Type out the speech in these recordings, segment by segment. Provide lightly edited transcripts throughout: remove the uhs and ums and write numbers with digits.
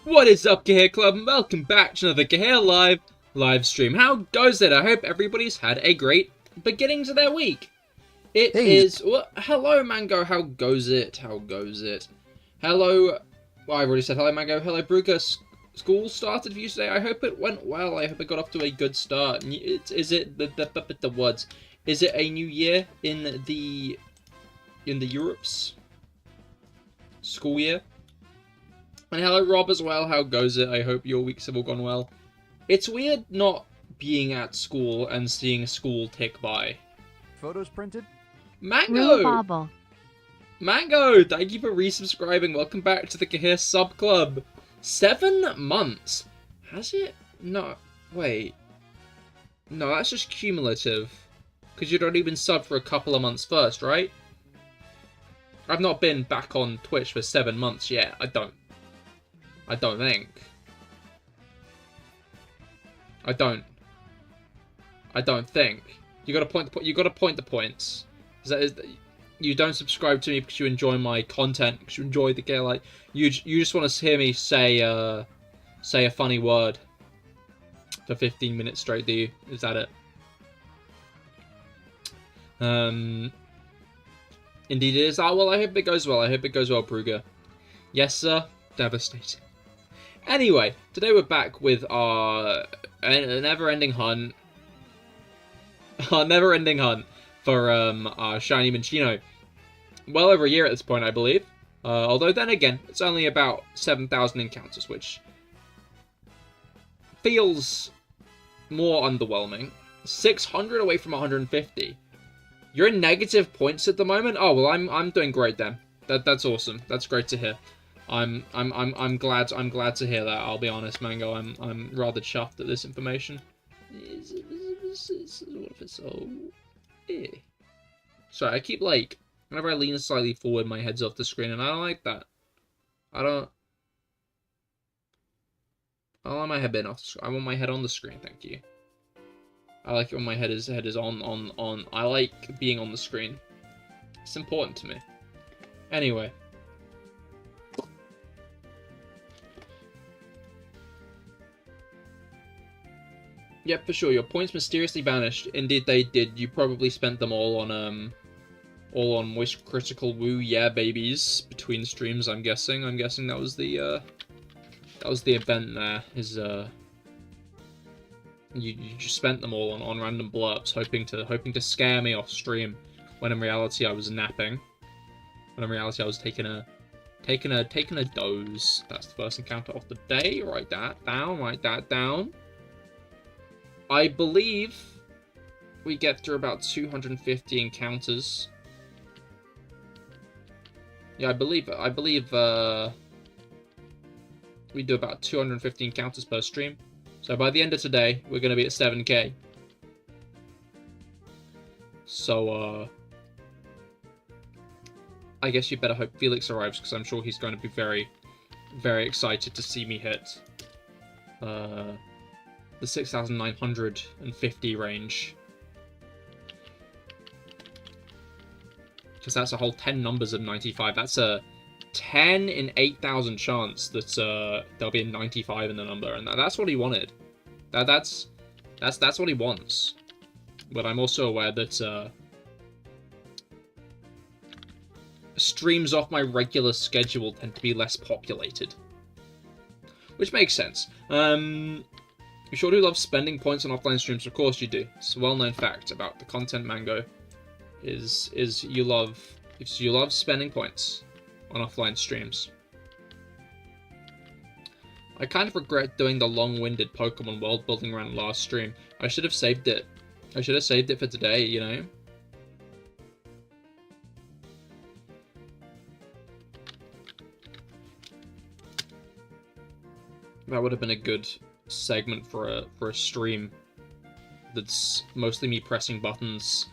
What is up, Cahir Club, and welcome back to another CahirLIVE live stream. How goes it? I hope everybody's had a great beginning to their week. It is... Well, hello, Mango. How goes it? How goes it? Hello... Well, I already said hello, Mango. Hello, Bruca. School started for you today. I hope it went well. I hope it got off to a good start. Is it the words? Is it a new year in the Europe's school year? And hello, Rob, as well. How goes it? I hope your weeks have all gone well. It's weird not being at school and seeing school tick by. Photos printed? Mango! Mango, thank you for resubscribing. Welcome back to the Cahir Sub Club. 7 months. Has it? No. Wait. No, that's just cumulative. Because you'd already been subbed for a couple of months first, right? I've not been back on Twitch for 7 months yet. I don't think. I don't think. You gotta point the points. You don't subscribe to me because you enjoy my content, because you enjoy the game. Like you just want to hear me say a funny word for 15 minutes straight. Do you? Is that it? Indeed it is. Oh, well, I hope it goes well. I hope it goes well, Bruger. Yes, sir. Devastating. Anyway, today we're back with our never-ending hunt. Our never-ending hunt for our shiny Minccino. Well over a year at this point, I believe. Although then again, it's only about 7,000 encounters, which feels more underwhelming. 600 away from 150. You're in negative points at the moment. Oh well, I'm doing great then. That's awesome. That's great to hear. I'm glad to hear that. I'll be honest, Mango. I'm rather chuffed at this information. What if it's so? Sorry, I keep like whenever I lean slightly forward, my head's off the screen, and I don't like that. I don't want my head being off the screen. I want my head on the screen. Thank you. I like it when my head is on. I like being on the screen. It's important to me. Anyway. Yep, for sure. Your points mysteriously vanished. Indeed, they did. You probably spent them all on Wish Critical Woo, yeah, babies. Between streams, I'm guessing. I'm guessing that was the event there. You just spent them all on random blurps, hoping to scare me off stream. When in reality, I was napping. When in reality, I was taking a doze. That's the first encounter of the day. Write that down. Write that down. I believe we get through about 250 encounters. Yeah, I believe we do about 250 encounters per stream. So by the end of today, we're going to be at 7k. So, I guess you better hope Felix arrives, because I'm sure he's going to be very, very excited to see me hit the 6,950 range. Because that's a whole 10 numbers of 95. That's a 10 in 8,000 chance that there'll be a 95 in the number, and that's what he wanted. That's what he wants. But I'm also aware that streams off my regular schedule tend to be less populated, which makes sense. You sure do love spending points on offline streams. Of course you do. It's a well-known fact about the content, Mango. Is you love spending points on offline streams. I kind of regret doing the long-winded Pokemon world building rant last stream. I should have saved it. I should have saved it for today, you know? That would have been a good segment for a stream that's mostly me pressing buttons.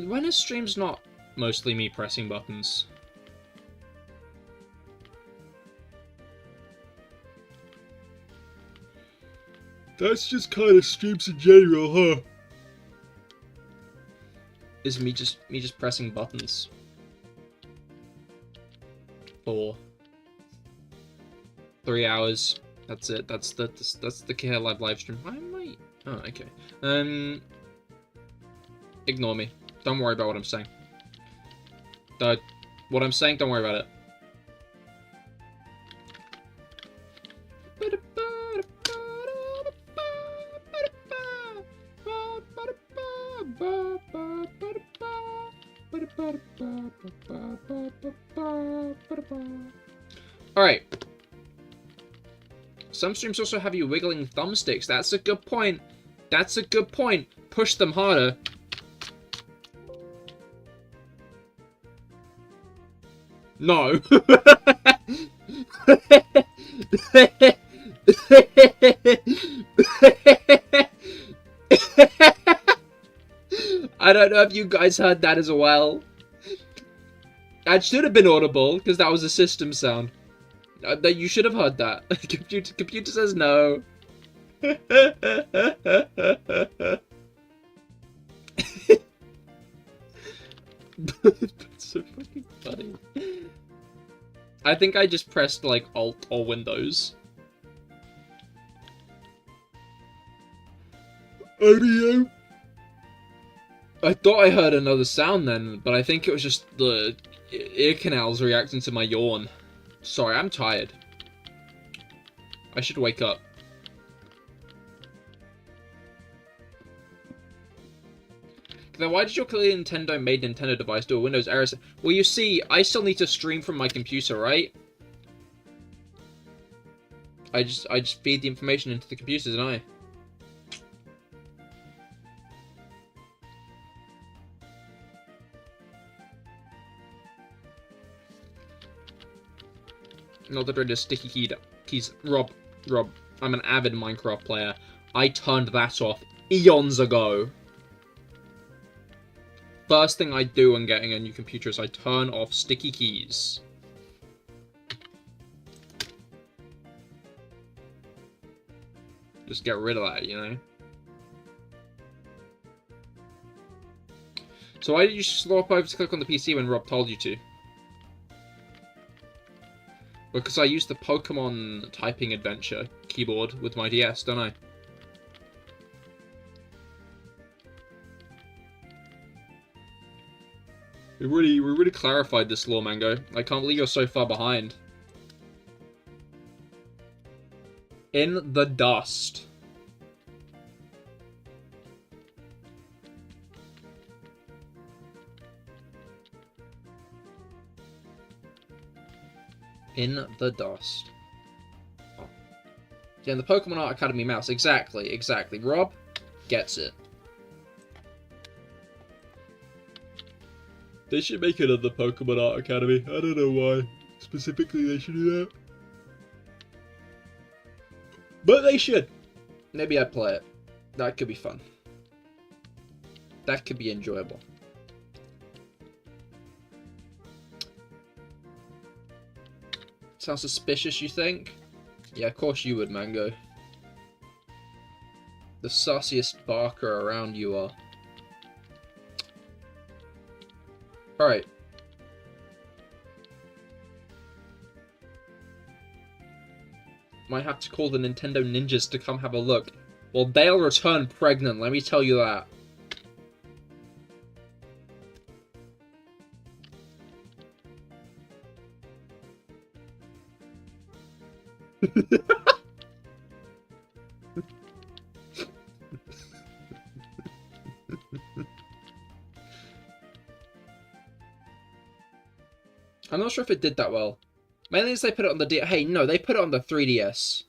When is streams not mostly me pressing buttons? That's just kind of streams in general, huh? Is me just pressing buttons for 3 hours That's it. That's the CahirLIVE live stream. Why am I? Oh, okay. Ignore me. Don't worry about what I'm saying. What I'm saying, don't worry about it. Alright. Some streams also have you wiggling thumbsticks. That's a good point. That's a good point. Push them harder. No. I don't know if you guys heard that as well. That should have been audible, because that was a system sound. You should have heard that. Computer says no. That's so fucking funny. I think I just pressed, like, Alt or Windows. Audio. I thought I heard another sound then, but I think it was just the ear canals reacting to my yawn. Sorry, I'm tired. I should wake up. Then why did your clearly Nintendo-made Nintendo device do a Windows error? Well, you see, I still need to stream from my computer, right? I just feed the information into the computer, don't I? Not that it sticky keys. Rob, I'm an avid Minecraft player. I turned that off eons ago. First thing I do when getting a new computer is I turn off sticky keys. Just get rid of that, you know? So why did you swap over to click on the PC when Rob told you to? Because I use the Pokemon typing adventure keyboard with my DS, don't I? We really clarified this law, Mango. I can't believe you're so far behind. In the dust. In the dust. Oh. Yeah, in the Pokemon Art Academy mouse. Exactly. Rob gets it. They should make another Pokemon Art Academy. I don't know why. Specifically, they should do that. But they should. Maybe I'd play it. That could be fun. That could be enjoyable. Sounds suspicious, you think? Yeah, of course you would, Mango. The sussiest barker around you are. Alright. Might have to call the Nintendo ninjas to come have a look. Well, they'll return pregnant, let me tell you that. I'm not sure if it did that well. Mainly as they put it on the Hey, no, they put it on the 3DS.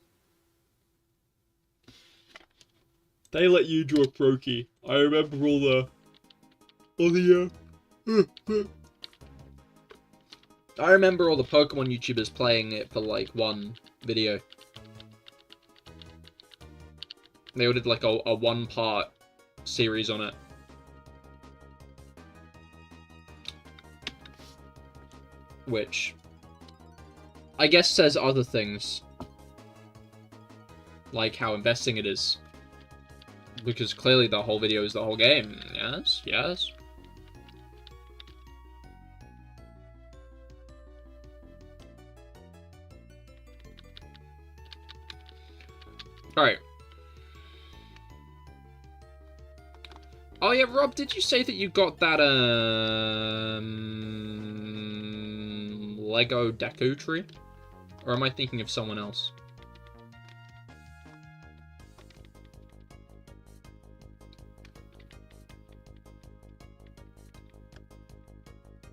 They let you draw Croaky. I remember all the I remember all the Pokemon YouTubers playing it for like one video. They all did like a one-part series on it. Which I guess says other things. Like how investing it is. Because clearly the whole video is the whole game. Yes, yes. Alright. Oh yeah, Rob, did you say that you got that, Lego Deku tree? Or am I thinking of someone else?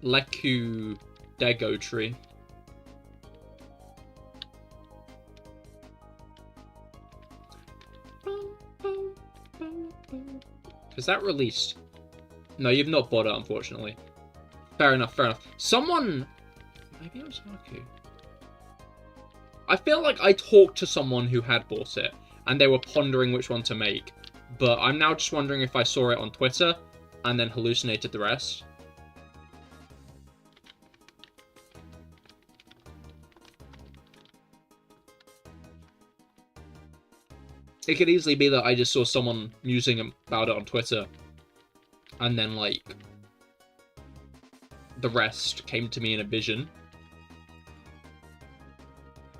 Leku Dego tree. Is that released? No, you've not bought it, unfortunately. Fair enough, fair enough. Someone... Maybe it was Haku. I feel like I talked to someone who had bought it, and they were pondering which one to make. But I'm now just wondering if I saw it on Twitter, and then hallucinated the rest. It could easily be that I just saw someone musing about it on Twitter, and then, like, the rest came to me in a vision.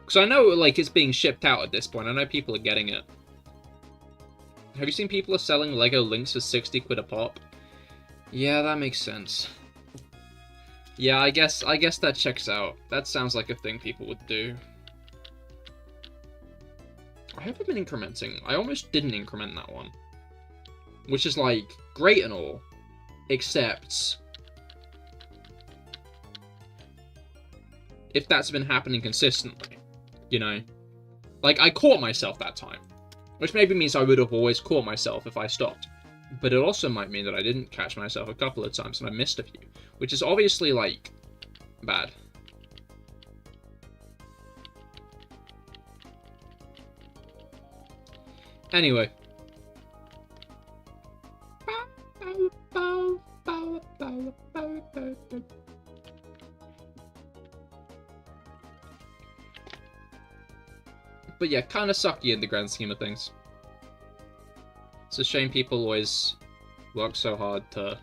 Because I know, like, it's being shipped out at this point. I know people are getting it. Have you seen people are selling Lego Links for 60 quid a pop? Yeah, that makes sense. Yeah, I guess that checks out. That sounds like a thing people would do. I have been incrementing. I almost didn't increment that one. Which is, like, great and all. Except... if that's been happening consistently. You know? Like, I caught myself that time. Which maybe means I would have always caught myself if I stopped. But it also might mean that I didn't catch myself a couple of times and I missed a few. Which is obviously, like, bad. Anyway. But yeah, kind of sucky in the grand scheme of things. It's a shame people always work so hard to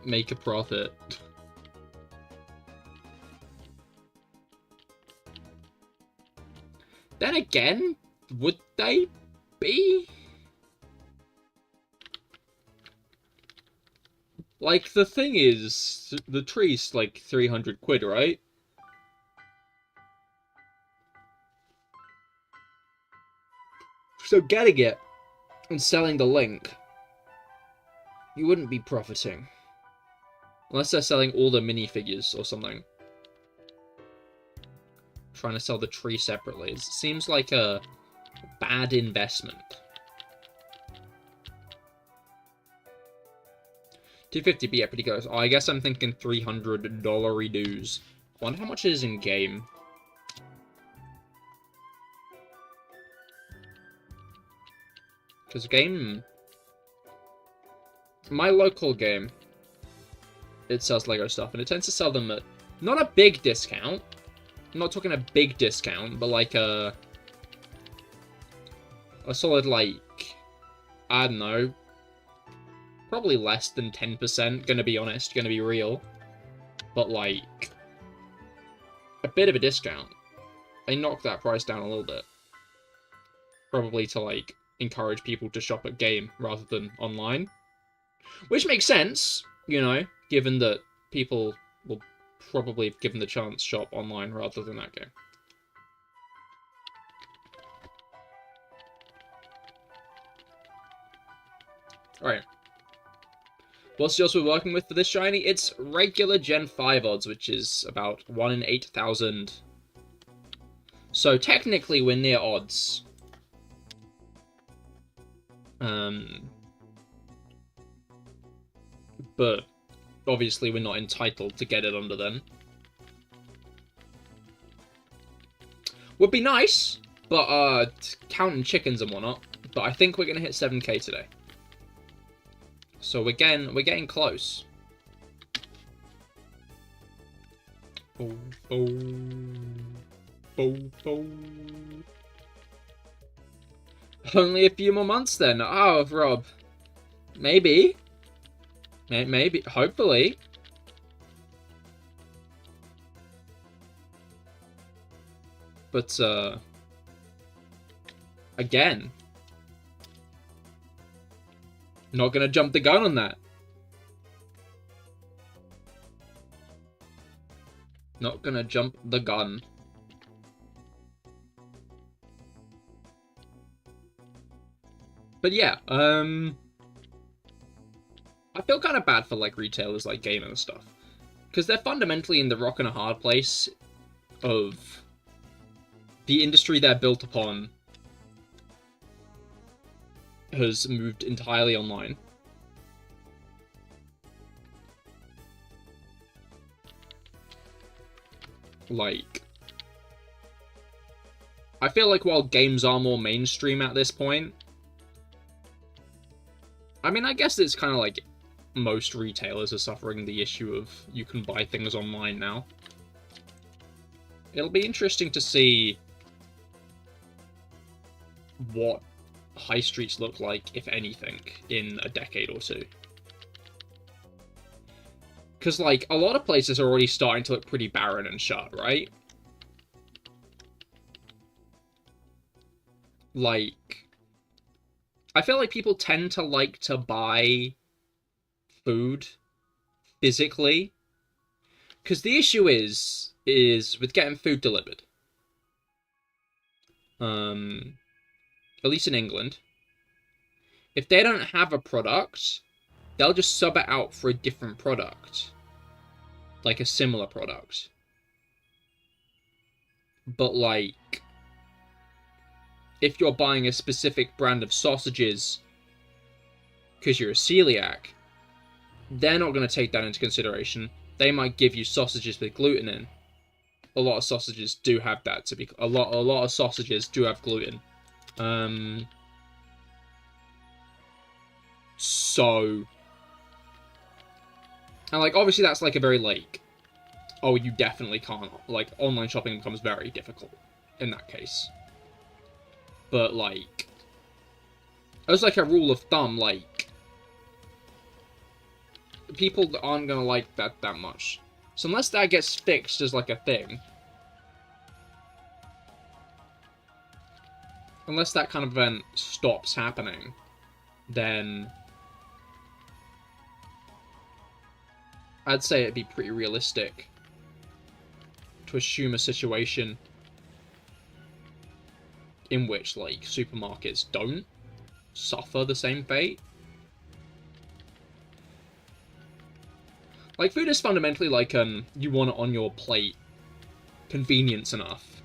make a profit. Then again, would they be? Like, the thing is, the tree's like 300 quid, right? So getting it and selling the link, you wouldn't be profiting. Unless they're selling all the minifigures or something. Trying to sell the tree separately. It seems like a bad investment. $250, but yeah, pretty close. Oh, I guess I'm thinking $300 dues. Wonder how much it is in game. Because game... my local game, it sells Lego stuff, and it tends to sell them at not a big discount. I'm not talking a big discount, but like a solid, like, I don't know, probably less than 10%, gonna be honest, gonna be real. But like, a bit of a discount. They knocked that price down a little bit. Probably to, like, encourage people to shop at game rather than online. Which makes sense, you know, given that people will probably, if given the chance, shop online rather than that game. Alright. What's the odds we're working with for this shiny? It's regular Gen 5 odds, which is about 1 in 8,000. So technically we're near odds. But obviously we're not entitled to get it under then. Would be nice, but counting chickens and whatnot. But I think we're gonna hit 7k today. So we're getting close. Boom, boom, boom, boom. Only a few more months then. Oh, Rob. Maybe. Maybe. Hopefully. But, Again. Not gonna jump the gun on that. Not gonna jump the gun. But yeah, I feel kind of bad for, like, retailers like Game and stuff. Because they're fundamentally in the rock and a hard place of the industry they're built upon has moved entirely online. Like, I feel like while games are more mainstream at this point, I mean, I guess it's kind of like most retailers are suffering the issue of you can buy things online now. It'll be interesting to see what high streets look like, if anything, in a decade or two. Because, like, a lot of places are already starting to look pretty barren and shut, right? Like, I feel like people tend to like to buy food physically. Because the issue is with getting food delivered. At least in England. If they don't have a product, they'll just sub it out for a different product. Like a similar product. But, like, if you're buying a specific brand of sausages because you're a celiac, they're not going to take that into consideration. They might give you sausages with gluten in. A lot of sausages do have that. A lot of sausages do have gluten. So, and, like, obviously that's, like, a very, like, oh, you definitely can't, like, online shopping becomes very difficult in that case. But, like, as, like, a rule of thumb, like, people aren't gonna like that much. So unless that gets fixed as, like, a thing, unless that kind of event stops happening, then I'd say it'd be pretty realistic to assume a situation in which, like, supermarkets don't suffer the same fate. Like, food is fundamentally like, you want it on your plate. Convenience enough.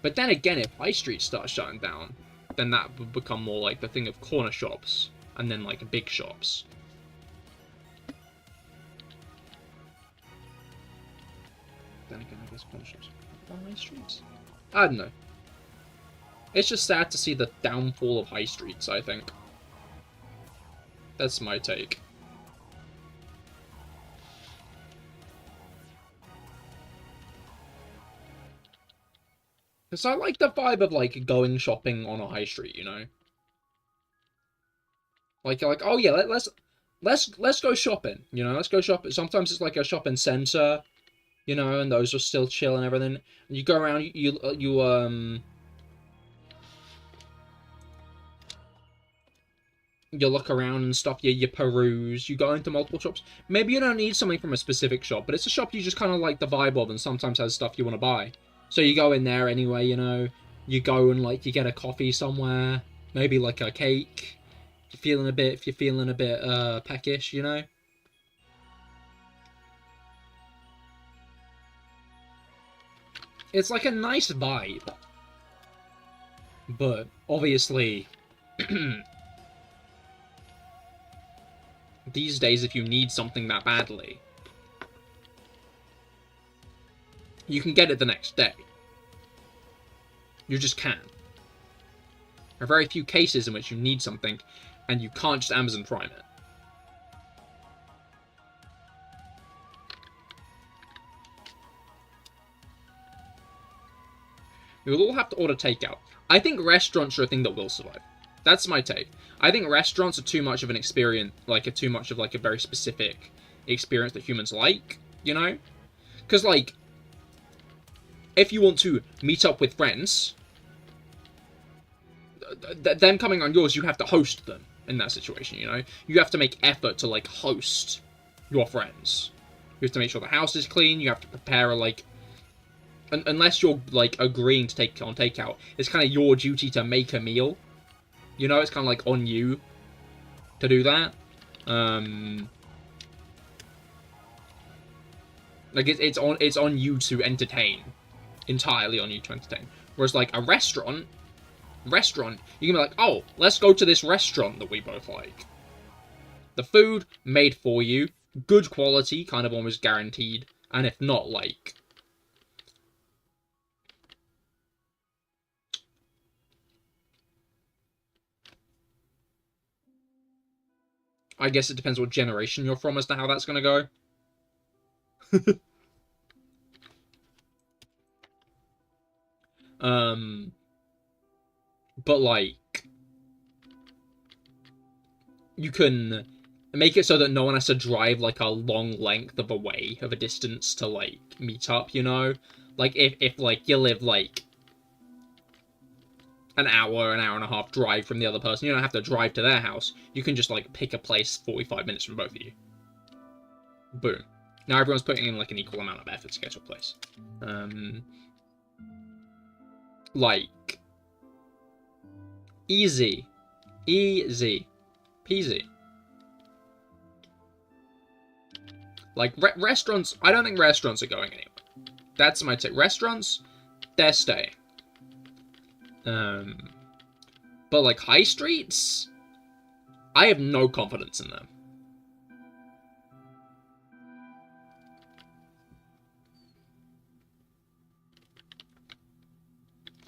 But then again, if high streets start shutting down, then that would become more like the thing of corner shops, and then, like, big shops. Then again, I guess corner shops are on high streets. I don't know. It's just sad to see the downfall of high streets, I think. That's my take. Because I like the vibe of, like, going shopping on a high street, you know? Like, oh yeah, let's go shopping, you know? Let's go shopping. Sometimes it's like a shopping center, you know, and those are still chill and everything. And you go around, you look around and stuff, you peruse, you go into multiple shops. Maybe you don't need something from a specific shop, but it's a shop you just kind of like the vibe of and sometimes has stuff you want to buy. So you go in there anyway, you know, you go and, like, you get a coffee somewhere, maybe, like, a cake, if you're feeling a bit peckish, you know. It's like a nice vibe. But, obviously, these days, if you need something that badly, you can get it the next day. You just can. There are very few cases in which you need something, and you can't just Amazon Prime it. We will all have to order takeout. I think restaurants are a thing that will survive. That's my take. I think restaurants are too much of an experience, like, too much of, like, a very specific experience that humans like, you know? Because, like, if you want to meet up with friends, them coming on yours, you have to host them in that situation, you know? You have to make effort to, like, host your friends. You have to make sure the house is clean, you have to prepare, like... unless you're, like, agreeing to take on takeout, it's kind of your duty to make a meal. You know, it's kind of, like, on you to do that. Like, it's on you to entertain. Entirely on you to entertain. Whereas, like, a restaurant, you can be like, oh, let's go to this restaurant that we both like. The food, made for you, good quality, kind of almost guaranteed, and if not, like... I guess it depends what generation you're from as to how that's gonna go. But, like, you can make it so that no one has to drive, like, a long length of a distance to, like, meet up, you know? Like, if like, you live, like, an hour and a half drive from the other person, you don't have to drive to their house. You can just, like, pick a place 45 minutes from both of you. Boom. Now everyone's putting in, like, an equal amount of effort to get to a place. Like... Easy. Easy. Peasy. Like, restaurants... I don't think restaurants are going anywhere. That's my take. Restaurants, they're staying. But, like, high streets? I have no confidence in them.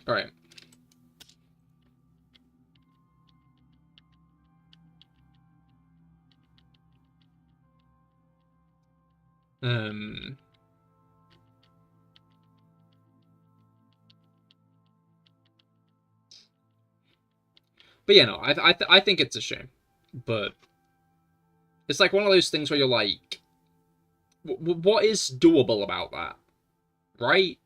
Alright. But yeah, no, I think it's a shame. But it's like one of those things where you're like, what is doable about that? Right?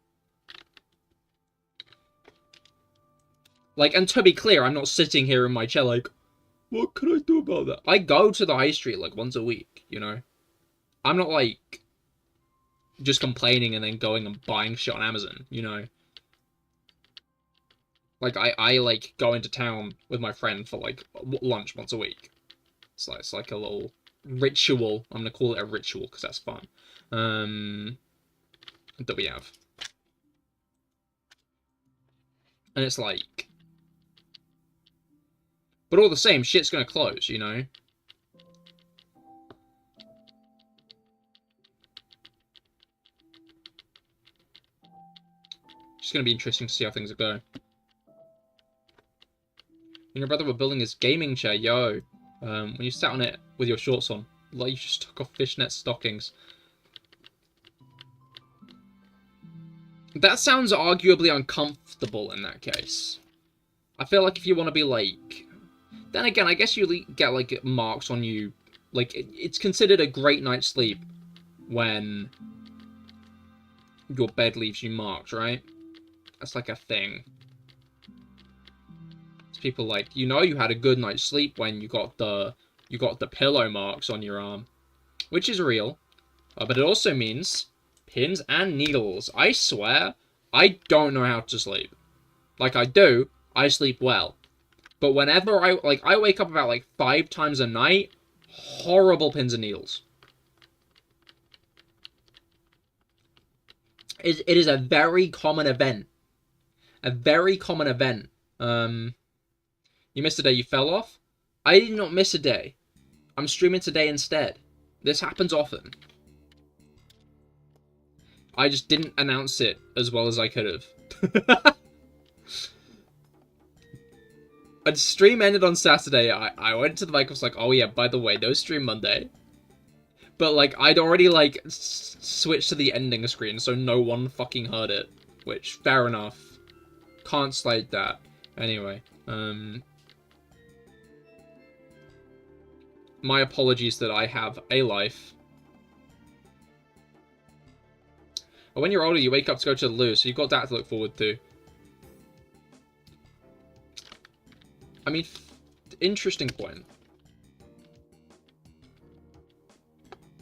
Like, and to be clear, I'm not sitting here in my chair like, what can I do about that? I go to the high street, like, once a week, you know? I'm not, like, just complaining and then going and buying shit on Amazon, you know? Like, I like, go into town with my friend for, like, lunch once a week. It's like a little ritual. I'm gonna call it a ritual, because that's fun. That we have. And it's like... But all the same, shit's gonna close, you know? It's gonna be interesting to see how things go. And your brother were building his gaming chair, yo. When you sat on it with your shorts on, like you just took off fishnet stockings. That sounds arguably uncomfortable in that case. I feel like if you want to be like... Then again, I guess you get, like, marks on you. Like, it's considered a great night's sleep when your bed leaves you marked, right? That's like a thing. It's people like, you know you had a good night's sleep when you got the pillow marks on your arm. Which is real. But it also means pins and needles. I swear, I don't know how to sleep. Like, I do. I sleep well. But whenever I wake up about, like, 5 times a night, horrible pins and needles. It is a very common event. A very common event. You missed a day, you fell off? I did not miss a day. I'm streaming today instead. This happens often. I just didn't announce it as well as I could have. A stream ended on Saturday. I went to the mic, I was like, oh yeah, by the way, no stream Monday. But, like, I'd already, like, switched to the ending screen, so no one fucking heard it. Which, fair enough. Can't slide that. Anyway, my apologies that I have a life. But when you're older, you wake up to go to the loo, so you've got that to look forward to. I mean, interesting point.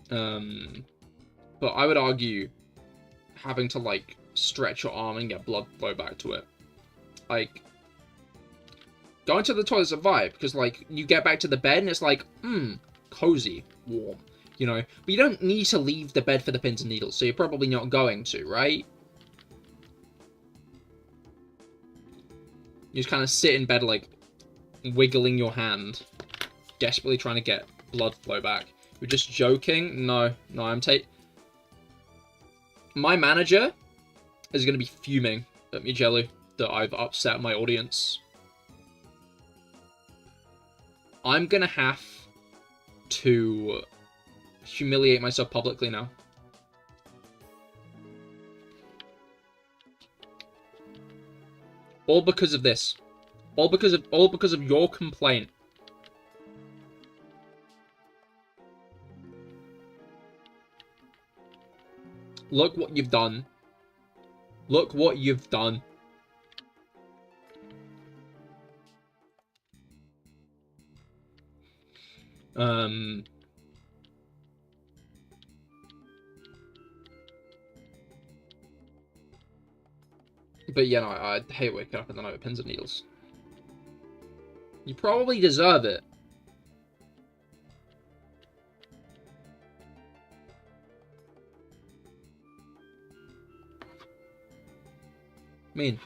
But I would argue having to, like, stretch your arm and get blood flow back to it. Like, going to the toilet's a vibe, because, like, you get back to the bed and it's like, cozy, warm, you know? But you don't need to leave the bed for the pins and needles, so you're probably not going to, right? You just kind of sit in bed, like, wiggling your hand, desperately trying to get blood flow back. You're just joking? No, I'm my manager is going to be fuming at me, Jelly, that I've upset my audience. I'm going to have to humiliate myself publicly now. All because of this. All because of your complaint. Look what you've done. Look what you've done. But yeah, no, I hate waking up in the night with pins and needles. You probably deserve it. Mean.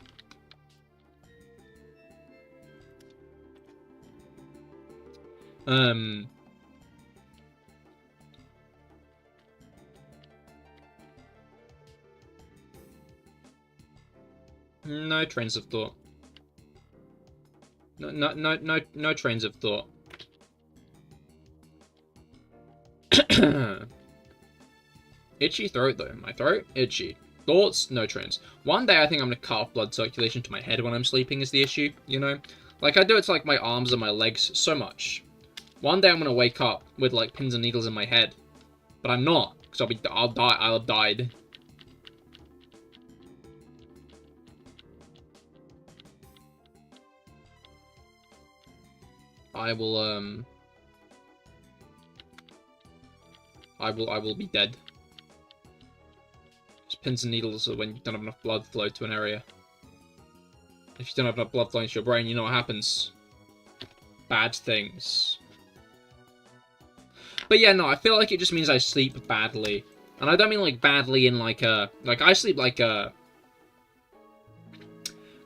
No trains of thought. No trains of thought. Itchy throat though. My throat itchy. Thoughts, no trains. One day I think I'm gonna cut off blood circulation to my head when I'm sleeping is the issue, you know? Like, I do it to, like, my arms and my legs so much. One day I'm gonna wake up with, like, pins and needles in my head. But I'm not, because I'll have died. I will be dead. Pins and needles are when you don't have enough blood flow to an area. If you don't have enough blood flow into your brain, you know what happens. Bad things. But yeah, no, I feel like it just means I sleep badly. And I don't mean, like, badly in, like, like, I sleep like a...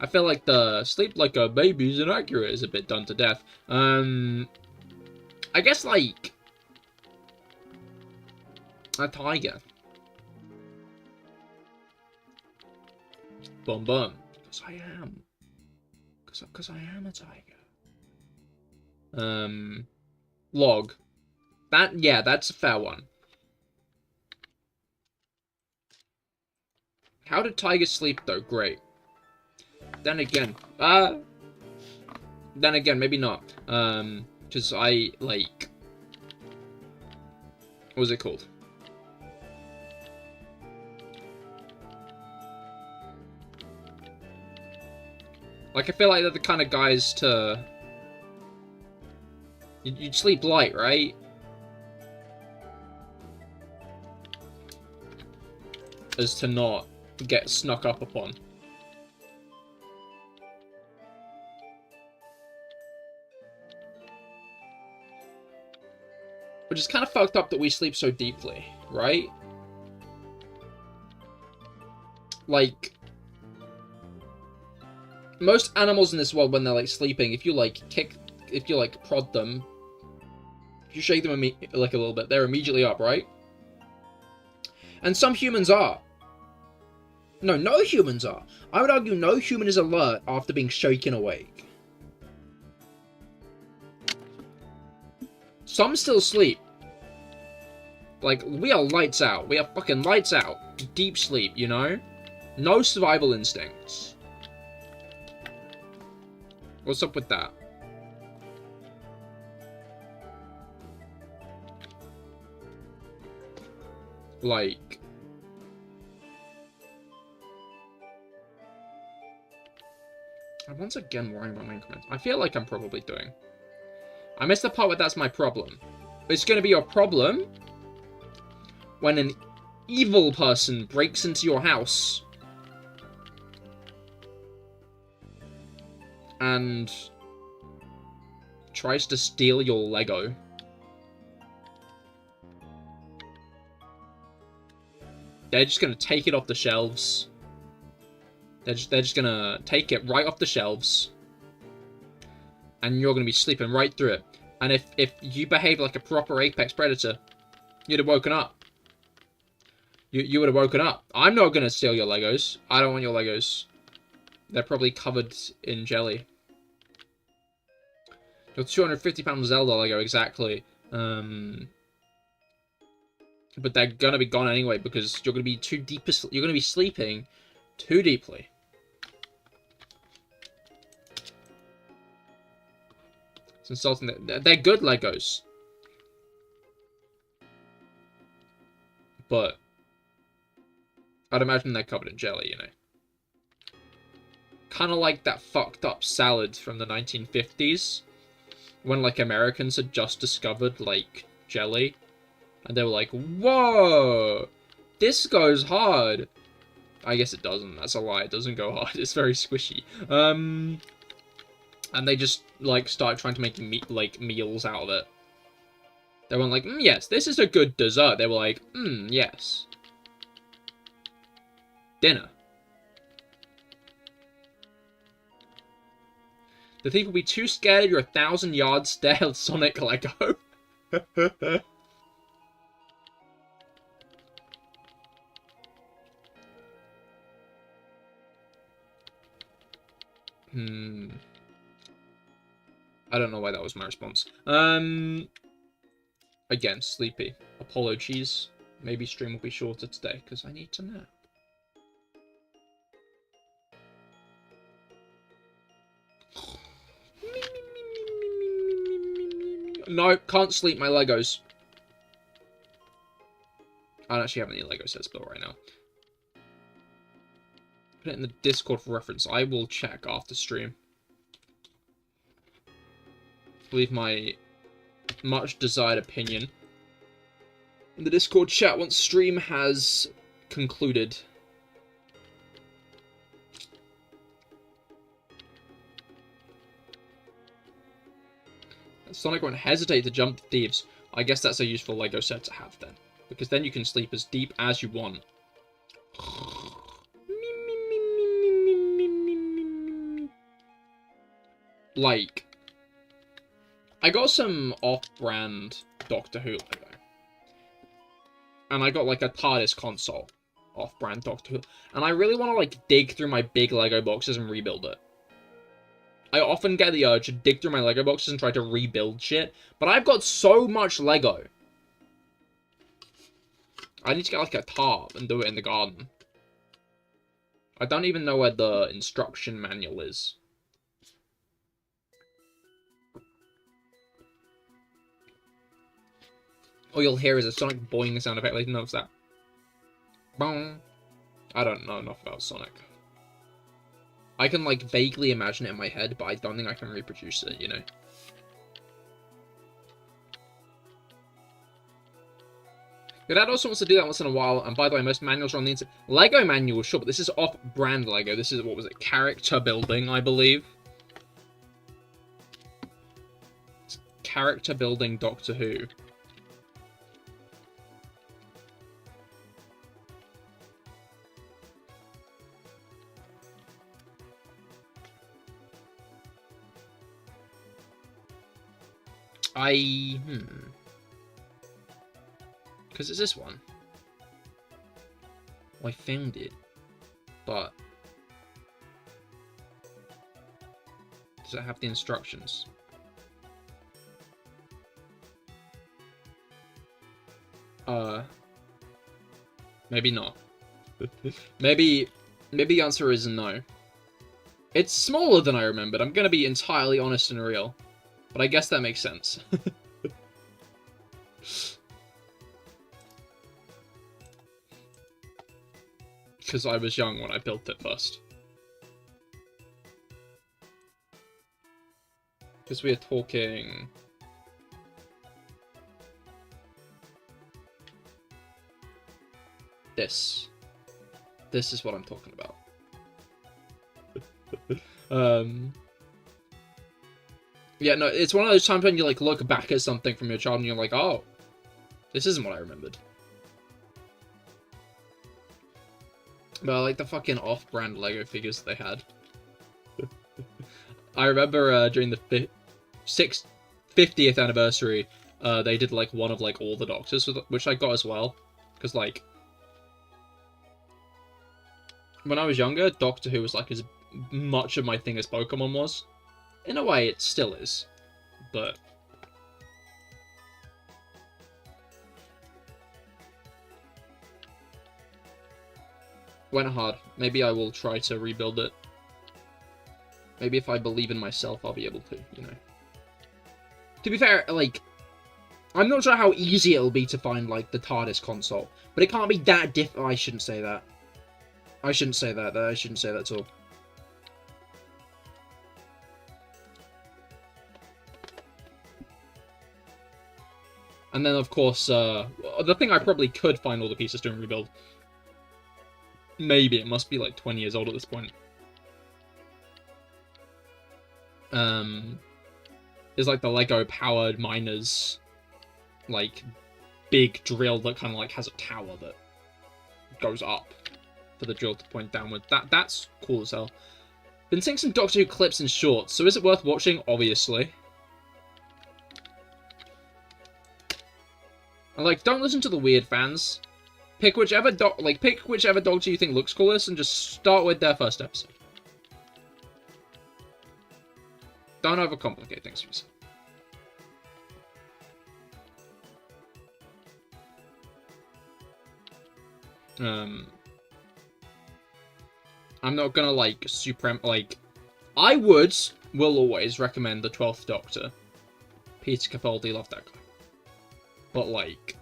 I feel like the sleep like a baby is inaccurate is a bit done to death. I guess, like... a tiger. Boom, boom. Because I am. Because I am a tiger. Log. Yeah, that's a fair one. How did tigers sleep, though? Great. Then again, maybe not. Because I, like... what was it called? Like, I feel like they're the kind of guys to... You'd sleep light, right? As to not get snuck up upon. Which is kind of fucked up that we sleep so deeply, right? Like... most animals in this world, when they're, like, sleeping, if you, like, prod them, if you shake them, like, a little bit, they're immediately up, right? And some humans are. No humans are. I would argue no human is alert after being shaken awake. Some still sleep. Like, we are lights out. We are fucking lights out. Deep sleep, you know? No survival instincts. What's up with that? Like... I'm once again worrying about my increments. I feel like I'm probably doing. I missed the part where that's my problem. It's going to be your problem when an evil person breaks into your house and tries to steal your Lego. They're just going to take it off the shelves. They're just going to take it right off the shelves. And you're going to be sleeping right through it. And if you behave like a proper apex predator, you'd have woken up. You would have woken up. I'm not going to steal your Legos. I don't want your Legos. They're probably covered in jelly. Your £250 Zelda Lego, exactly. But they're going to be gone anyway because you're going to be too deep. You're going to be sleeping too deeply. It's insulting. They're good Legos. But I'd imagine they're covered in jelly, you know. Kind of like that fucked up salad from the 1950s. When, like, Americans had just discovered, like, jelly. And they were like, whoa! This goes hard! I guess it doesn't. That's a lie. It doesn't go hard. It's very squishy. And they just, like, started trying to make meals out of it. They weren't like, yes, this is a good dessert. They were like, yes. Dinner. The thief will be too scared of your 1,000-yard stare Sonic Lego. I don't know why that was my response. Again, sleepy. Apologies. Maybe stream will be shorter today, because I need to nap. No, can't sleep, my Legos. I don't actually have any Lego sets built right now. Put it in the Discord for reference. I will check after stream. Leave my much desired opinion in the Discord chat once stream has concluded. Sonic won't hesitate to jump the thieves. I guess that's a useful Lego set to have then, because then you can sleep as deep as you want. Like, I got some off-brand Doctor Who Lego. And I got, like, a TARDIS console. Off-brand Doctor Who. And I really want to, like, dig through my big Lego boxes and rebuild it. I often get the urge to dig through my Lego boxes and try to rebuild shit. But I've got so much Lego. I need to get, like, a tarp and do it in the garden. I don't even know where the instruction manual is. All you'll hear is a Sonic boing sound effect. Like, notice that. Bong. I don't know enough about Sonic. I can, like, vaguely imagine it in my head, but I don't think I can reproduce it, you know? Your dad also wants to do that once in a while, and by the way, most manuals are on the internet. Lego manuals, sure, but this is off-brand Lego. This is, what was it, character building, I believe. It's character building Doctor Who. Because it's this one. Well, I found it. But does it have the instructions? Maybe not. Maybe the answer is no. It's smaller than I remembered. I'm gonna be entirely honest and real. But I guess that makes sense. Because I was young when I built it first. Because we are talking... This. This is what I'm talking about. Yeah, no, it's one of those times when you, like, look back at something from your child and you're like, oh, this isn't what I remembered. But I like the fucking off-brand Lego figures they had. I remember during the 50th anniversary, they did, like, one of, like, all the Doctors, which I got as well. Because, like, when I was younger, Doctor Who was, like, as much of my thing as Pokemon was. In a way, it still is. But... went hard. Maybe I will try to rebuild it. Maybe if I believe in myself, I'll be able to, you know. To be fair, like, I'm not sure how easy it'll be to find, like, the TARDIS console. But it can't be that I shouldn't say that. I shouldn't say that. I shouldn't say that at all. And then, of course, the thing I probably could find all the pieces to rebuild. Maybe it must be like 20 years old at this point. Is like the Lego powered miners, like big drill that kind of like has a tower that goes up for the drill to point downward. That's cool as hell. Been seeing some Doctor Who clips and shorts, so is it worth watching? Obviously. And like, don't listen to the weird fans. Pick whichever Doctor you think looks coolest and just start with their first episode. Don't overcomplicate things for yourself. I'm not gonna like I will always recommend the 12th Doctor. Peter Capaldi, love that guy. But like,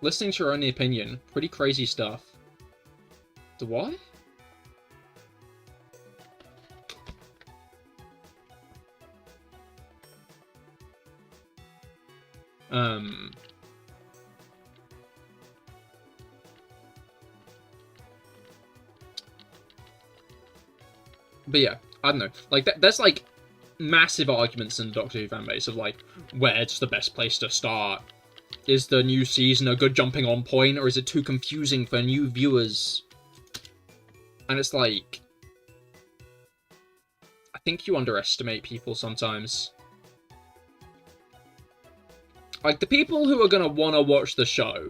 listening to your own opinion, pretty crazy stuff. The what? But yeah, I don't know. Like, there's like massive arguments in the Doctor Who fanbase of like, where's the best place to start? Is the new season a good jumping on point, or is it too confusing for new viewers? And it's like, I think you underestimate people sometimes. Like, the people who are gonna wanna watch the show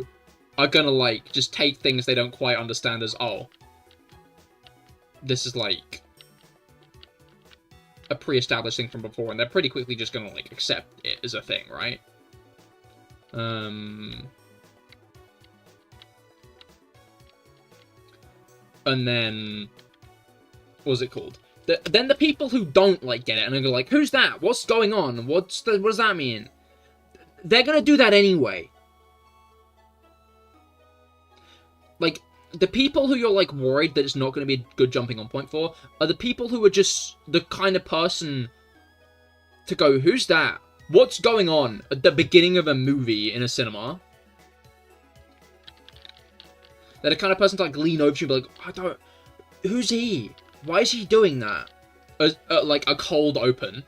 are gonna, like, just take things they don't quite understand as, oh, this is, like, a pre-established thing from before, and they're pretty quickly just gonna, like, accept it as a thing, right? And then, what was it called? Then the people who don't, like, get it, and they go like, who's that? What's going on? What does that mean? They're gonna do that anyway. Like, the people who you're, like, worried that it's not gonna be a good jumping on point for are the people who are just the kind of person to go, who's that? What's going on at the beginning of a movie in a cinema? They're the kind of person to, like, lean over to you and be like, who's he? Why is he doing that? Like, a cold open.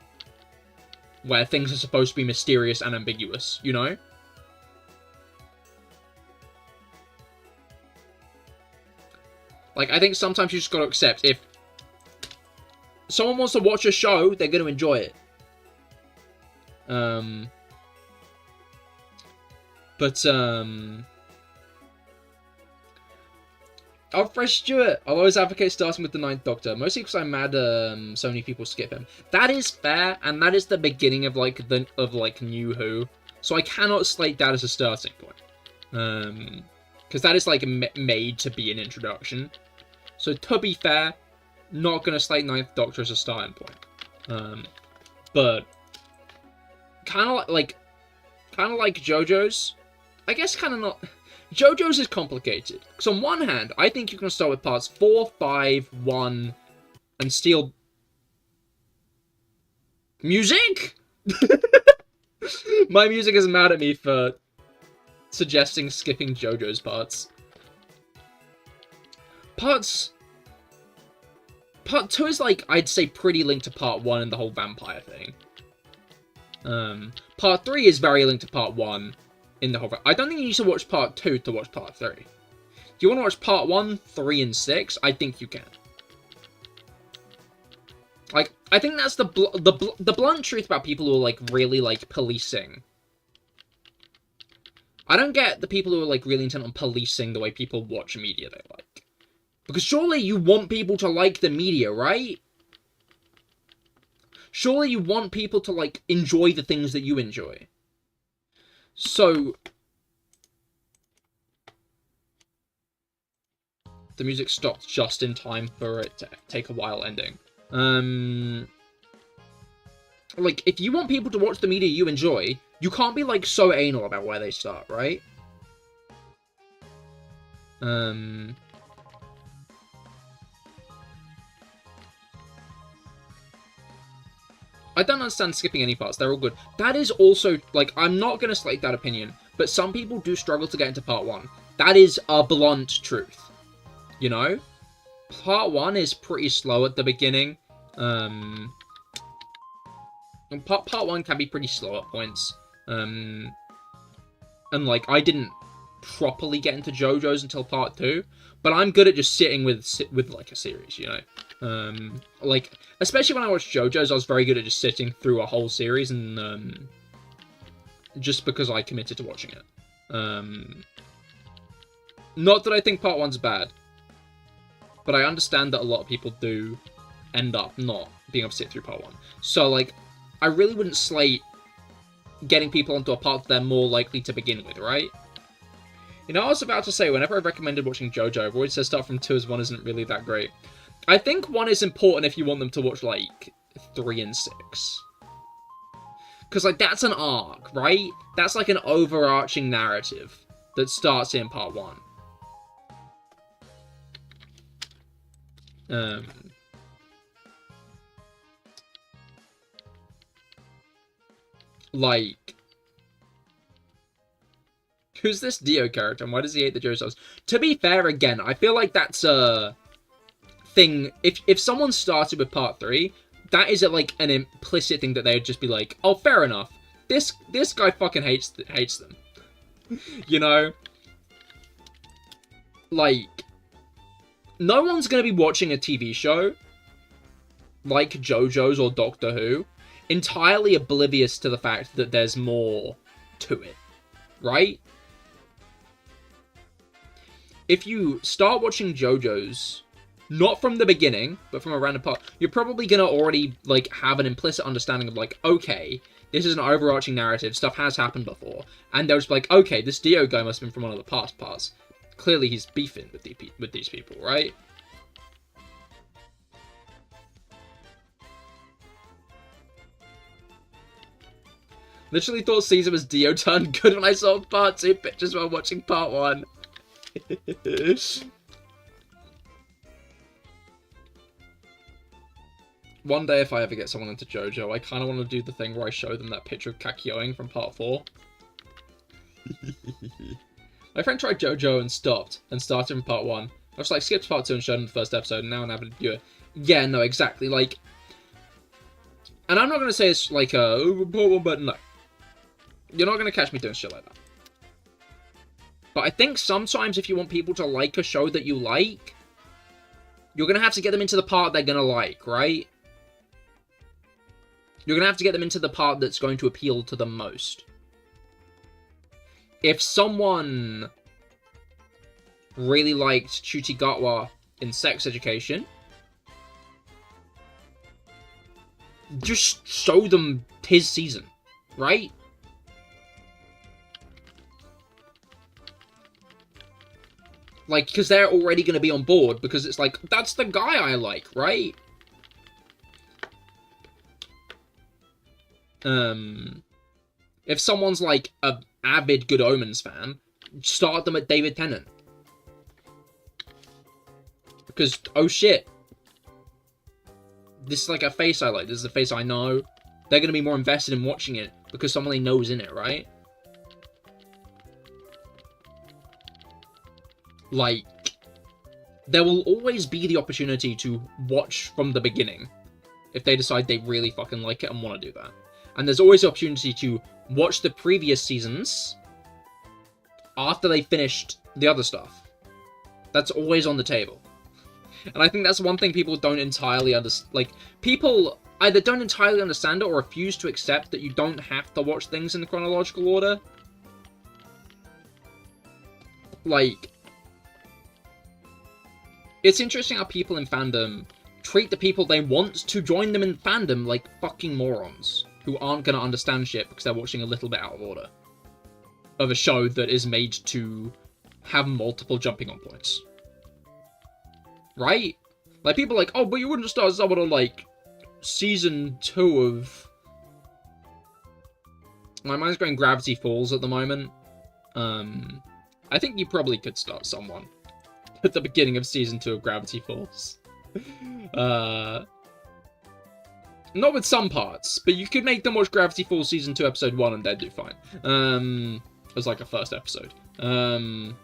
Where things are supposed to be mysterious and ambiguous, you know? Like, I think sometimes you just gotta accept, if someone wants to watch a show, they're gonna enjoy it. Alfred Stewart. I'll always advocate starting with the 9th Doctor, mostly because I'm mad so many people skip him. That is fair, and that is the beginning of New Who. So I cannot slate that as a starting point, because that is like made to be an introduction. So to be fair, not gonna slate 9th Doctor as a starting point. But kind of like JoJo's. I guess kind of not. JoJo's is complicated. Because on one hand, I think you can start with parts 4, 5, 1, and steal... Music? My music is mad at me for suggesting skipping JoJo's parts. Part 2 is, like, I'd say pretty linked to part 1 and the whole vampire thing. Part 3 is very linked to part 1 in the whole... I don't think you need to watch part 2 to watch part 3. Do you want to watch part 1, 3, and 6? I think you can. Like, I think that's the blunt truth about people who are, like, really, like, policing. I don't get the people who are, like, really intent on policing the way people watch media they like. Because surely you want people to like the media, right? Surely you want people to, like, enjoy the things that you enjoy. So... The music stopped just in time for it to take a while ending. Like, if you want people to watch the media you enjoy, you can't be, like, so anal about where they start, right? I don't understand skipping any parts. They're all good. That is also, like, I'm not going to slate that opinion, but some people do struggle to get into part 1. That is a blunt truth. You know? Part 1 is pretty slow at the beginning. Part 1 can be pretty slow at points. And, like, I didn't properly get into JoJo's until part 2, but I'm good at just sitting with like, a series, you know? Like, especially when I watched JoJo's, I was very good at just sitting through a whole series, and, just because I committed to watching it. Not that I think part 1's bad, but I understand that a lot of people do end up not being able to sit through part 1. So, like, I really wouldn't slate getting people onto a part that they're more likely to begin with, right? You know, I was about to say, whenever I've recommended watching JoJo, I've always said start from 2 as 1 isn't really that great. I think 1 is important if you want them to watch, like, 3 and 6. Because, like, that's an arc, right? That's, like, an overarching narrative that starts in part 1. Like, who's this Dio character, and why does he hate the JoJo's? To be fair, again, I feel like that's a thing. If someone started with part 3, that is like an implicit thing that they would just be like, oh, fair enough. This guy fucking hates them. You know? Like, no one's gonna be watching a TV show like JoJo's or Doctor Who entirely oblivious to the fact that there's more to it, right? If you start watching JoJo's, not from the beginning, but from a random part, you're probably gonna already, like, have an implicit understanding of, like, okay, this is an overarching narrative, stuff has happened before, and they'll just be like, okay, this Dio guy must have been from one of the past parts. Clearly he's beefing with these people, right? Literally thought Caesar was Dio turned good when I saw part 2 pictures while watching part 1. One day, if I ever get someone into JoJo, I kind of want to do the thing where I show them that picture of Kakyoing from part 4. My friend tried JoJo and stopped, and started from part 1. I was like, skipped part 2 and showed him the first episode, and now I'm avid viewer. Yeah, no, exactly, like... And I'm not going to say it's like a... but no. You're not going to catch me doing shit like that. But I think sometimes if you want people to like a show that you like, you're going to have to get them into the part they're going to like, right? You're going to have to get them into the part that's going to appeal to them most. If someone really liked Chutigatwa in Sex Education, just show them his season, right? Like, because they're already going to be on board, because it's like, that's the guy I like, right? If someone's, like, a avid Good Omens fan, start them at David Tennant. Because, oh shit. This is like a face I like. This is a face I know. They're going to be more invested in watching it because someone they know is in it, right? Like, there will always be the opportunity to watch from the beginning if they decide they really fucking like it and want to do that. And there's always the opportunity to watch the previous seasons after they finished the other stuff. That's always on the table. And I think that's one thing people don't entirely understand. Like, people either don't entirely understand it or refuse to accept that you don't have to watch things in the chronological order. Like, it's interesting how people in fandom treat the people they want to join them in fandom like fucking morons who aren't going to understand shit because they're watching a little bit out of order of a show that is made to have multiple jumping on points. Right? Like, people are like, oh, but you wouldn't start someone on, like, season 2 of... My mind's going Gravity Falls at the moment. I think you probably could start someone at the beginning of season 2 of Gravity Falls. Not with some parts, but you could make them watch Gravity Falls season 2 episode 1 and they'd do fine. As like a first episode. It'd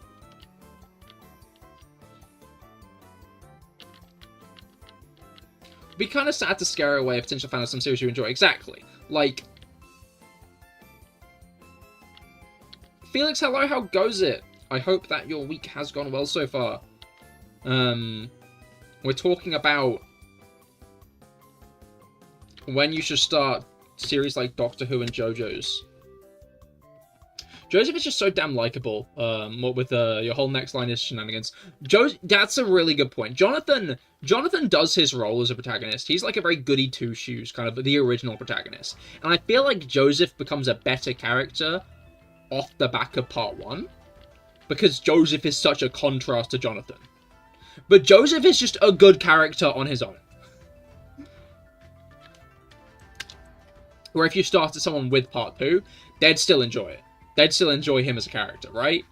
be kind of sad to scare away a potential fan of some series you enjoy. Exactly. Like, Felix, hello, how goes it? I hope that your week has gone well so far. We're talking about when you should start series like Doctor Who and JoJo's. Joseph is just so damn likable. What with your whole next line is shenanigans. That's a really good point. Jonathan does his role as a protagonist. He's like a very goody two-shoes, kind of the original protagonist. And I feel like Joseph becomes a better character off the back of part 1. Because Joseph is such a contrast to Jonathan. But Joseph is just a good character on his own. Where if you started someone with part 2, they'd still enjoy it. They'd still enjoy him as a character, right?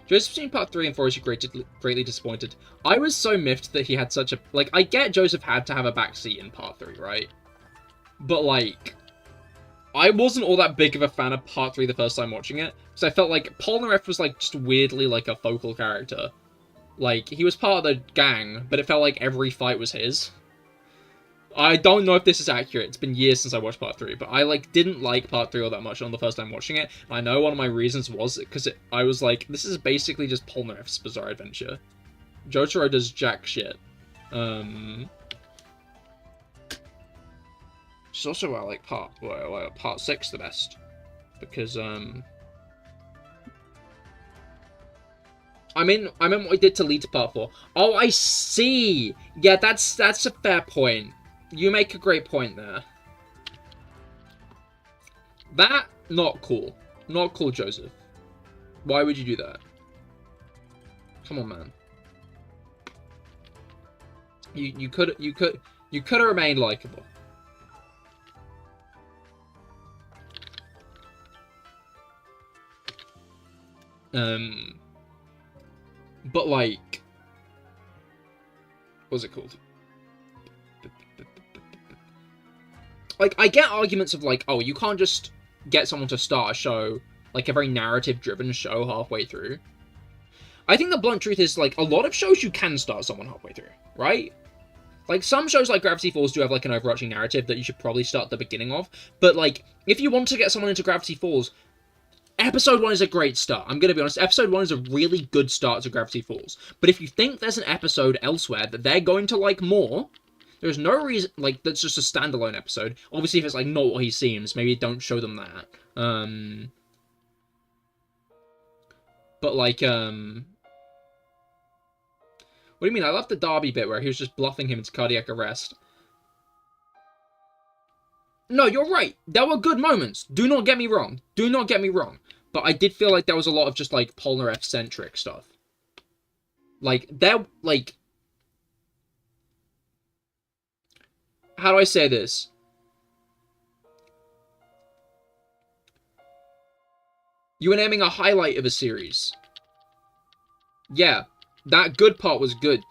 Joseph seen part 3 and 4 is greatly disappointed. I was so miffed that he had such a... Like, I get Joseph had to have a backseat in part 3, right? But, like, I wasn't all that big of a fan of part 3 the first time watching it. Because I felt like Polnareff was, like, just weirdly, like, a focal character. Like, he was part of the gang, but it felt like every fight was his. I don't know if this is accurate. It's been years since I watched part 3, but I, like, didn't like part 3 all that much on the first time watching it. I know one of my reasons was because I was like, this is basically just Polnareff's Bizarre Adventure. Jotaro does jack shit. It's also why I like part 6 the best. Because, I mean what I did to lead to part 4. Oh, I see! Yeah, that's a fair point. You make a great point there. That, not cool. Not cool, Joseph. Why would you do that? Come on, man. You could have remained likable. But like, what's it called? Like, I get arguments of like, oh, you can't just get someone to start a show, like a very narrative-driven show halfway through. I think the blunt truth is, like, a lot of shows you can start someone halfway through, right? Like, some shows like Gravity Falls do have, like, an overarching narrative that you should probably start at the beginning of. But, like, if you want to get someone into Gravity Falls, Episode 1 is a great start. I'm gonna be honest, Episode 1 is a really good start to Gravity Falls. But if you think there's an episode elsewhere that they're going to like more, there's no reason, like, that's just a standalone episode. Obviously, if it's, like, not what he seems, maybe don't show them that. But, like, what do you mean? I love the Derby bit where he was just bluffing him into cardiac arrest. No, you're right. There were good moments. Do not get me wrong. Do not get me wrong. But I did feel like there was a lot of just, like, Polnareff-centric stuff. Like, there, like... How do I say this? You were naming a highlight of a series. Yeah, that good part was good.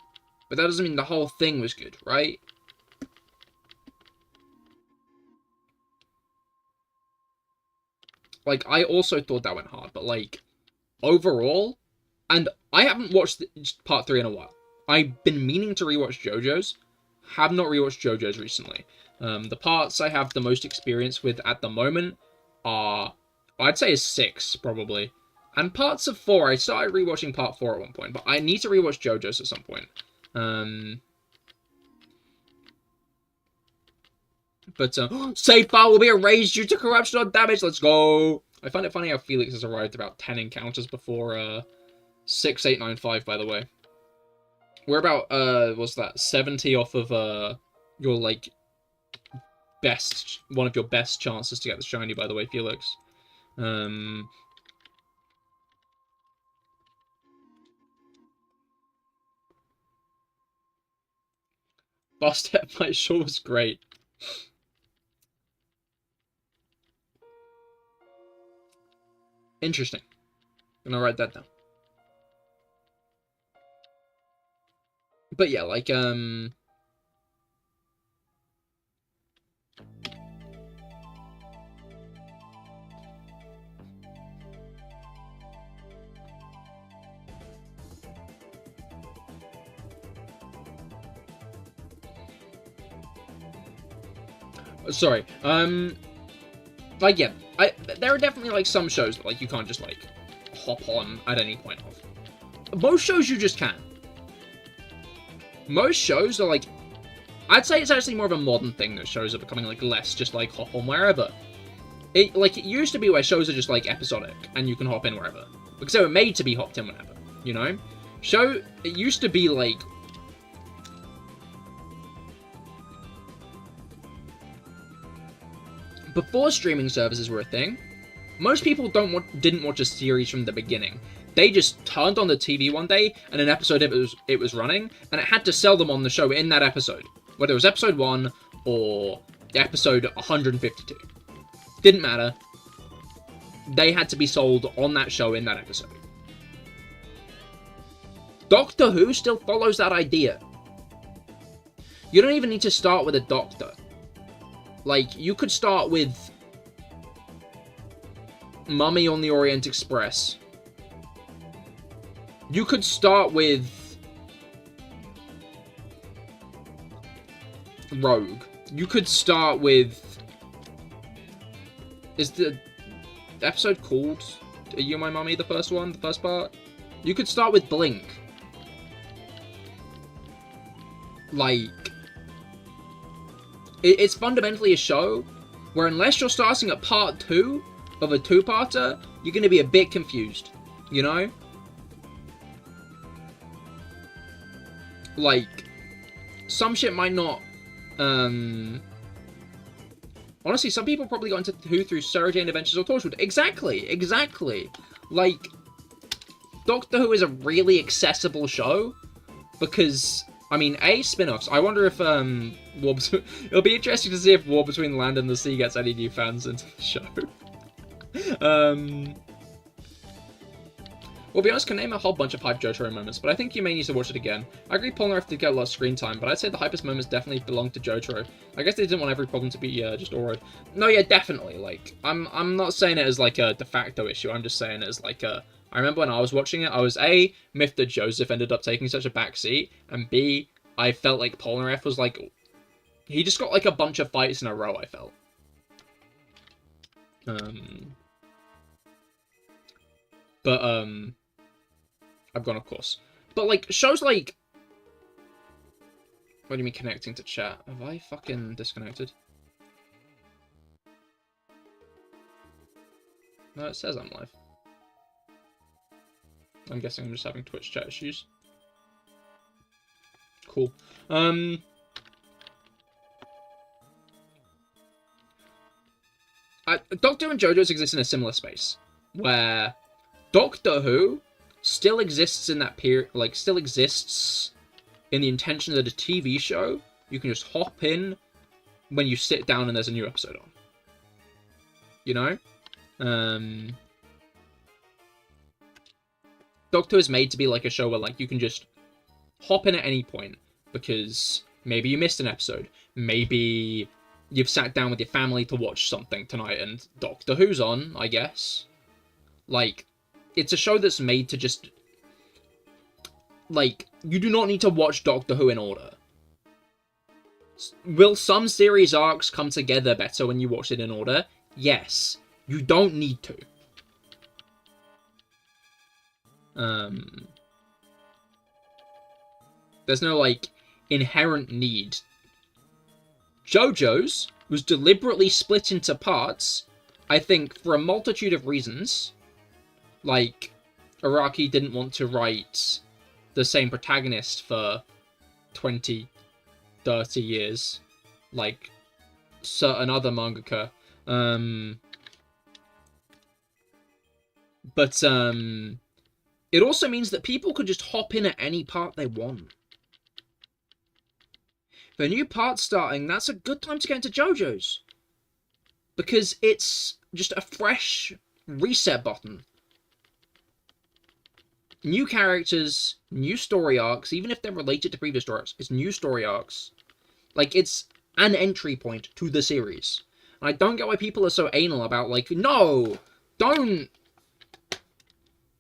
But that doesn't mean the whole thing was good, right? Like, I also thought that went hard, but, like, overall... And I haven't watched part 3 in a while. I've been meaning to rewatch JoJo's. Have not rewatched JoJo's recently. The parts I have the most experience with at the moment are... I'd say is 6, probably. And parts of 4, I started rewatching part 4 at one point, but I need to rewatch JoJo's at some point. Save file will be erased due to corruption or damage. Let's go. I find it funny how Felix has arrived about 10 encounters before 6895, by the way. We're about what's that, 70 off of your like one of your best chances to get the shiny, by the way, Felix. Boss step fight sure was great. Interesting. I'm gonna write that down. But yeah, like, sorry, like, yeah, there are definitely, like, some shows that, like, you can't just, like, hop on at any point of. Most shows you just can. Most shows are, like, I'd say it's actually more of a modern thing that shows are becoming, like, less just, like, hop on wherever. It used to be where shows are just, like, episodic, and you can hop in wherever. Because they were made to be hopped in whenever, you know? It used to be, like... Before streaming services were a thing, most people didn't watch a series from the beginning. They just turned on the TV one day, and an episode it was running, and it had to sell them on the show in that episode. Whether it was episode 1 or episode 152. Didn't matter. They had to be sold on that show in that episode. Doctor Who still follows that idea. You don't even need to start with a Doctor. Like, you could start with Mummy on the Orient Express. You could start with Rogue. You could start with... Is the episode called Are You My Mummy, the first one? The first part? You could start with Blink. Like... It's fundamentally a show where unless you're starting at part 2 of a 2-parter, you're going to be a bit confused. You know? Like, some shit might not, honestly, some people probably got into Who through Sarah Jane Adventures or Torchwood. Exactly. Like, Doctor Who is a really accessible show, because, I mean, spin-offs. I wonder if, it'll be interesting to see if War Between the Land and the Sea gets any new fans into the show. Well, be honest, can name a whole bunch of hype JoJo moments, but I think you may need to watch it again. I agree Polnareff did get a lot of screen time, but I'd say the hypest moments definitely belong to JoJo. I guess they didn't want every problem to be just Oroed. No, yeah, definitely. Like, I'm not saying it as like a de facto issue. I'm just saying it as like a... I remember when I was watching it, I was A, miffed that Joseph ended up taking such a backseat, and B, I felt like Polnareff was like... He just got like a bunch of fights in a row, I felt. I've gone, of course. But, like, shows like... What do you mean connecting to chat? Have I fucking disconnected? No, it says I'm live. I'm guessing I'm just having Twitch chat issues. Cool. Doctor Who and JoJo's exist in a similar space, where Doctor Who still exists in that period, like, still exists in the intention that a TV show, you can just hop in when you sit down and there's a new episode on. You know? Doctor Who is made to be like a show where, like, you can just hop in at any point, because maybe you missed an episode, maybe you've sat down with your family to watch something tonight and Doctor Who's on, I guess. Like, it's a show that's made to just, like, you do not need to watch Doctor Who in order. Will some series arcs come together better when you watch it in order? Yes. You don't need to. There's no, like, inherent need. JoJo's was deliberately split into parts, I think, for a multitude of reasons. Like, Araki didn't want to write the same protagonist for 20, 30 years, like certain other mangaka. But it also means that people could just hop in at any part they want. If a new part's starting, that's a good time to get into JoJo's, because it's just a fresh reset button. New characters, new story arcs, even if they're related to previous story arcs, it's new story arcs. Like, it's an entry point to the series. And I don't get why people are so anal about, like, no! Don't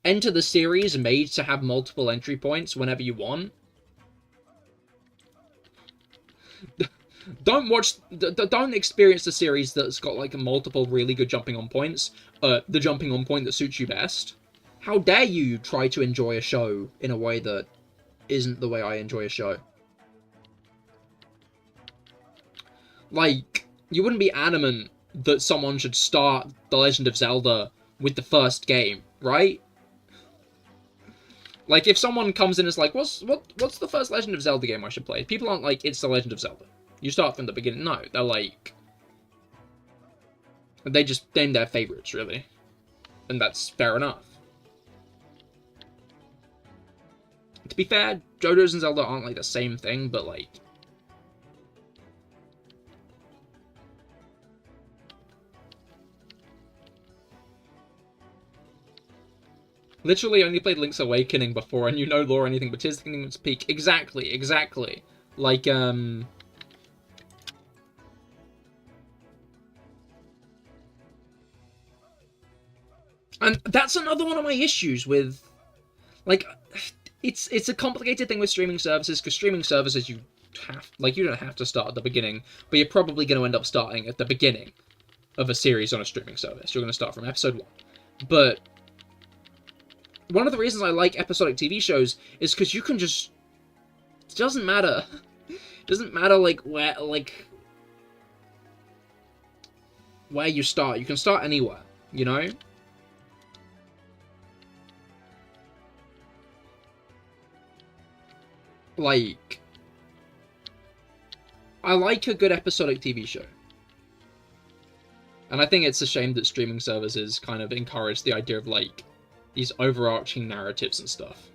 enter the series made to have multiple entry points whenever you want. Don't experience the series that's got, like, multiple really good jumping on points. The jumping on point that suits you best. How dare you try to enjoy a show in a way that isn't the way I enjoy a show? Like, you wouldn't be adamant that someone should start The Legend of Zelda with the first game, right? Like, if someone comes in and is like, what's the first Legend of Zelda game I should play? People aren't like, it's The Legend of Zelda. You start from the beginning. No, they're like, they just name their favorites, really. And that's fair enough. To be fair, JoJo's and Zelda aren't, like, the same thing, but, like, literally only played Link's Awakening before, and you know lore or anything, but Tears of the Kingdom's Peak. Exactly. Like, and that's another one of my issues with, like, it's a complicated thing with streaming services, because streaming services, you don't have to start at the beginning, but you're probably going to end up starting at the beginning of a series on a streaming service. You're going to start from episode 1. But one of the reasons I like episodic TV shows is because you can just, it doesn't matter. It doesn't matter, like, where you start. You can start anywhere, you know? Like, I like a good episodic TV show. And I think it's a shame that streaming services kind of encourage the idea of, like, these overarching narratives and stuff.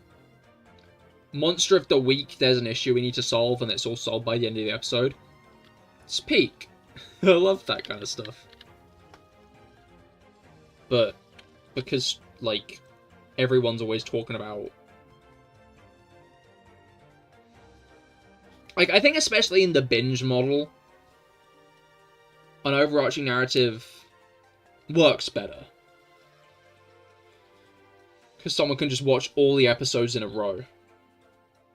Monster of the week, there's an issue we need to solve, and it's all solved by the end of the episode. It's peak. I love that kind of stuff. But, because, like, everyone's always talking about, like, I think especially in the binge model, an overarching narrative works better. Because someone can just watch all the episodes in a row,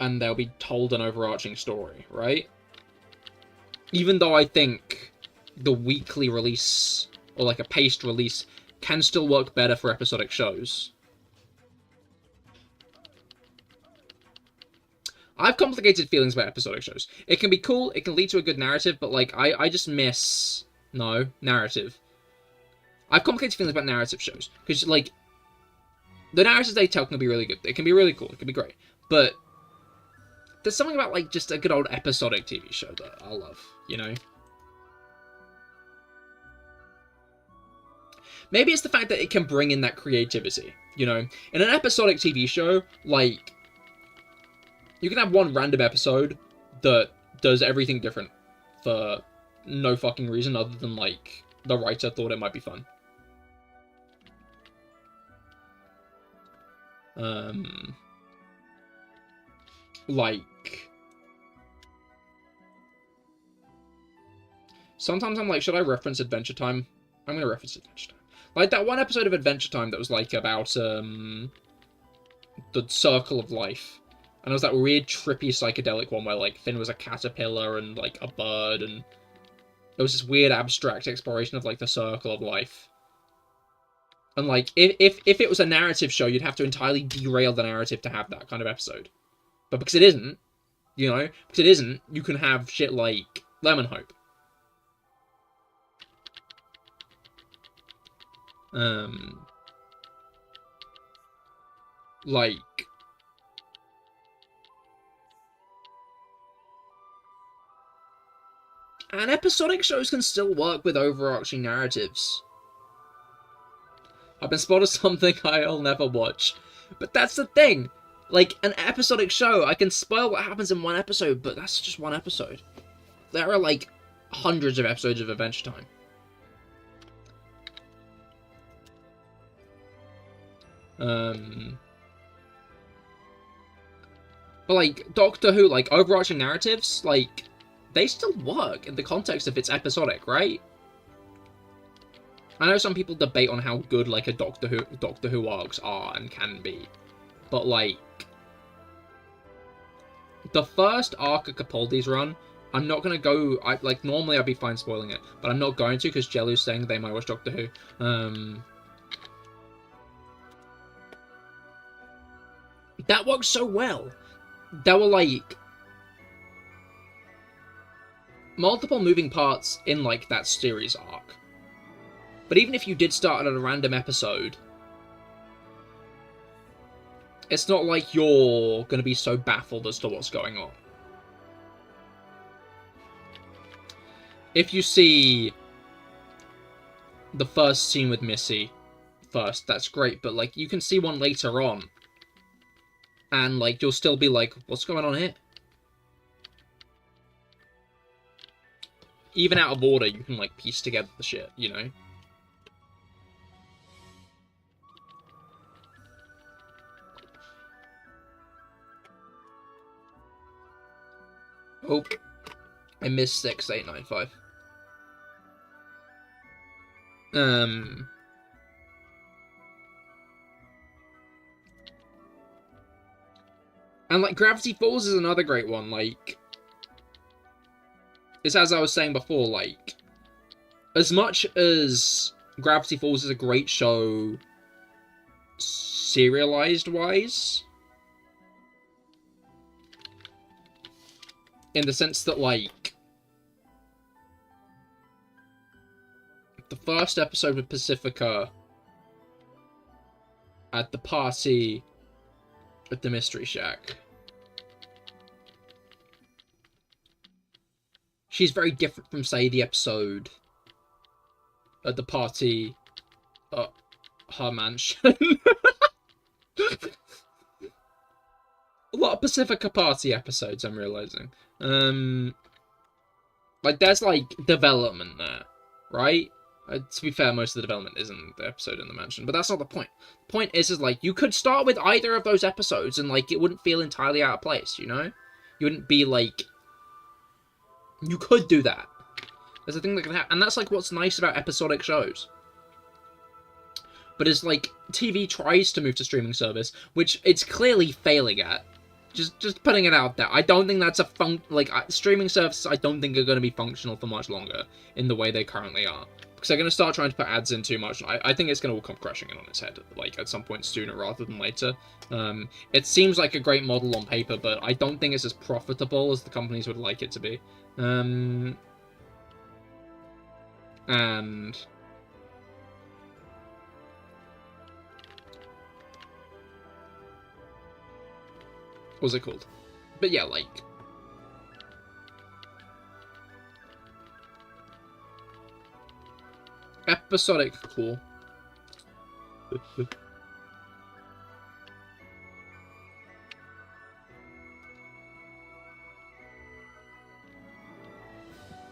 and they'll be told an overarching story, right? Even though I think the weekly release, or like a paced release, can still work better for episodic shows. I have complicated feelings about episodic shows. It can be cool, it can lead to a good narrative, but, like, I just miss... No, narrative. I have complicated feelings about narrative shows. Because, like, the narratives they tell can be really good. It can be really cool, it can be great. But there's something about, like, just a good old episodic TV show that I love, you know? Maybe it's the fact that it can bring in that creativity, you know? In an episodic TV show, like, you can have one random episode that does everything different for no fucking reason other than, like, the writer thought it might be fun. Like, sometimes I'm like, should I reference Adventure Time? I'm gonna reference Adventure Time. Like that one episode of Adventure Time that was like about the Circle of Life. And it was that weird, trippy, psychedelic one where like Finn was a caterpillar and like a bird, and it was this weird abstract exploration of like the Circle of Life. And like if it was a narrative show, you'd have to entirely derail the narrative to have that kind of episode. But because it isn't, you know, because it isn't, you can have shit like Lemon Hope. Like, and episodic shows can still work with overarching narratives. I've been spotted something I'll never watch. But that's the thing. Like, an episodic show, I can spoil what happens in one episode, but that's just one episode. There are, like, hundreds of episodes of Adventure Time. But, like, Doctor Who, like, overarching narratives, like, they still work in the context of it's episodic, right? I know some people debate on how good, like, a Doctor Who arcs are and can be. But, like, the first arc of Capaldi's run, I'm not going to go... like, normally I'd be fine spoiling it, but I'm not going to because Jellu's saying they might watch Doctor Who. That worked so well. There were, like, multiple moving parts in, like, that series arc. But even if you did start at a random episode, it's not like you're going to be so baffled as to what's going on. If you see the first scene with Missy first, that's great, but, like, you can see one later on, and, like, you'll still be like, what's going on here? Even out of order, you can, like, piece together the shit, you know? Oh, I missed 6895. And, like, Gravity Falls is another great one, like... It's as I was saying before, like... As much as Gravity Falls is a great show... serialized-wise... in the sense that, like... the first episode with Pacifica... at the party... at the Mystery Shack. She's very different from, say, the episode at the party at her mansion. A lot of Pacifica Party episodes, I'm realizing. Like, there's, like, development there, right? To be fair, most of the development isn't the episode in the mansion, but that's not the point. The point is, like, you could start with either of those episodes and, like, it wouldn't feel entirely out of place, you know? You wouldn't be, like... You could do that. There's a thing that can happen, and that's, like, what's nice about episodic shows. But as, like, TV tries to move to streaming service, which it's clearly failing at, just putting it out there, I don't think that's a streaming services I don't think are going to be functional for much longer in the way they currently are. Because they're going to start trying to put ads in too much. I think it's going to all come crashing in on its head, like, at some point sooner rather than later. It seems like a great model on paper, but I don't think it's as profitable as the companies would like it to be. And... what was it called? But yeah, like... episodic, cool.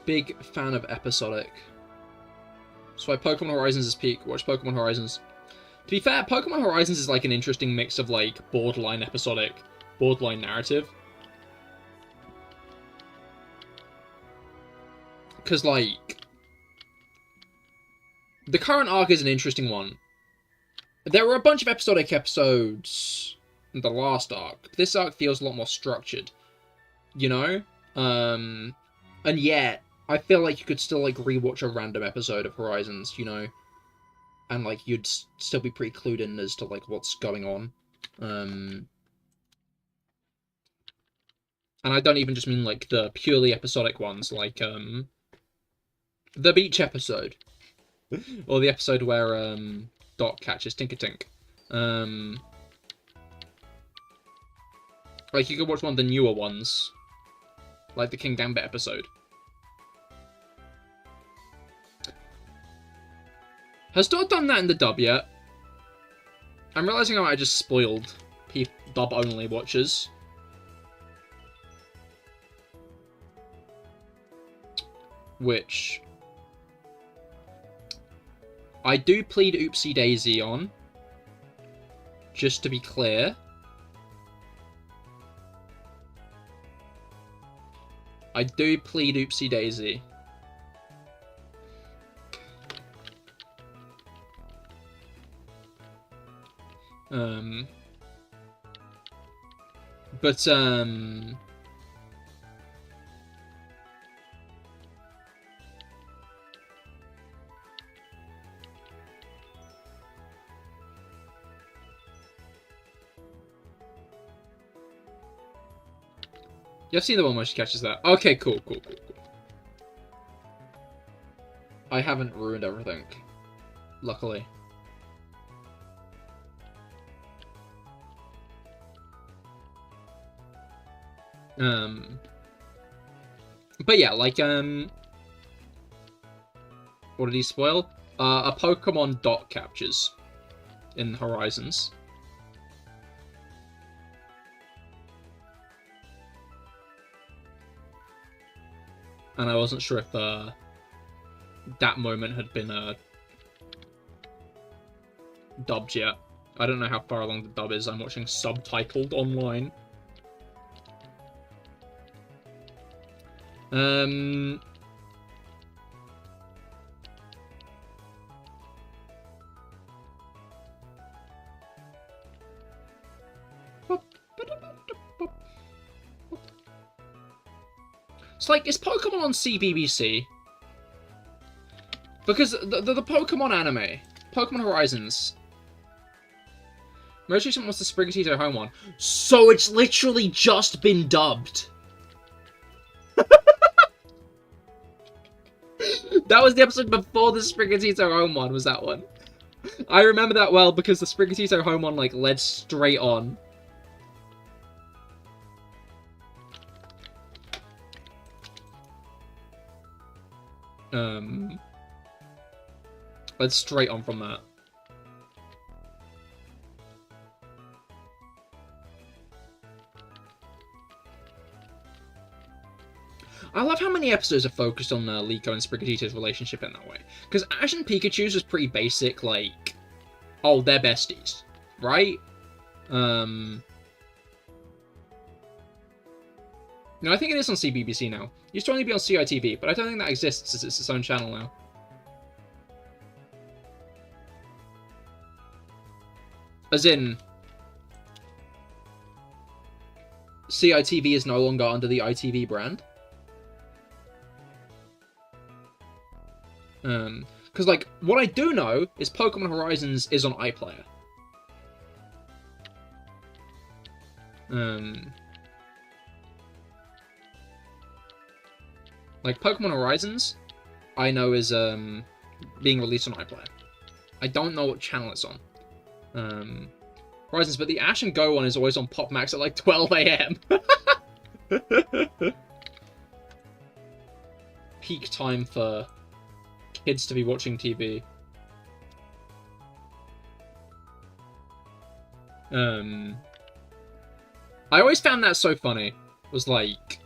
Big fan of episodic. That's why Pokemon Horizons is peak. Watch Pokemon Horizons. To be fair, Pokemon Horizons is like an interesting mix of like borderline episodic, borderline narrative. Because like, the current arc is an interesting one. There were a bunch of episodic episodes in the last arc. This arc feels a lot more structured, you know? And yet, I feel like you could still like rewatch a random episode of Horizons, you know? And like, you'd still be pretty clued in as to like what's going on. And I don't even just mean like the purely episodic ones, like the beach episode. Or the episode where Dot catches Tinkertink. Like, you could watch one of the newer ones. Like the King Gambit episode. Has Dot done that in the dub yet? I'm realizing I might have just spoiled dub-only watchers. Which I do plead Oopsie Daisy on, just to be clear. I do plead Oopsie Daisy. Yeah, I've seen the one where she catches that. Okay, cool. I haven't ruined everything, luckily. But yeah, like, what did he spoil? A Pokemon Dot captures in Horizons. And I wasn't sure if that moment had been dubbed yet. I don't know how far along the dub is. I'm watching subtitled online. It's like, is Pokemon on CBBC? Because the Pokemon anime, Pokemon Horizons, most recent was the Sprigatito home one, so it's literally just been dubbed. That was the episode before the Sprigatito home one, was that one. I remember that well because the Sprigatito home one, like, led straight on. Led straight on from that. I love how many episodes are focused on Liko and Sprigatito's relationship in that way. Because Ash and Pikachu's was pretty basic, like, oh, they're besties, right? No, I think it is on CBBC now. It used to only be on CITV, but I don't think that exists as it's its own channel now. As in, CITV is no longer under the ITV brand. Because, like, what I do know is Pokemon Horizons is on iPlayer. Like, Pokemon Horizons, I know is, being released on iPlayer. I don't know what channel it's on. Horizons, but the Ash and Go one is always on Pop Max at, like, 12 AM. Peak time for kids to be watching TV. I always found that so funny. Was like,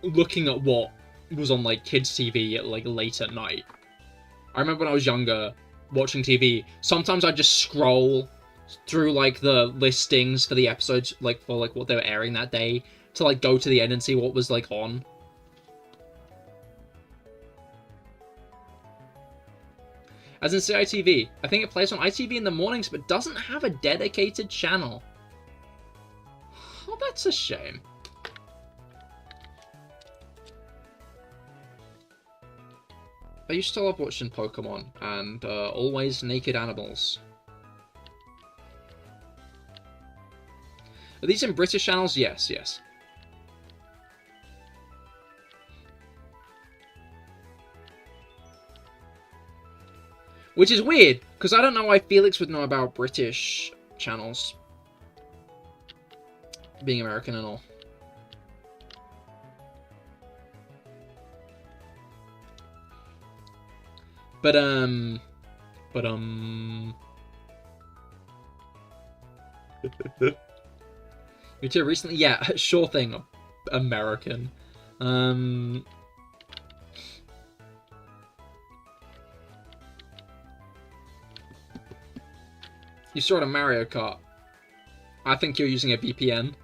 looking at what was on, like, kids' TV at, like, late at night. I remember when I was younger, watching TV, sometimes I'd just scroll through, like, the listings for the episodes, like, for, like, what they were airing that day, to, like, go to the end and see what was, like, on. As in CITV, I think it plays on ITV in the mornings, but doesn't have a dedicated channel. Oh, that's a shame. I used to love watching Pokemon, and always naked animals. Are these in British channels? Yes, yes. Which is weird, because I don't know why Felix would know about British channels. Being American and all. But, You too recently? Yeah, sure thing, American. You saw it on Mario Kart. I think you're using a VPN.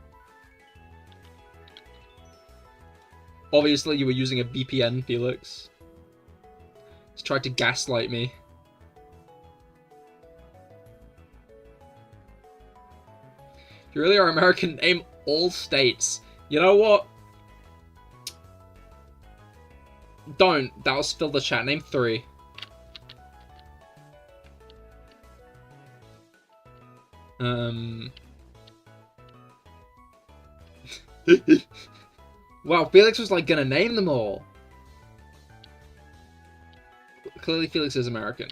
Obviously, you were using a VPN, Felix. He's tried to gaslight me. If you really are American, name all states. You know what? Don't. That'll fill the chat. Name 3. Wow, Felix was like gonna name them all. Clearly Felix is American.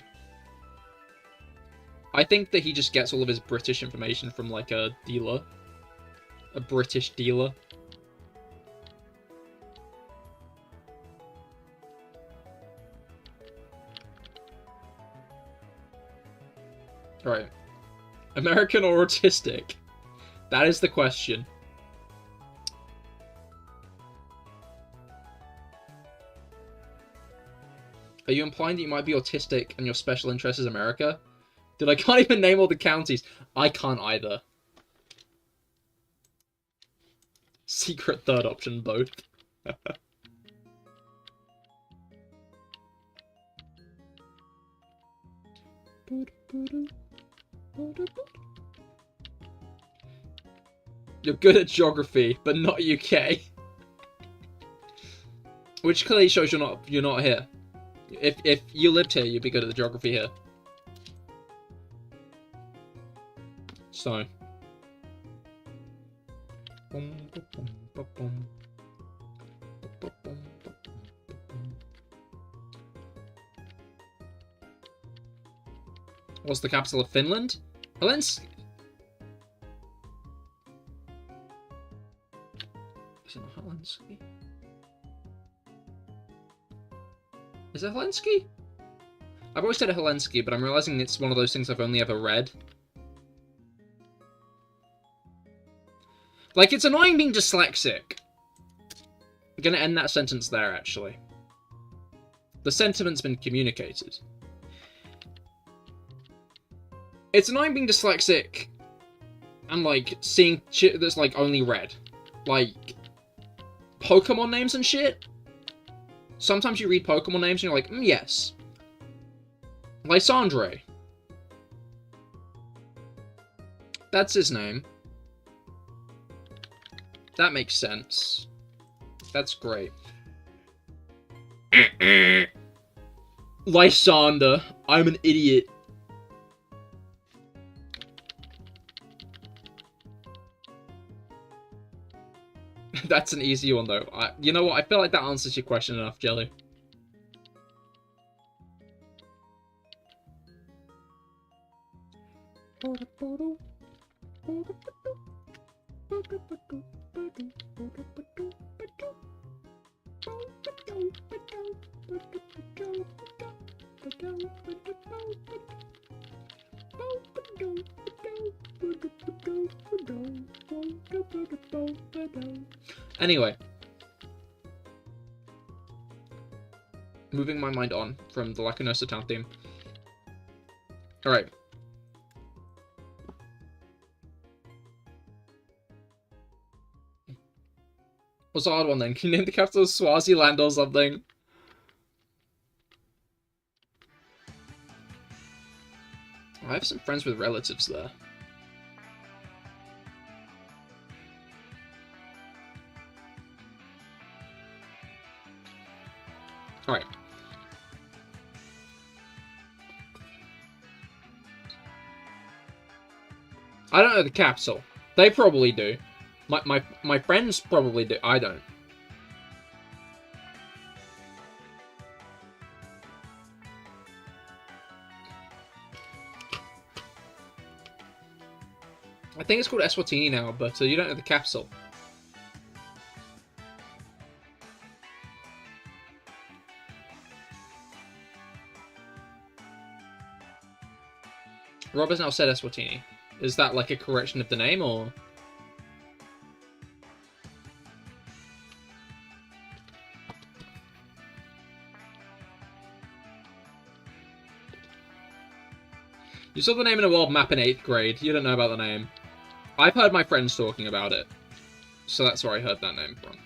I think that he just gets all of his British information from like a dealer. A British dealer. Right. American or autistic? That is the question. Are you implying that you might be autistic and your special interest is America? Dude, I can't even name all the counties. I can't either. Secret third option, both. You're good at geography, but not UK. Which clearly shows you're not here. If you lived here, you'd be good at the geography here. So. What's the capital of Finland? Helsinki. Is it not Helsinki? Is it Helsinki? I've always said Helsinki, but I'm realizing it's one of those things I've only ever read. Like, it's annoying being dyslexic. I'm gonna end that sentence there, actually. The sentiment's been communicated. It's annoying being dyslexic and, like, seeing shit that's, like, only red. Like, Pokemon names and shit. Sometimes you read Pokemon names and you're like, yes. Lysandre. That's his name. That makes sense. That's great. Lysander. I'm an idiot. That's an easy one, though. You know what? I feel like that answers your question enough, Jelly. Anyway. moving my mind on from the Lacunosa town theme. Alright. What's the hard one then? Can you name the capital of Swaziland or something? I have some friends with relatives there. Alright. I don't know the capital. They probably do. My friends probably do. I don't. I think it's called Eswatini now, but you don't know the capital. Rob has now said Eswatini. Is that like a correction of the name, or...? You saw the name in a world map in 8th grade. You don't know about the name. I've heard my friends talking about it. So that's where I heard that name from.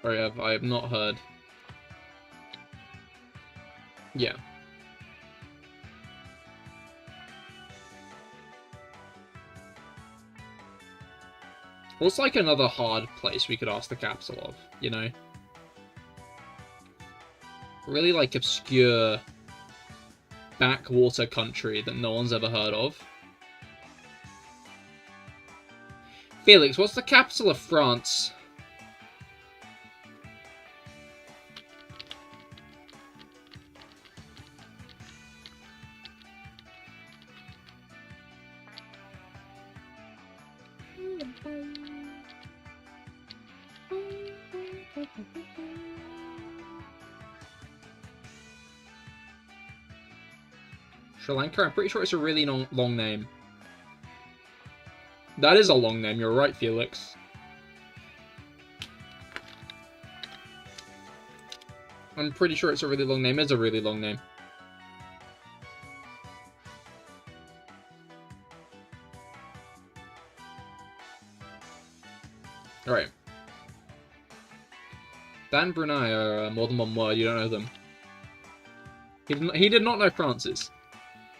I have not heard. Yeah. What's like another hard place we could ask the capital of, you know? Really like obscure backwater country that no one's ever heard of. Felix, what's the capital of France? Sri Lanka? I'm pretty sure it's a really long name. That is a long name, you're right, Felix. I'm pretty sure it's a really long name. It's a really long name. Alright. Dan Brunei are more than one word, you don't know them. He did not know Francis.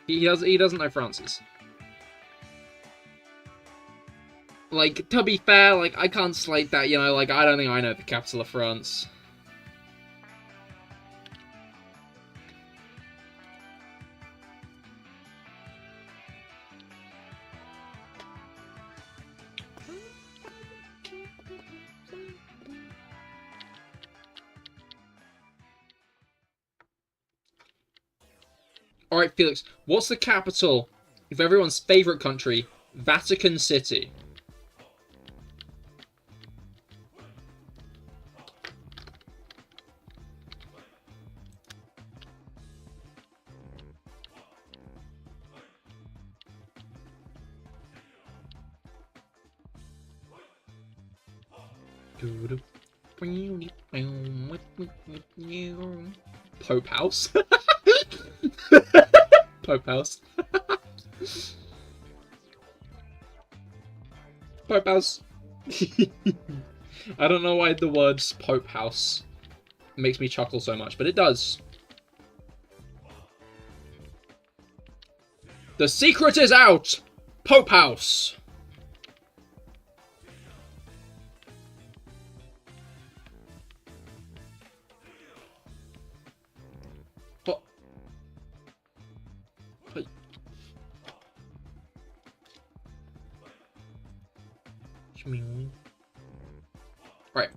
He doesn't know Francis. Like, to be fair, like, I can't slate that, you know, like, I don't think I know the capital of France. Alright, Felix, what's the capital of everyone's favourite country, Vatican City? Pope House? Pope House. Pope House. I don't know why the words Pope House makes me chuckle so much, but it does. The secret is out! Pope House! Right.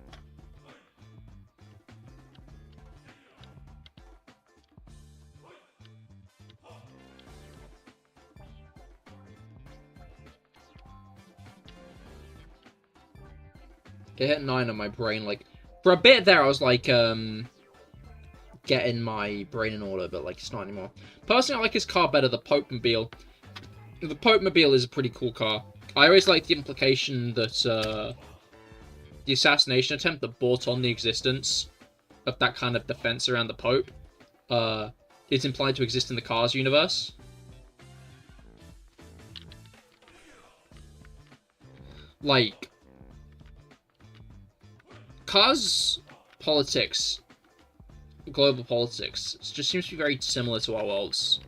It hit 9 on my brain, like, for a bit there I was like, getting my brain in order, but like, it's not anymore. Personally, I like his car better, the Pope-mobile. The Pope-mobile is a pretty cool car. I always like the implication that, the assassination attempt that brought on the existence of that kind of defense around the Pope is implied to exist in the Cars universe. Like, Cars politics, global politics, just seems to be very similar to our worlds,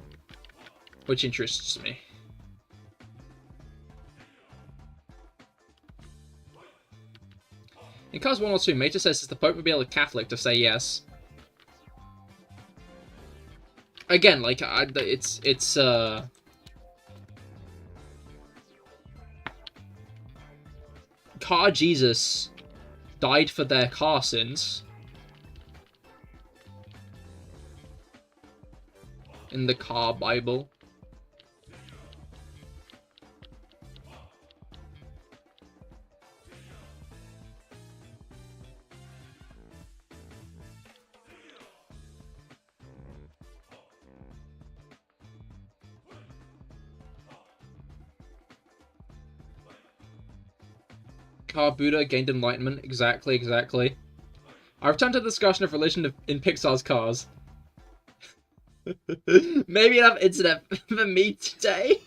which interests me. In Cars 1 or 2, Meta says the Pope would be a Catholic to say yes. Again, like, it's Car Jesus died for their car sins. In the Car Bible. Car Buddha gained enlightenment. Exactly. I returned to the discussion of religion in Pixar's Cars. Maybe enough internet for me today.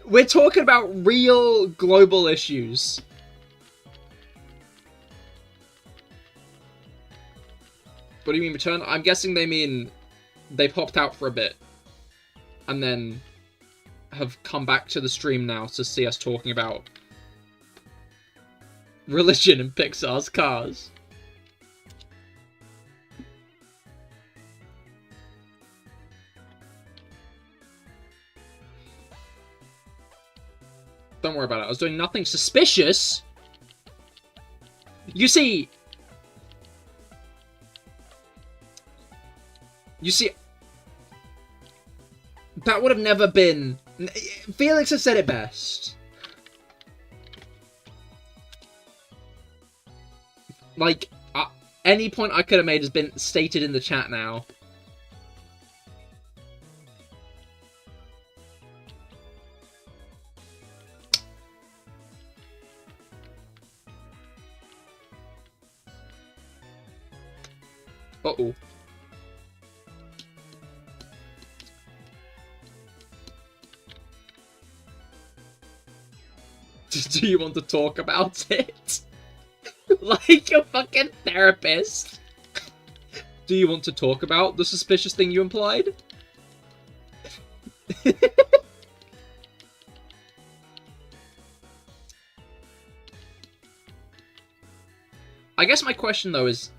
We're talking about real global issues. What do you mean return? I'm guessing they mean they popped out for a bit. And then have come back to the stream now to see us talking about religion in Pixar's Cars. Don't worry about it. I was doing nothing suspicious. You see, that would have never been... Felix has said it best. Like, any point I could have made has been stated in the chat now. Uh-oh. Do you want to talk about it? Like a fucking therapist. Do you want to talk about the suspicious thing you implied? I guess my question though is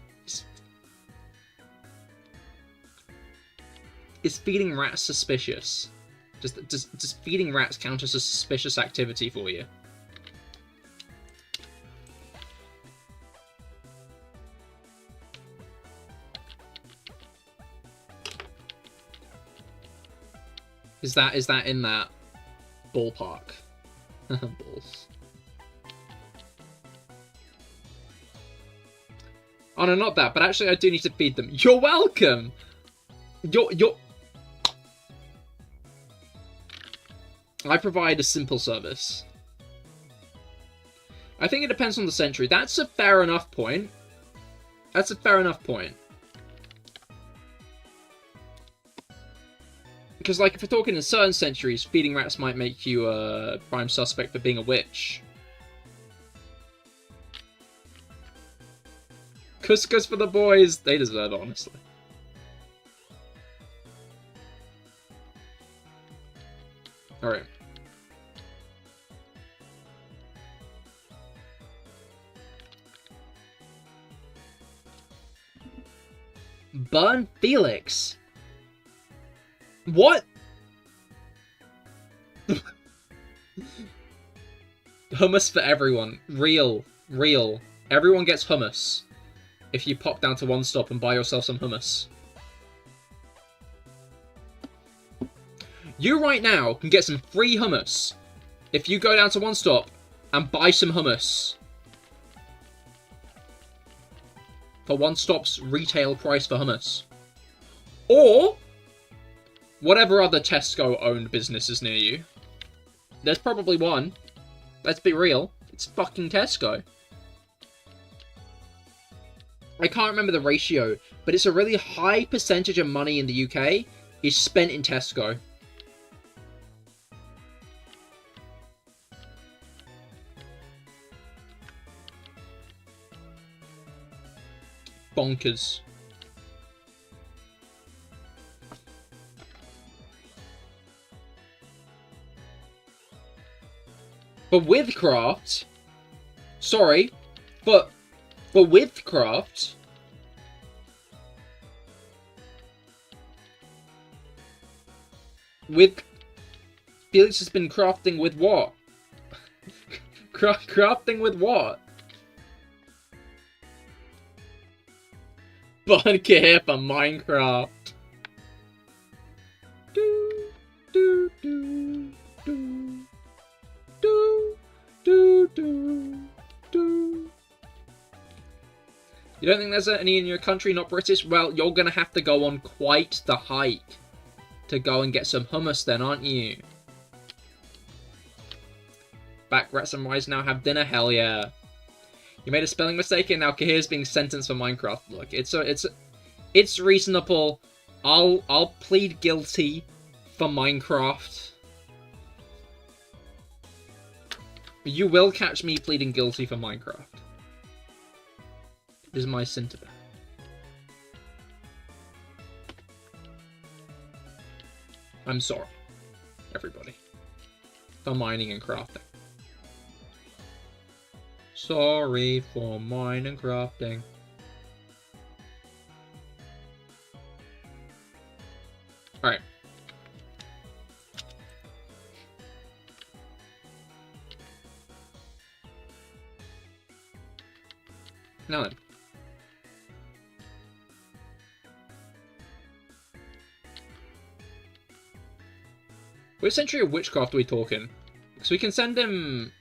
feeding rats suspicious? Does feeding rats count as a suspicious activity for you? Is that in that ballpark? Balls. Oh no, not that, but actually I do need to feed them. You're welcome! You're... I provide a simple service. I think it depends on the century. That's a fair enough point. That's a fair enough point. Because, like, if we're talking in certain centuries, feeding rats might make you a prime suspect for being a witch. Couscous for the boys. They deserve it, honestly. Alright. Burn Felix. What? Hummus for everyone. Real. Everyone gets hummus. If you pop down to One Stop and buy yourself some hummus. You right now can get some free hummus if you go down to One Stop and buy some hummus. For One Stop's retail price for hummus. Or whatever other Tesco-owned business is near you. There's probably one. Let's be real. It's fucking Tesco. I can't remember the ratio, but it's a really high percentage of money in the UK is spent in Tesco. Bonkers. But with craft, sorry, but with craft, Felix has been crafting with what? Crafting with what? Bun Cahir for Minecraft. Do, do, do, do. You don't think there's any in your country not British? Well, you're gonna have to go on quite the hike to go and get some hummus then, aren't you? Back rats and mice now have dinner, hell yeah. You made a spelling mistake and now Cahir's being sentenced for Minecraft. Look, it's reasonable. I'll plead guilty for Minecraft. You will catch me pleading guilty for Minecraft. It is my sin to bear. I'm sorry, everybody, for mining and crafting. Sorry for mining and crafting. Alright. Now then. Which century of witchcraft are we talking? Because we can send him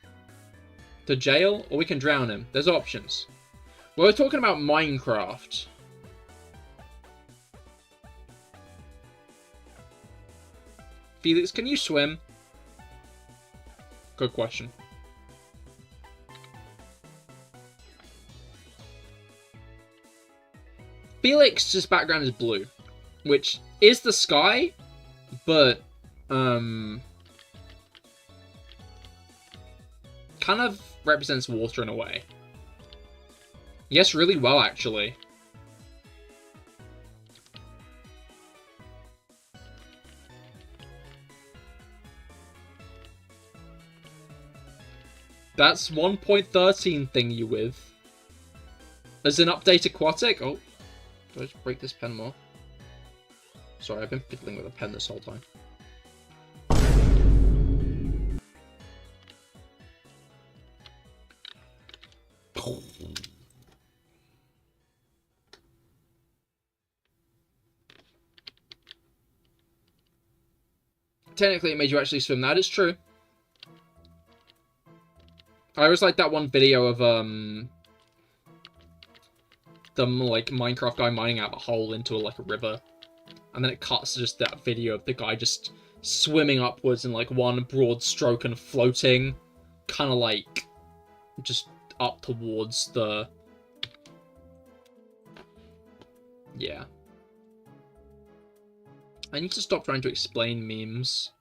to jail, or we can drown him. There's options. Well, we're talking about Minecraft. Felix, can you swim? Good question. Felix's background is blue, which is the sky, but kind of represents water in a way. Yes, really well, actually. That's 1.13 thing you with. As an update aquatic? Oh, did I just break this pen more? Sorry, I've been fiddling with a pen this whole time. Technically, it made you actually swim. That is true. I always like that one video of like Minecraft guy mining out a hole into like a river, and then it cuts to just that video of the guy just swimming upwards in like one broad stroke and floating, kind of like just up towards the. Yeah. I need to stop trying to explain memes.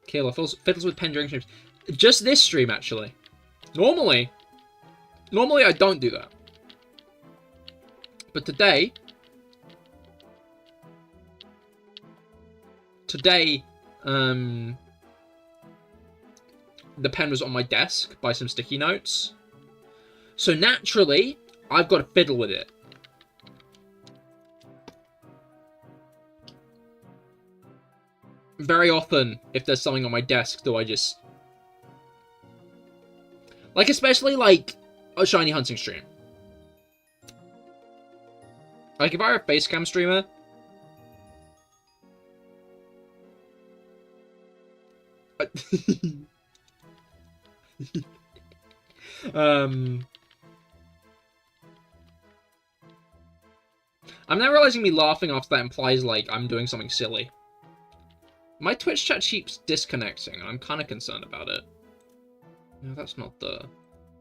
Kayla fiddles with pen during streams. Just this stream, actually. Normally I don't do that. But today, the pen was on my desk by some sticky notes. So naturally, I've got to fiddle with it. Very often, if there's something on my desk, do I just... Like, especially, like, a shiny hunting stream. Like, if I were a facecam streamer... I'm now realizing me laughing after that implies, like, I'm doing something silly. My Twitch chat keeps disconnecting, and I'm kind of concerned about it. No, that's not the...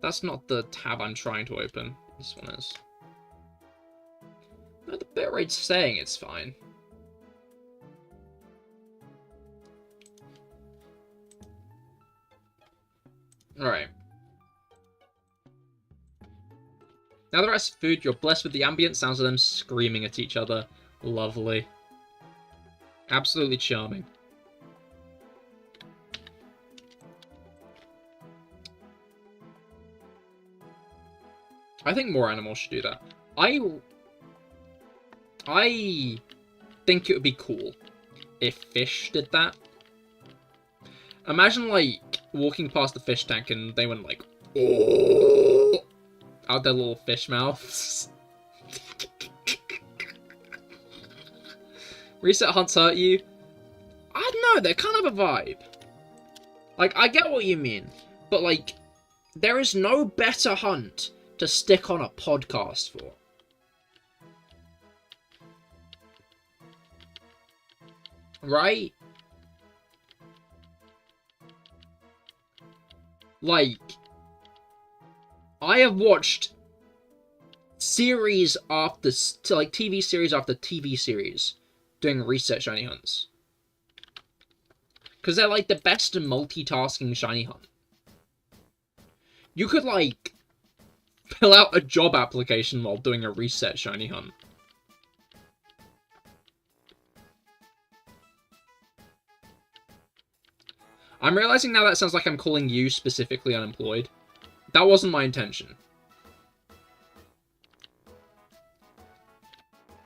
That's not the tab I'm trying to open. This one is. No, the bitrate's saying it's fine. Alright. Now the rest of food, you're blessed with the ambient sounds of them screaming at each other. Lovely. Absolutely charming. I think more animals should do that. I think it would be cool if fish did that. Imagine, like, walking past the fish tank and they went, like, oh, out their little fish mouths. Reset hunts hurt you? I don't know, they're kind of a vibe. Like, I get what you mean, but, like, there is no better hunt to stick on a podcast for. Right? Like, I have watched series after, like, TV series after TV series doing reset shiny hunts. Because they're, like, the best in multitasking shiny hunt. You could, like, fill out a job application while doing a reset shiny hunt. I'm realizing now that sounds like I'm calling you specifically unemployed. That wasn't my intention.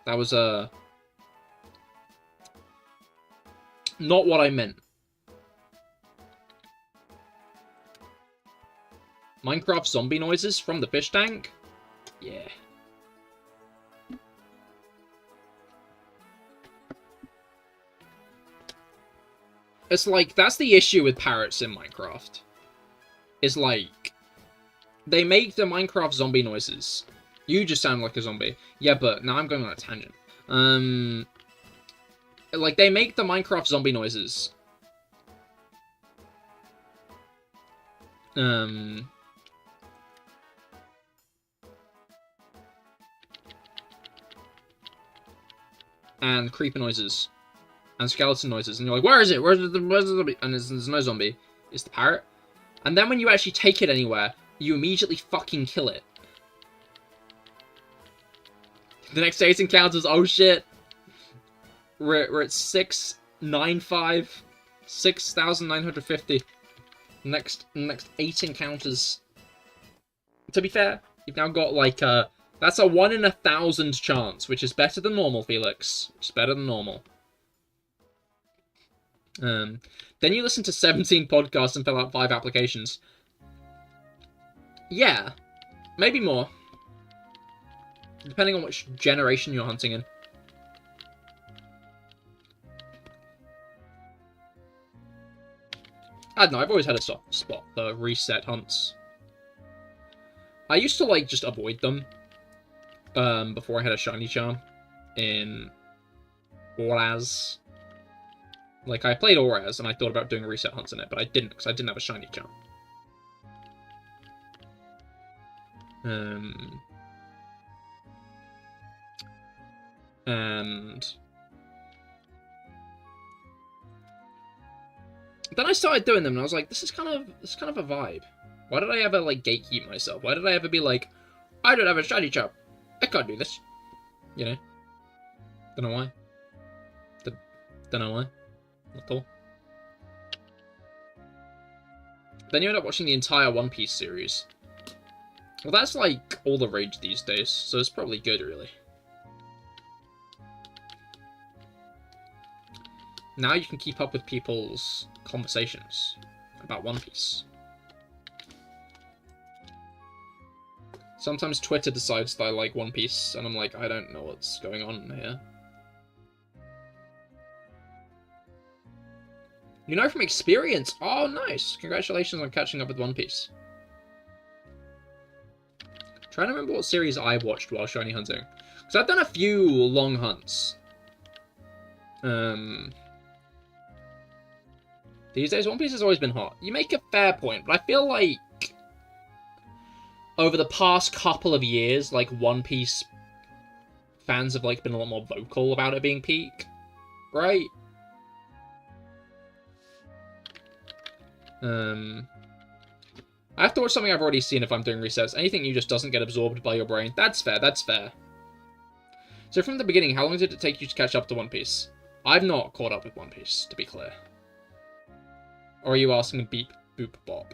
That was, not what I meant. Minecraft zombie noises from the fish tank? Yeah. It's like, that's the issue with Patterrz in Minecraft. It's like, they make the Minecraft zombie noises. You just sound like a zombie. Yeah, but now I'm going on a tangent. Like, they make the Minecraft zombie noises. And creeper noises. And skeleton noises. And you're like, where is it? Where's the zombie? And there's no zombie. It's the parrot. And then when you actually take it anywhere, you immediately fucking kill it. The next day's encounters, oh shit. We're at 695. 6,950. Next 8 encounters. To be fair, you've now got like that's a 1 in 1,000 chance, which is better than normal, Felix. It's better than normal. Then you listen to 17 podcasts and fill out 5 applications. Yeah, maybe more. Depending on which generation you're hunting in. I don't know, I've always had a soft spot for reset hunts. I used to, like, just avoid them. Before I had a shiny charm in Auraz. Like, I played Auraz and I thought about doing reset hunts in it, but I didn't, because I didn't have a shiny charm. And then I started doing them, and I was like, this is kind of a vibe. Why did I ever, like, gatekeep myself? Why did I ever be like, I don't have a shiny charm, I can't do this? You know? Don't know why. Don't know why. Not at all. Then you end up watching the entire One Piece series. Well, that's, like, all the rage these days, so it's probably good, really. Now you can keep up with people's conversations about One Piece. Sometimes Twitter decides that I like One Piece, and I'm like, I don't know what's going on here. You know from experience. Oh, nice. Congratulations on catching up with One Piece. Trying to remember what series I watched while shiny hunting. Because I've done a few long hunts. These days, One Piece has always been hot. You make a fair point, but I feel like over the past couple of years, like, One Piece fans have, like, been a lot more vocal about it being peak, right? I have to watch something I've already seen if I'm doing resets. Anything new just doesn't get absorbed by your brain. That's fair, that's fair. So from the beginning, how long did it take you to catch up to One Piece? I've not caught up with One Piece, to be clear. Or are you asking beep, boop, bop?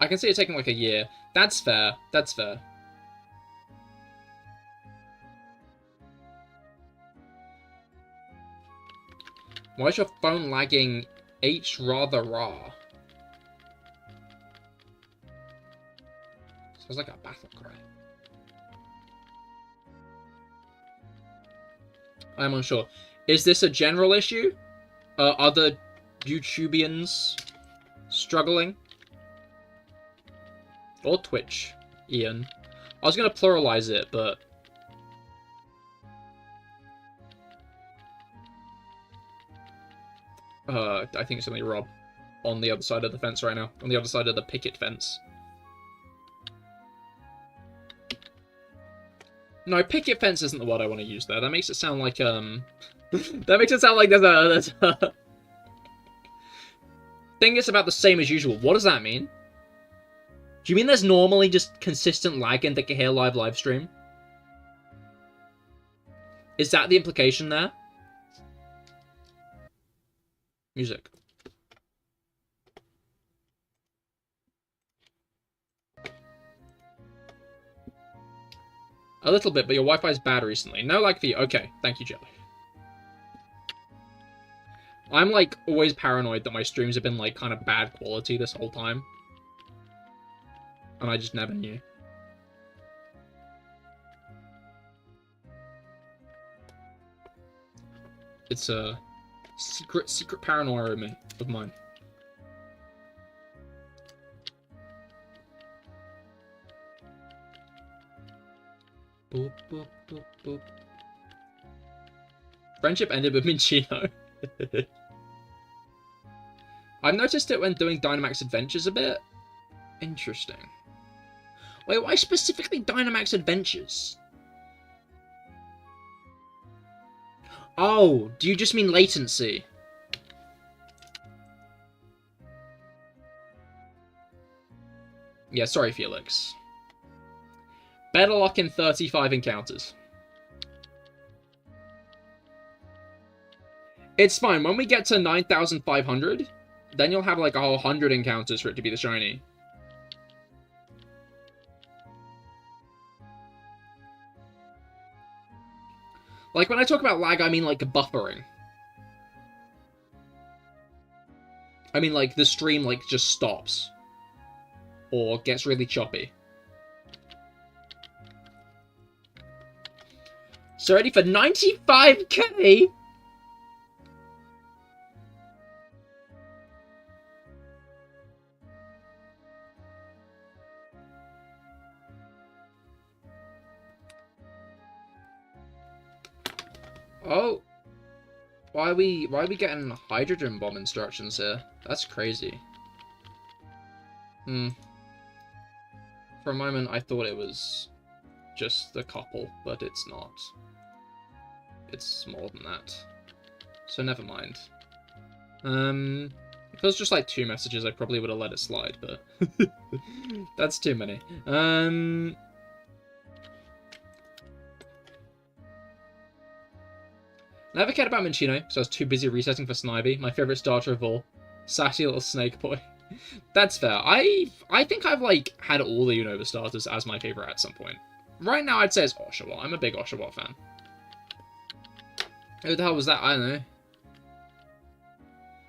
I can see it taking like a year. That's fair, that's fair. Why is your phone lagging H rather raw? Sounds like a battle cry. I'm unsure. Is this a general issue? Are other YouTubians struggling? Or Twitch, Ian. I was going to pluralize it, but... I think it's only Rob on the other side of the fence right now. On the other side of the picket fence. No, picket fence isn't the word I want to use there. That makes it sound like, that makes it sound like there's a... Think it's about the same as usual. What does that mean? Do you mean there's normally just consistent lag in the CahirLIVE livestream? Is that the implication there? Music. A little bit, but your Wi-Fi's bad recently. No lag for you. Okay, thank you, Jelly. I'm, like, always paranoid that my streams have been, like, kind of bad quality this whole time. And I just never knew. It's a secret paranoia of mine. Boop, boop, boop, boop. Friendship ended with Minccino. I've noticed it when doing Dynamax Adventures a bit. Interesting. Wait, why specifically Dynamax Adventures? Oh, do you just mean latency? Yeah, sorry, Felix. Better luck in 35 encounters. It's fine. When we get to 9,500, then you'll have like a whole 100 encounters for it to be the shiny. Like, when I talk about lag, I mean, like, buffering. I mean, like, the stream, like, just stops. Or gets really choppy. So ready for 95k? Oh, why are we getting hydrogen bomb instructions here? That's crazy. For a moment, I thought it was just the couple, but it's not. It's more than that. So never mind. If it was just like 2 messages, I probably would have let it slide, but that's too many. Never cared about Minccino, because I was too busy resetting for Snivy, my favourite starter of all. Sassy little snake boy. That's fair. I think I've, like, had all the Unova starters as my favourite at some point. Right now, I'd say it's Oshawott. I'm a big Oshawott fan. Who the hell was that? I don't know.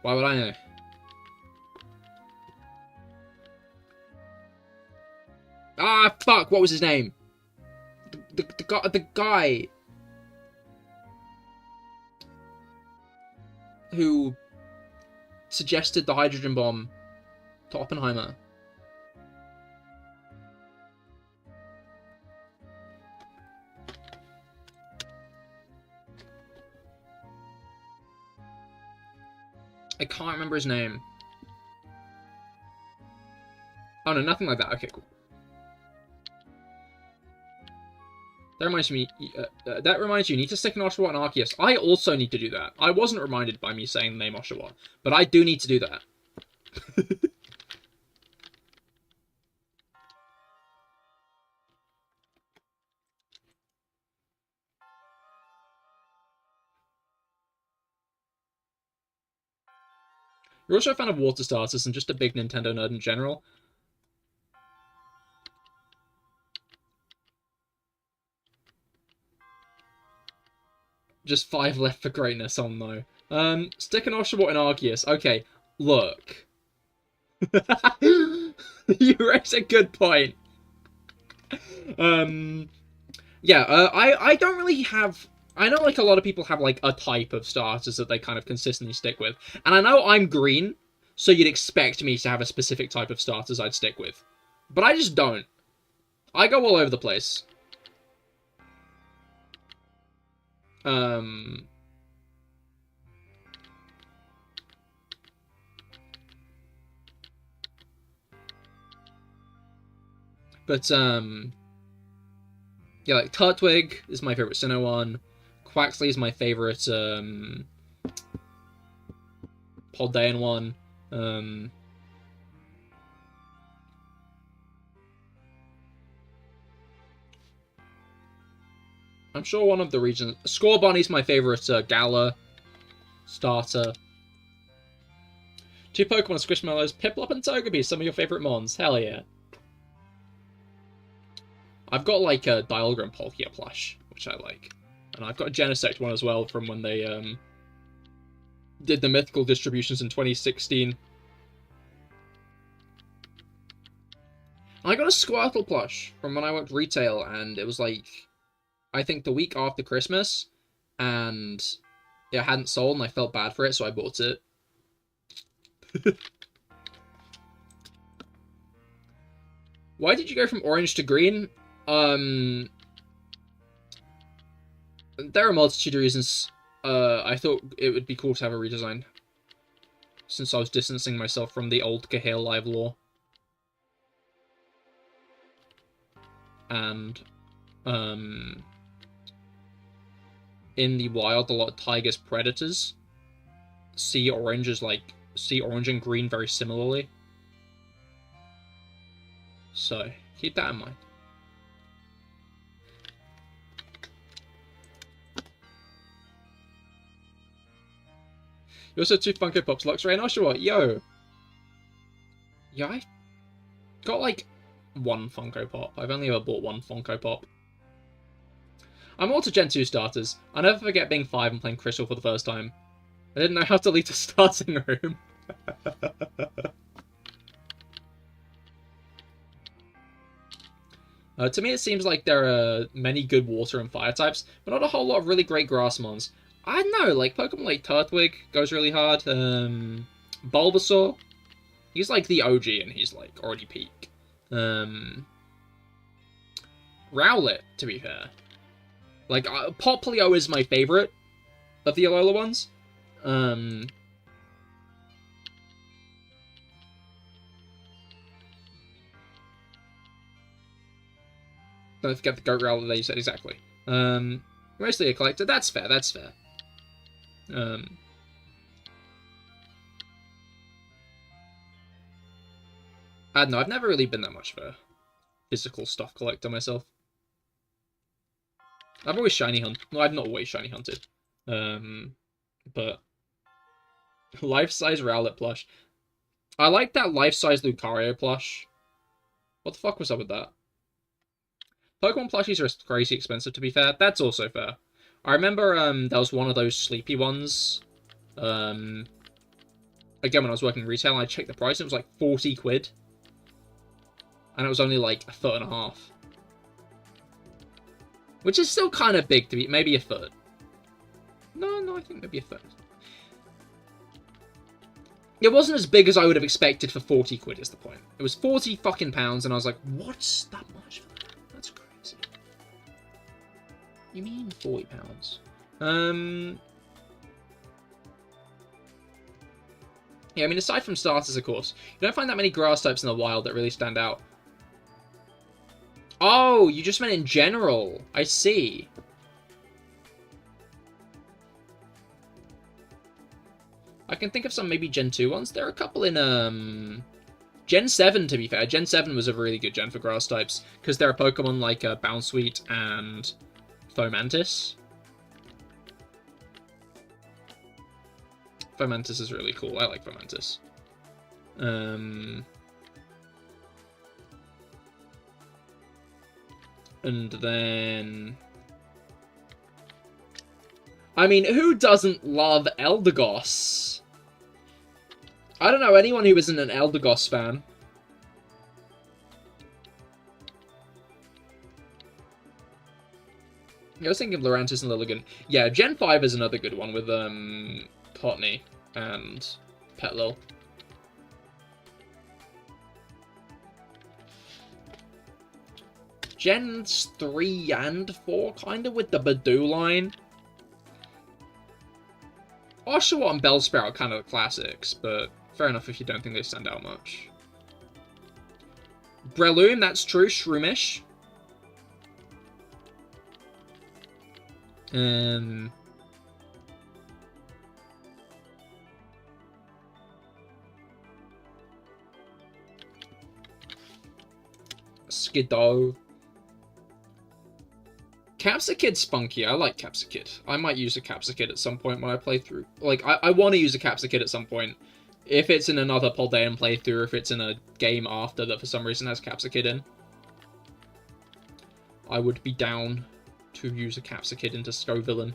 Why would I know? Ah, fuck! What was his name? The guy... who suggested the hydrogen bomb to Oppenheimer. can't remember his name. Oh no, nothing like that. Okay, cool. That reminds me. You need to stick an Oshawott and Arceus. I also need to do that. I wasn't reminded by me saying the name Oshawott, but I do need to do that. You're also a fan of water starters and just a big Nintendo nerd in general. Just 5 left for greatness, oh no. Stick an Oshawott and Arceus. Okay, look. You raise a good point. Yeah, I don't really have... I know, like, a lot of people have, like, a type of starters that they kind of consistently stick with. And I know I'm green, so you'd expect me to have a specific type of starters I'd stick with. But I just don't. I go all over the place. But, yeah, like, Turtwig is my favorite Sinnoh one. Quaxley is my favorite, Poldean one. I'm sure one of the regions... Scorbunny's my favorite, Gala starter. 2 Pokemon Squishmallows, Piplup and Togepi, some of your favorite mons. Hell yeah. I've got, like, a Dialga and Palkia plush, which I like. And I've got a Genesect one as well from when they, did the mythical distributions in 2016. I got a Squirtle plush from when I worked retail, and it was, like, I think the week after Christmas, and it hadn't sold, and I felt bad for it, so I bought it. Why did you go from orange to green? There are a multitude of reasons. I thought it would be cool to have a redesign, since I was distancing myself from the old CahirLIVE lore. And, in the wild, a lot of tigers, predators see orange and green very similarly. So, keep that in mind. You also have 2 Funko Pops, Luxray and Oshawott. Yo! Yeah, I got, like, 1 Funko Pop. I've only ever bought 1 Funko Pop. I'm all to Gen 2 starters. I'll never forget being 5 and playing Crystal for the first time. I didn't know how to lead a starting room. To me, it seems like there are many good water and fire types, but not a whole lot of really great grass mons. I don't know, like, Pokemon like Turtwig goes really hard. Bulbasaur, he's like the OG and he's like already peak. Rowlet, to be fair. Like, Poplio is my favorite of the Alola ones. Don't forget the Goat Rowlet that you said, exactly. Mostly a collector, that's fair, that's fair. I don't know, I've never really been that much of a physical stuff collector myself. I've always shiny hunted. Well, I've not always shiny hunted. But life-size Rowlet plush. I like that life-size Lucario plush. What the fuck was up with that? Pokemon plushies are crazy expensive, to be fair. That's also fair. I remember there was one of those sleepy ones. Again, when I was working retail, I checked the price, and it was like 40 quid. And it was only like a foot and a half. Which is still kind of big to be, maybe a foot. No, I think maybe a foot. It wasn't as big as I would have expected for 40 quid, is the point. It was 40 fucking pounds, and I was like, what's that much for that? That's crazy. You mean 40 pounds? Yeah, I mean, aside from starters, of course, you don't find that many grass types in the wild that really stand out. Oh, you just meant in general. I see. I can think of some maybe Gen 2 ones. There are a couple in, Gen 7, to be fair. Gen 7 was a really good gen for grass types, because there are Pokemon like Bounsweet and Fomantis. Fomantis is really cool. I like Fomantis. And then... I mean, who doesn't love Eldegoss? I don't know anyone who isn't an Eldegoss fan. I was thinking of Lurantis and Lilligant. Yeah, Gen 5 is another good one with, Potney and Petlil. Gens 3 and 4, kind of, with the Badoo line. Oshawott and Bellsprout are kind of the classics, but fair enough if you don't think they stand out much. Breloom, that's true, Shroomish. Skiddo. Capsicid's spunky. I like Capsicid. I might use a Capsicid at some point when I play through. Like, I want to use a Capsicid at some point. If it's in another Poldean playthrough, or if it's in a game after that for some reason has Capsicid in. I would be down to use a Capsicid into Scovillain.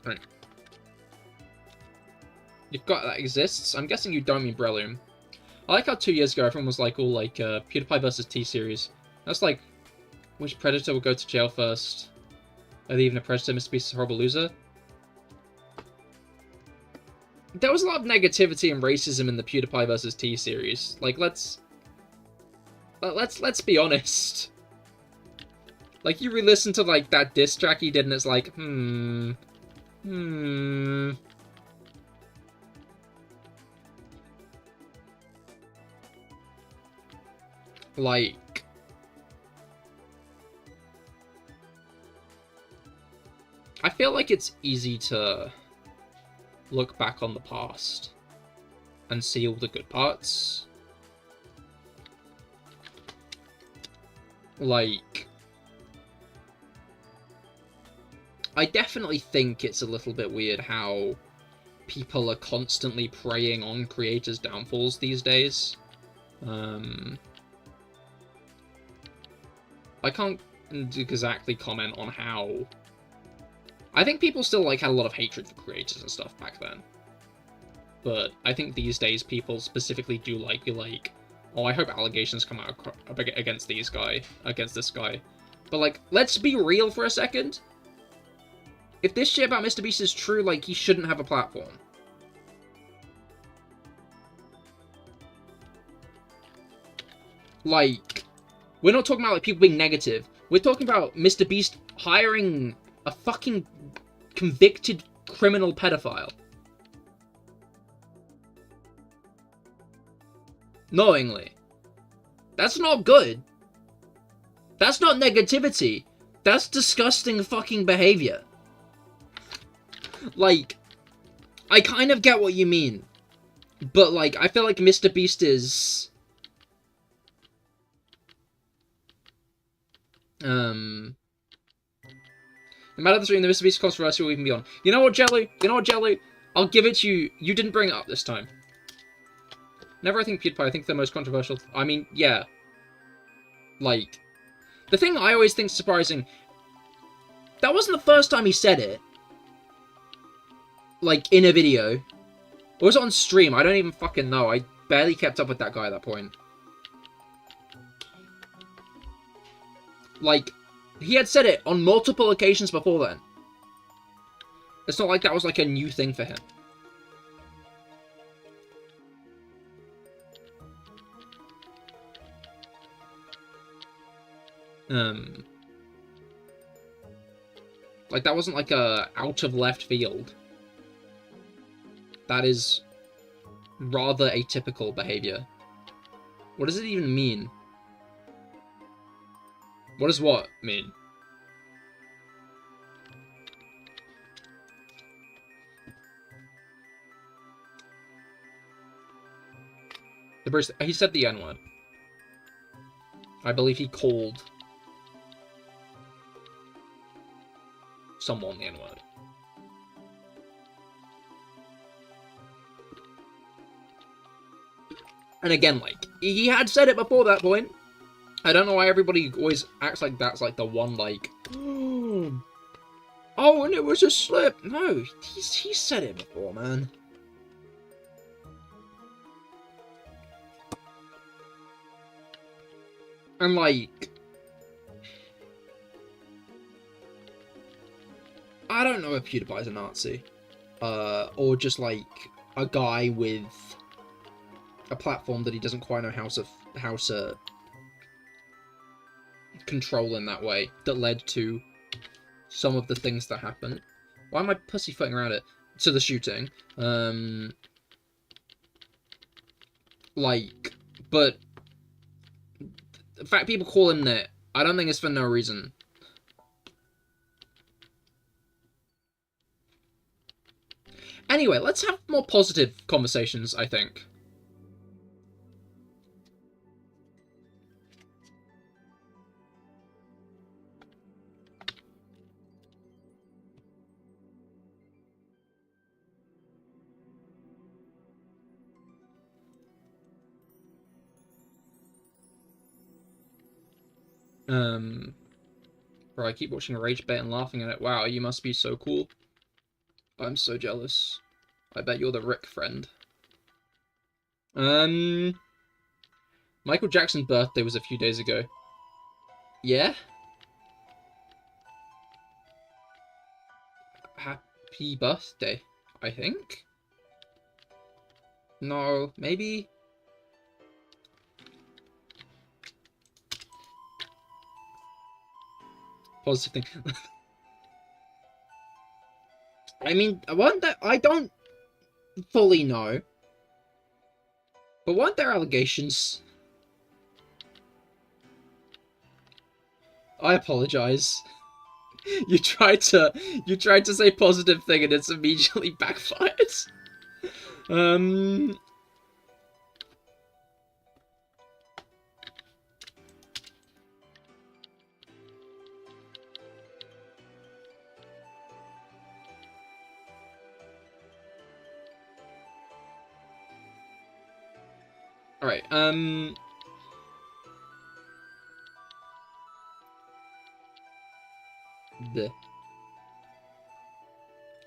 Right. You've got that exists. I'm guessing you don't mean Breloom. I like how 2 years ago everyone was like all like PewDiePie versus T-Series. That's like, which Predator will go to jail first? Are they even a Predator? Mr. Beast is a horrible loser. There was a lot of negativity and racism in the PewDiePie versus T-Series. Like, let's be honest. Like, you re-listen to like that diss track he did, and it's like, Like, I feel like it's easy to look back on the past and see all the good parts. Like, I definitely think it's a little bit weird how people are constantly preying on creators' downfalls these days. I can't exactly comment on how... I think people still like had a lot of hatred for creators and stuff back then. But I think these days people specifically do be like, oh, I hope allegations come out against this guy. But like, let's be real for a second. If this shit about Mr. Beast is true, like, he shouldn't have a platform. Like, we're not talking about like people being negative. We're talking about Mr. Beast hiring a fucking convicted criminal pedophile. Knowingly. That's not good. That's not negativity. That's disgusting fucking behavior. Like, I kind of get what you mean. But, like, I feel like Mr. Beast is... No matter the stream, the Mr. Beast controversy will even be on. You know what, Jelly? I'll give it to you. You didn't bring it up this time. Never I think PewDiePie. I think the most controversial... I mean, yeah. Like, the thing I always think is surprising... That wasn't the first time he said it. Like, in a video. Or was it on stream? I don't even fucking know. I barely kept up with that guy at that point. Like, he had said it on multiple occasions before then. It's not like that was like a new thing for him. Like, that wasn't like a out of left field. That is rather atypical behavior. What does it even mean? What does what mean? The Bruce, he said the N-word. I believe he called someone the N-word. And again, like, he had said it before that point. I don't know why everybody always acts like that's like the one, like, oh, and it was a slip. No, he said it before, man. And, like, I don't know if PewDiePie's a Nazi. Or just, like, a guy with a platform that he doesn't quite know how to control in that way, that led to some of the things that happened. Why am I pussyfooting around it? To the shooting. Like, but the fact people call him it, I don't think it's for no reason. Anyway, let's have more positive conversations, I think. Bro, I keep watching Rage Bait and laughing at it. Wow, you must be so cool. I'm so jealous. I bet you're the Rick friend. Michael Jackson's birthday was a few days ago. Yeah? Happy birthday, I think? No, maybe? Positive thing. I mean, I don't fully know. But weren't there allegations? I apologize. You tried to say positive thing and it's immediately backfired. Alright,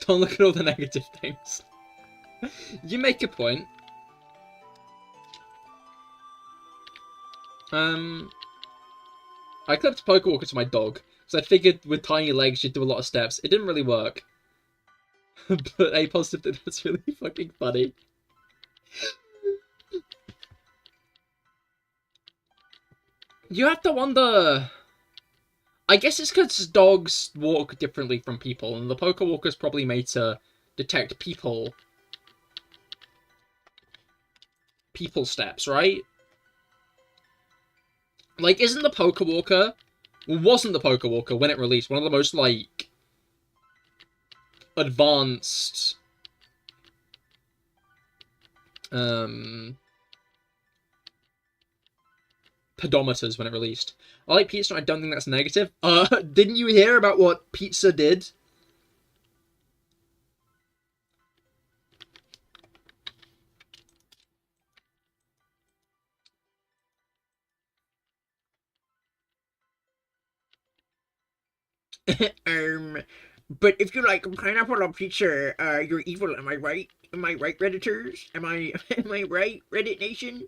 Don't look at all the negative things. You make a point. I clipped Pokewalker to my dog, because I figured with tiny legs you'd do a lot of steps. It didn't really work. But a positive thing, that's really fucking funny. You have to wonder... I guess it's because dogs walk differently from people, and the Pokewalker's probably made to detect people steps, right? Like, isn't the Pokewalker... wasn't the Pokewalker, when it released, one of the most, like, advanced... pedometers when it released. I like pizza, I don't think that's negative. Didn't you hear about what pizza did? But if you like pineapple on pizza, you're evil, am I right? Am I right, Redditors? Am I right, Reddit Nation?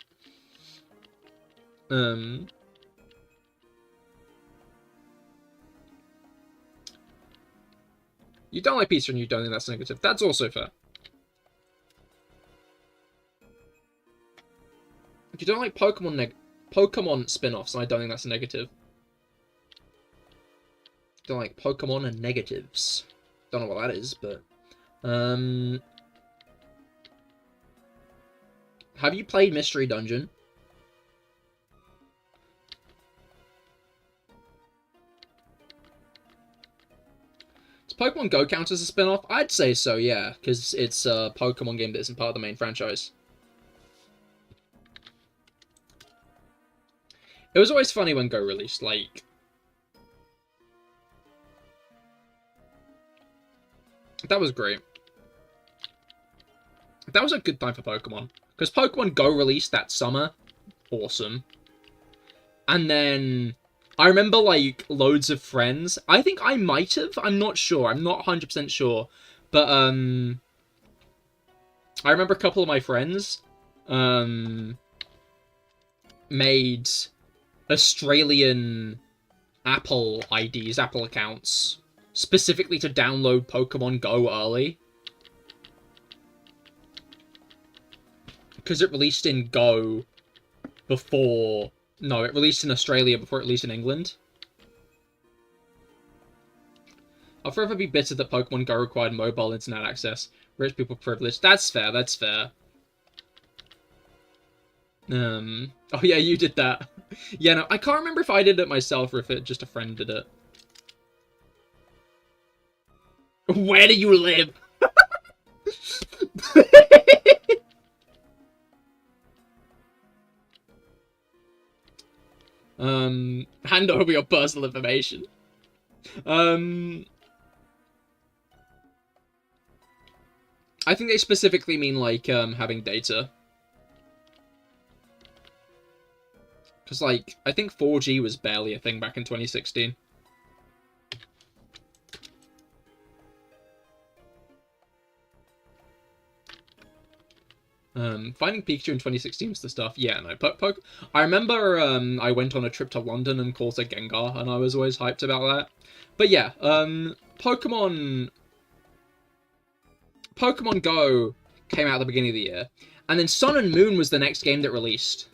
You don't like pizza and you don't think that's negative. That's also fair. You don't like Pokemon spin-offs and I don't think that's negative. Don't like Pokemon and negatives. Don't know what that is, but... Have you played Mystery Dungeon? Does Pokemon Go count as a spin-off? I'd say so, yeah, because it's a Pokemon game that isn't part of the main franchise. It was always funny when Go released, like... That was great. That was a good time for Pokemon. Because Pokemon Go released that summer. Awesome. And then... I remember, like, loads of friends. I think I might have. I'm not sure. I'm not 100% sure. But, I remember a couple of my friends, made Australian Apple IDs, Apple accounts, specifically to download Pokemon Go early. Because it released in Go before... No, it released in Australia before it released in England. I'll forever be bitter that Pokemon Go required mobile internet access. Rich people privileged. That's fair, that's fair. Oh yeah, you did that. Yeah, no, I can't remember if I did it myself or if just a friend did it. Where do you live? Hand over your personal information. I think they specifically mean, like, having data. Because, like, I think 4G was barely a thing back in 2016. Finding Pikachu in 2016 was the stuff. Yeah, no, I remember, I went on a trip to London and caught a Gengar, and I was always hyped about that. But yeah, Pokemon Go came out at the beginning of the year, and then Sun and Moon was the next game that released.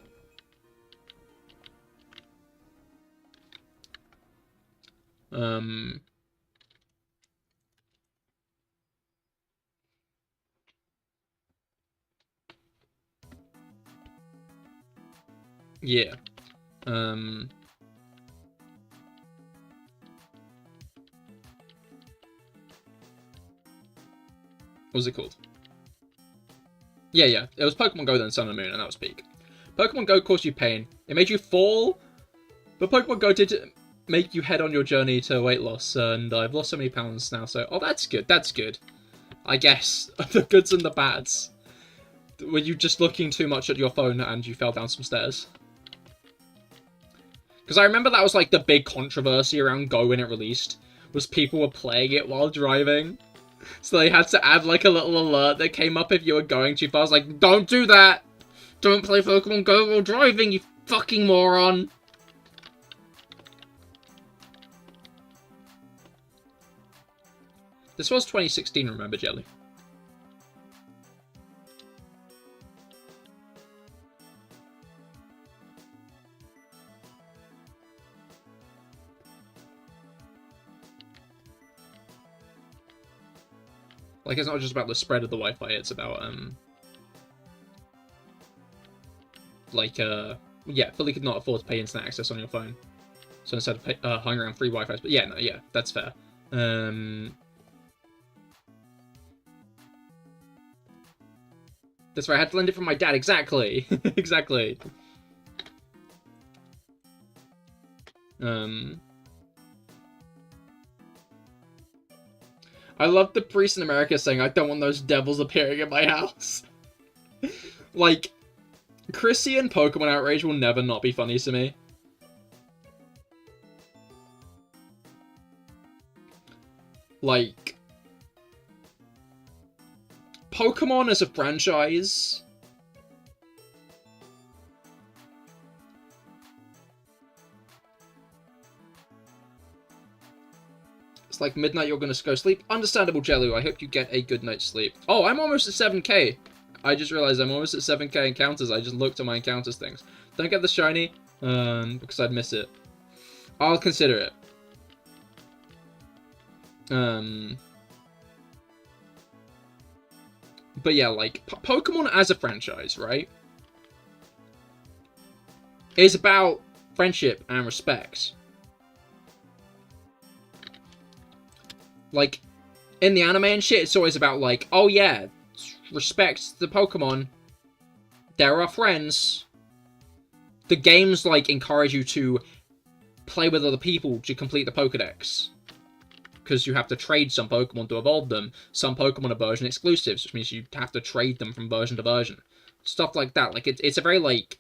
Yeah. What was it called? Yeah. It was Pokemon Go, then Sun and Moon, and that was peak. Pokemon Go caused you pain. It made you fall, but Pokemon Go did make you head on your journey to weight loss, and I've lost so many pounds now, so... Oh, that's good, that's good. I guess. The goods and the bads. Were you just looking too much at your phone and you fell down some stairs? Because I remember that was, like, the big controversy around Go when it released, was people were playing it while driving. So they had to add, like, a little alert that came up if you were going too fast. Like, don't do that! Don't play Pokemon Go while driving, you fucking moron! This was 2016, remember, Jelly? Like, it's not just about the spread of the Wi-Fi, it's about, yeah, fully could not afford to pay internet access on your phone. So instead of hung around free Wi-Fi, but yeah, no, yeah, that's fair. That's right, I had to lend it from my dad, exactly! Exactly. I love the priest in America saying, I don't want those devils appearing in my house. Like, Chrissy and Pokemon Outrage will never not be funny to me. Like, Pokemon as a franchise... It's like midnight, you're gonna go sleep. Understandable, Jellu. I hope you get a good night's sleep. Oh, I'm almost at 7k. I just realized I'm almost at 7k encounters. I just looked at my encounters things. Don't get the shiny, because I'd miss it. I'll consider it. But yeah, like, Pokemon as a franchise, right, is about friendship and respect. Like, in the anime and shit, it's always about, like, oh yeah, respect the Pokemon. They're our friends. The games, like, encourage you to play with other people to complete the Pokedex. Because you have to trade some Pokemon to evolve them. Some Pokemon are version exclusives, which means you have to trade them from version to version. Stuff like that. Like, it's a very, like,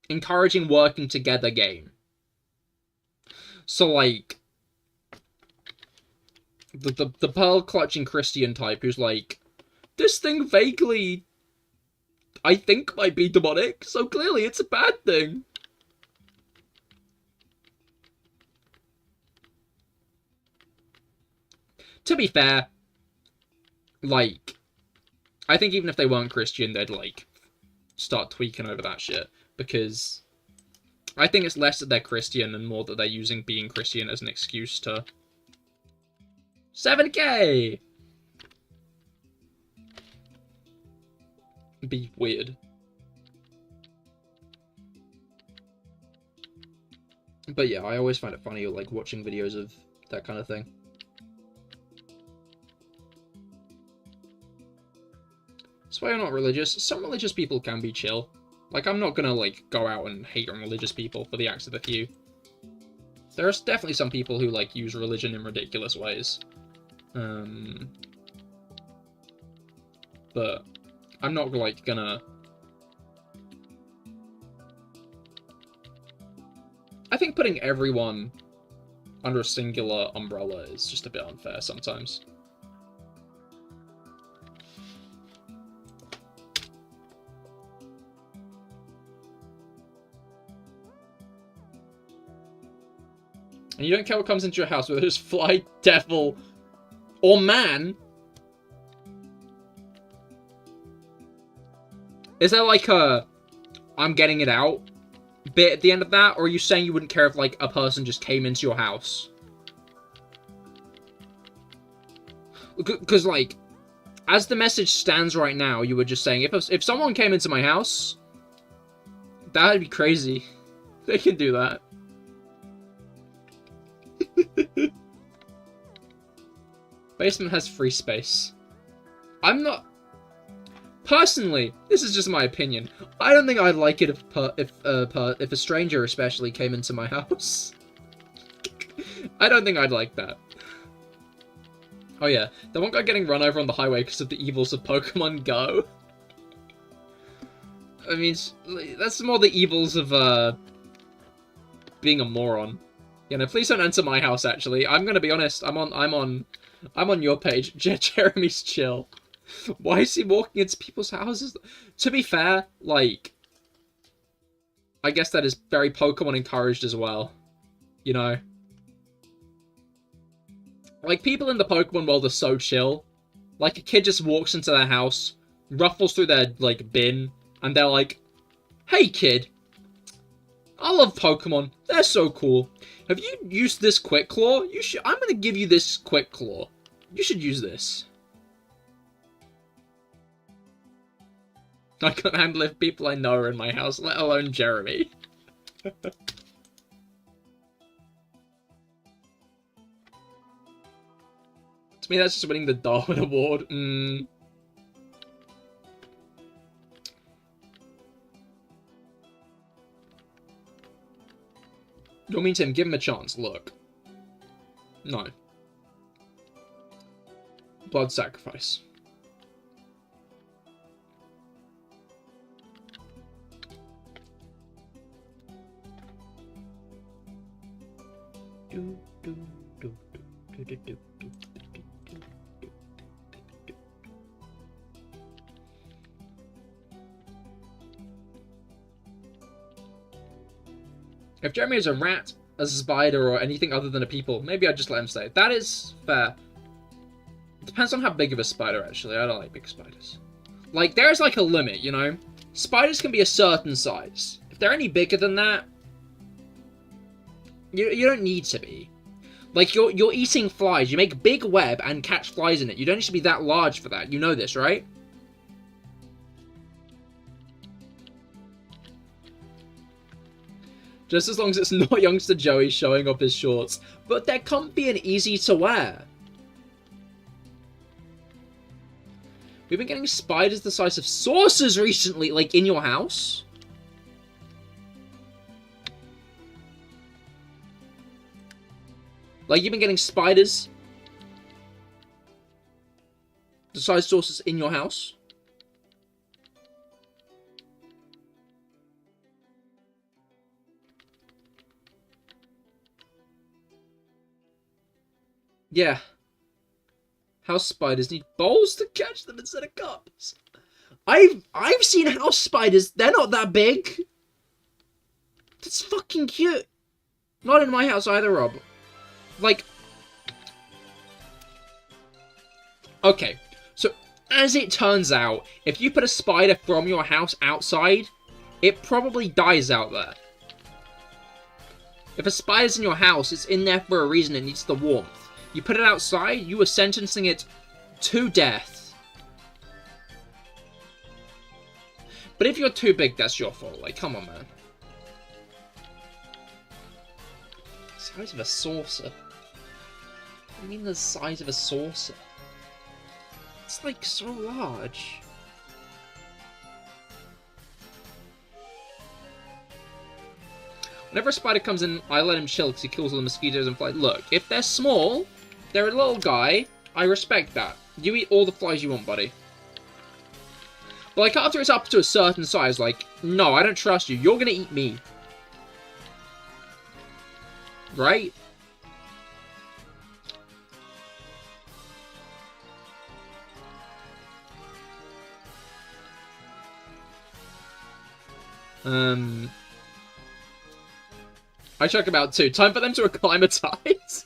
encouraging working together game. So, like, the pearl-clutching Christian type who's like, this thing vaguely, I think, might be demonic, so clearly it's a bad thing. To be fair, like, I think even if they weren't Christian, they'd, like, start tweaking over that shit. Because I think it's less that they're Christian and more that they're using being Christian as an excuse to... 7K! Be weird. But yeah, I always find it funny, like, watching videos of that kind of thing. That's why you're not religious. Some religious people can be chill. Like, I'm not gonna, like, go out and hate on religious people for the acts of the few. There's definitely some people who, like, use religion in ridiculous ways. But I'm not, like, gonna... I think putting everyone under a singular umbrella is just a bit unfair sometimes. And you don't care what comes into your house, whether it's fly, devil, or man. Is there like a I'm getting it out bit at the end of that? Or are you saying you wouldn't care if like a person just came into your house? Because like, as the message stands right now, you were just saying, if someone came into my house, that'd be crazy. They can do that. Basement has free space. I'm not... Personally, this is just my opinion. I don't think I'd like it if a stranger especially came into my house. I don't think I'd like that. Oh yeah, the one guy getting run over on the highway because of the evils of Pokemon Go. I mean, that's more the evils of being a moron. Yeah, no, please don't enter my house. Actually, I'm gonna be honest. I'm on your page. Jeremy's chill. Why is he walking into people's houses? To be fair, like, I guess that is very Pokemon encouraged as well. You know? Like, people in the Pokemon world are so chill. Like, a kid just walks into their house, ruffles through their, like, bin, and they're like, hey, kid. I love Pokemon. They're so cool. Have you used this Quick Claw? You should. I'm gonna give you this Quick Claw. You should use this. I can't handle if people I know are in my house, let alone Jeremy. To me, that's just winning the Darwin Award. You want me to give him a chance? Look. No. Blood sacrifice. If Jeremy is a rat, a spider, or anything other than a people, maybe I'd just let him stay. That is fair. It depends on how big of a spider, actually. I don't like big spiders. Like, there's like a limit, you know? Spiders can be a certain size. If they're any bigger than that, You don't need to be. Like, you're eating flies. You make big web and catch flies in it. You don't need to be that large for that. You know this, right? Just as long as it's not youngster Joey showing off his shorts. But they're comfy and easy to wear. We've been getting spiders the size of saucers recently, like, in your house. Like, you've been getting spiders the size of saucers in your house. Yeah. House spiders need bowls to catch them instead of cups. I've seen house spiders. They're not that big. That's fucking cute. Not in my house either, Rob. Like, okay, so as it turns out, if you put a spider from your house outside, it probably dies out there. If a spider's in your house, it's in there for a reason. It needs the warmth. You put it outside, you are sentencing it to death. But if you're too big, that's your fault. Like, come on, man. Size of a saucer. What do you mean the size of a saucer? It's like so large. Whenever a spider comes in, I let him chill because he kills all the mosquitoes and flies. Look, if they're small, they're a little guy, I respect that. You eat all the flies you want, buddy. But like after it's up to a certain size, like, no, I don't trust you. You're gonna eat me. Right? I check about 2. Time for them to acclimatize.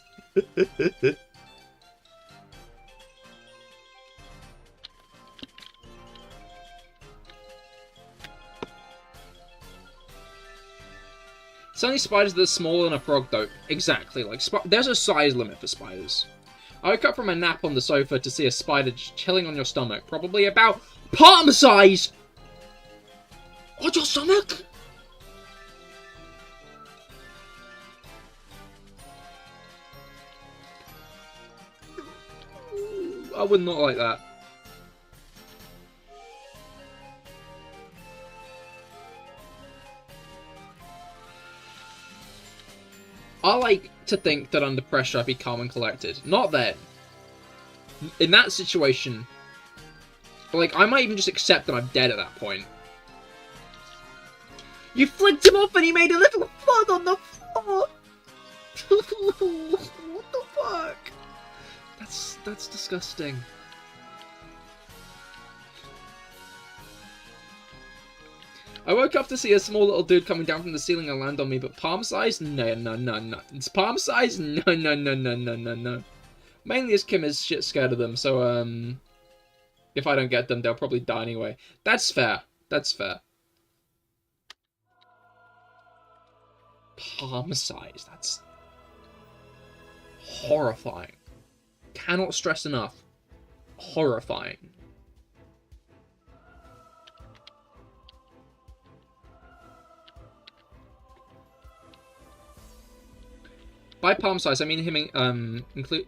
It's only spiders that are smaller than a frog, though. Exactly. Like, there's a size limit for spiders. I woke up from a nap on the sofa to see a spider chilling on your stomach. Probably about palm size! On your stomach? I would not like that. I like to think that under pressure I'd be calm and collected. Not then. In that situation, like, I might even just accept that I'm dead at that point. You flicked him off and he made a little flood on the floor! What the fuck? That's disgusting. I woke up to see a small little dude coming down from the ceiling and land on me, but palm size? No, no, no, no. It's palm size? No, no, no, no, no, no, no. Mainly as Kim is shit scared of them, so, if I don't get them, they'll probably die anyway. That's fair. That's fair. Palm size. That's horrifying. Cannot stress enough. Horrifying. By palm size, I mean him, include...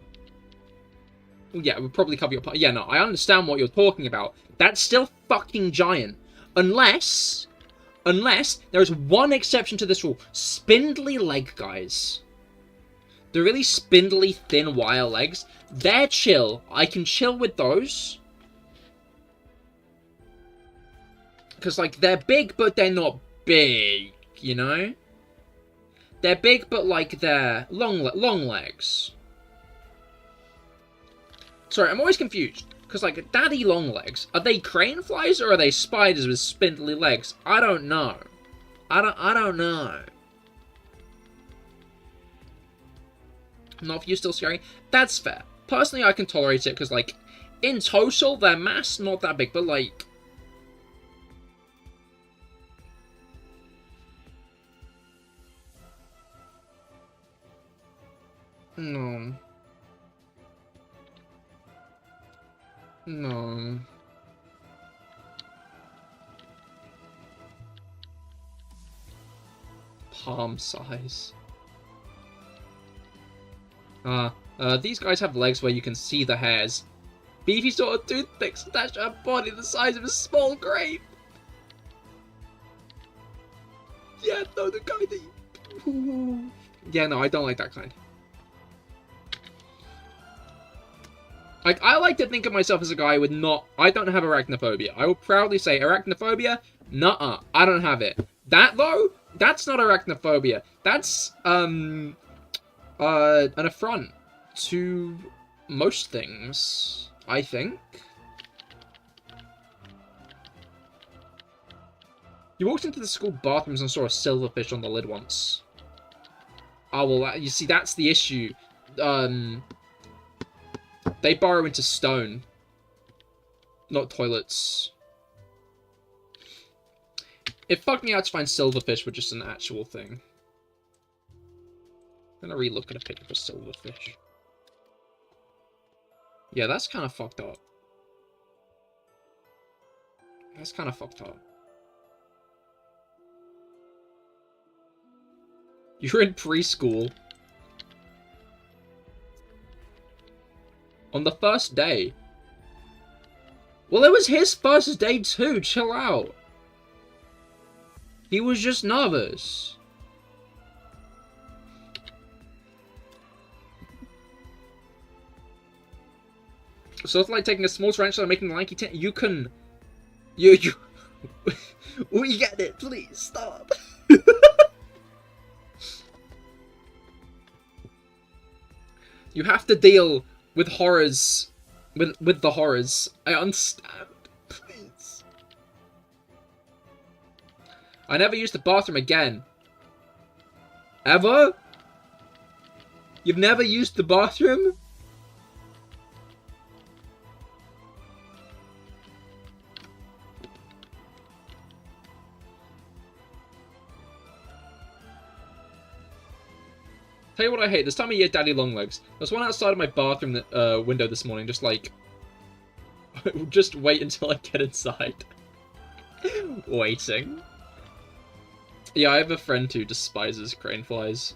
Yeah, it would probably cover your palm. Yeah, no, I understand what you're talking about. That's still fucking giant. Unless there is one exception to this rule. Spindly leg guys. The really spindly, thin wire legs. They're chill. I can chill with those. Because, like, they're big, but they're not big, you know? They're big, but, like, they're long legs. Sorry, I'm always confused. Because, like, daddy long legs, are they crane flies or are they spiders with spindly legs? I don't know. I don't know. Not for you, still scary. That's fair. Personally, I can tolerate it because, like, in total, their mass, not that big, but, like... No. No. Palm size. These guys have legs where you can see the hairs. Beefy sort of toothpicks attached to her body the size of a small grape. Yeah, no, the guy that you... Yeah, no, I don't like that kind. Like, I like to think of myself as a guy with not... I don't have arachnophobia. I will proudly say arachnophobia, nuh-uh, I don't have it. That, though, that's not arachnophobia. That's, an affront to most things, I think. You walked into the school bathrooms and saw a silverfish on the lid once. Oh, well, you see, that's the issue. They burrow into stone. Not toilets. It fucked me out to find silverfish were just an actual thing. I'm gonna re-look at a picture of silverfish. Yeah, that's kind of fucked up. That's kind of fucked up. You're in preschool. On the first day. Well, it was his first day too, chill out. He was just nervous. So it's like taking a small tarantula and making a lanky tent. You can... You... We get it, please, stop. You have to deal with horrors. With the horrors. I understand. Please. I never used the bathroom again. Ever? You've never used the bathroom? Tell you what I hate, this time of year, daddy long legs. There's one outside of my bathroom window this morning, just like... just wait until I get inside. Waiting. Yeah, I have a friend who despises crane flies.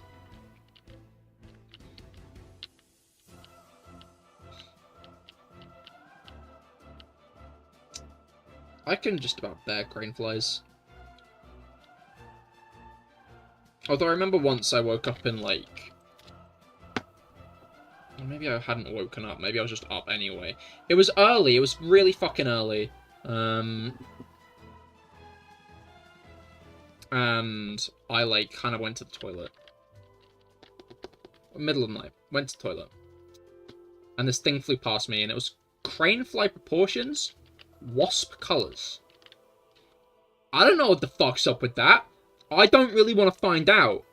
I can just about bear crane flies. Although I remember once I woke up in, like... Maybe I hadn't woken up. Maybe I was just up anyway. It was early. It was really fucking early. And I, like, kind of went to the toilet. Middle of the night. Went to the toilet. And this thing flew past me, and it was crane fly proportions, wasp colours. I don't know what the fuck's up with that. I don't really want to find out.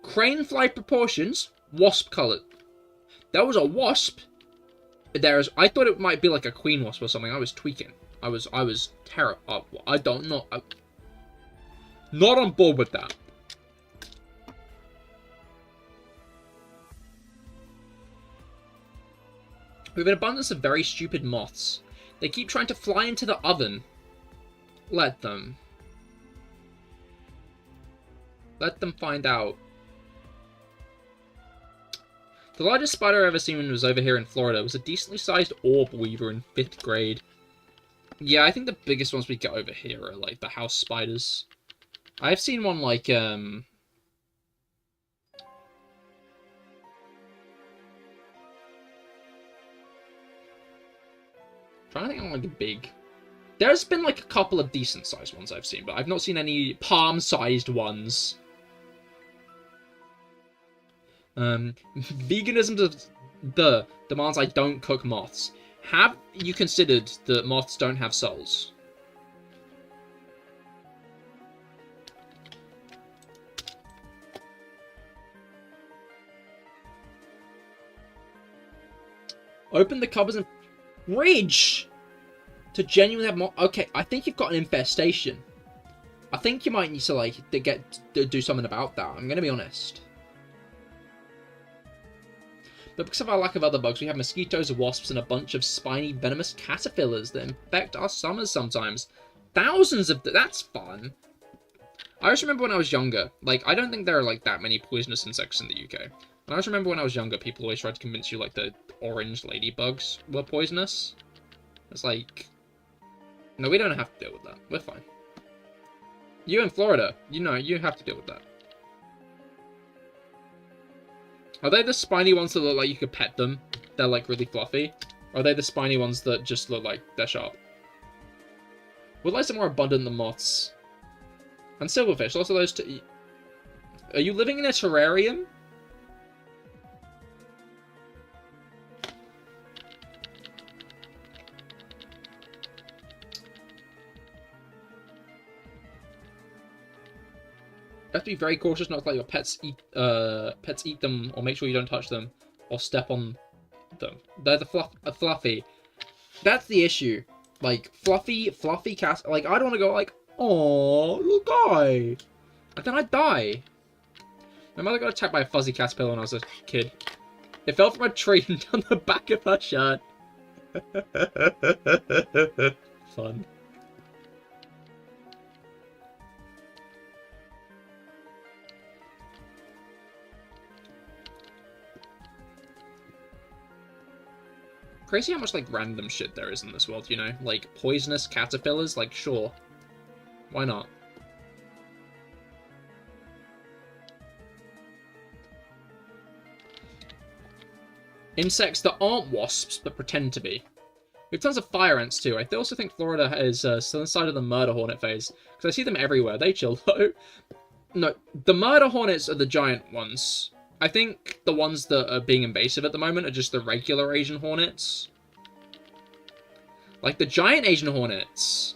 Crane fly proportions, wasp colour. There was a wasp. I thought it might be like a queen wasp or something. I was tweaking. I was terrified. I don't know. Not on board with that. We have an abundance of very stupid moths. They keep trying to fly into the oven. Let them. Let them find out. The largest spider I've ever seen was over here in Florida. It was a decently sized orb weaver in 5th grade. Yeah, I think the biggest ones we get over here are, like, the house spiders. I've seen one, like, trying to think of, like, a big... There's been, like, a couple of decent-sized ones I've seen, but I've not seen any palm-sized ones. Veganism demands I don't cook moths. Have you considered that moths don't have souls? Open the cupboards and fridge to genuinely have more. Okay, I think you've got an infestation. I think you might need to, like, do something about that. I'm gonna be honest. But because of our lack of other bugs, we have mosquitoes, wasps, and a bunch of spiny, venomous caterpillars that infect our summers sometimes. Thousands of that's fun. I just remember when I was younger, like, I don't think there are, like, that many poisonous insects in the UK. And I just remember when I was younger, people always tried to convince you, like, the orange ladybugs were poisonous. It's like, no, we don't have to deal with that. We're fine. You in Florida, you know, you have to deal with that. Are they the spiny ones that look like you could pet them? They're, like, really fluffy? Or are they the spiny ones that just look like they're sharp? Woodlice are more abundant than moths. And silverfish, lots of those to eat. Are you living in a terrarium? You have to be very cautious not to let your pets eat them, or make sure you don't touch them, or step on them. They're the fluffy. That's the issue. Like, fluffy cats. Like, I don't want to go like, oh, little guy. And then I'd die. My mother got attacked by a fuzzy caterpillar when I was a kid. It fell from a tree and down the back of her shirt. Fun. Crazy how much, like, random shit there is in this world, you know? Like, poisonous caterpillars, like, sure. Why not? Insects that aren't wasps, but pretend to be. We have tons of fire ants, too. I also think Florida is still inside of the murder hornet phase, because I see them everywhere. They chill, though. No, the murder hornets are the giant ones. I think the ones that are being invasive at the moment are just the regular Asian hornets. Like, the giant Asian hornets,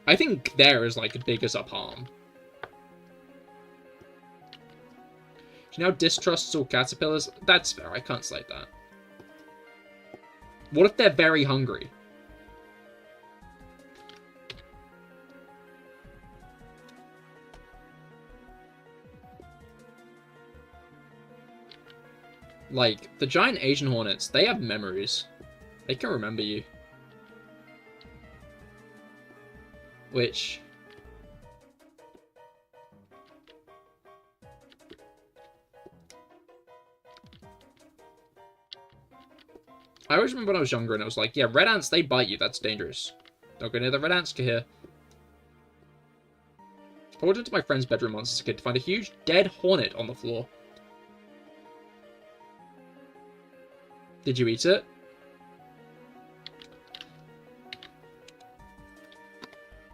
I think they're as, like, big as a palm. She now distrusts all caterpillars. That's fair, I can't say that. What if they're very hungry? Like, the giant Asian hornets, they have memories. They can remember you. Which... I always remember when I was younger and I was like, yeah, red ants, they bite you, that's dangerous. Don't go near the red ants, Cahir. I walked into my friend's bedroom once as a kid to find a huge dead hornet on the floor. Did you eat it?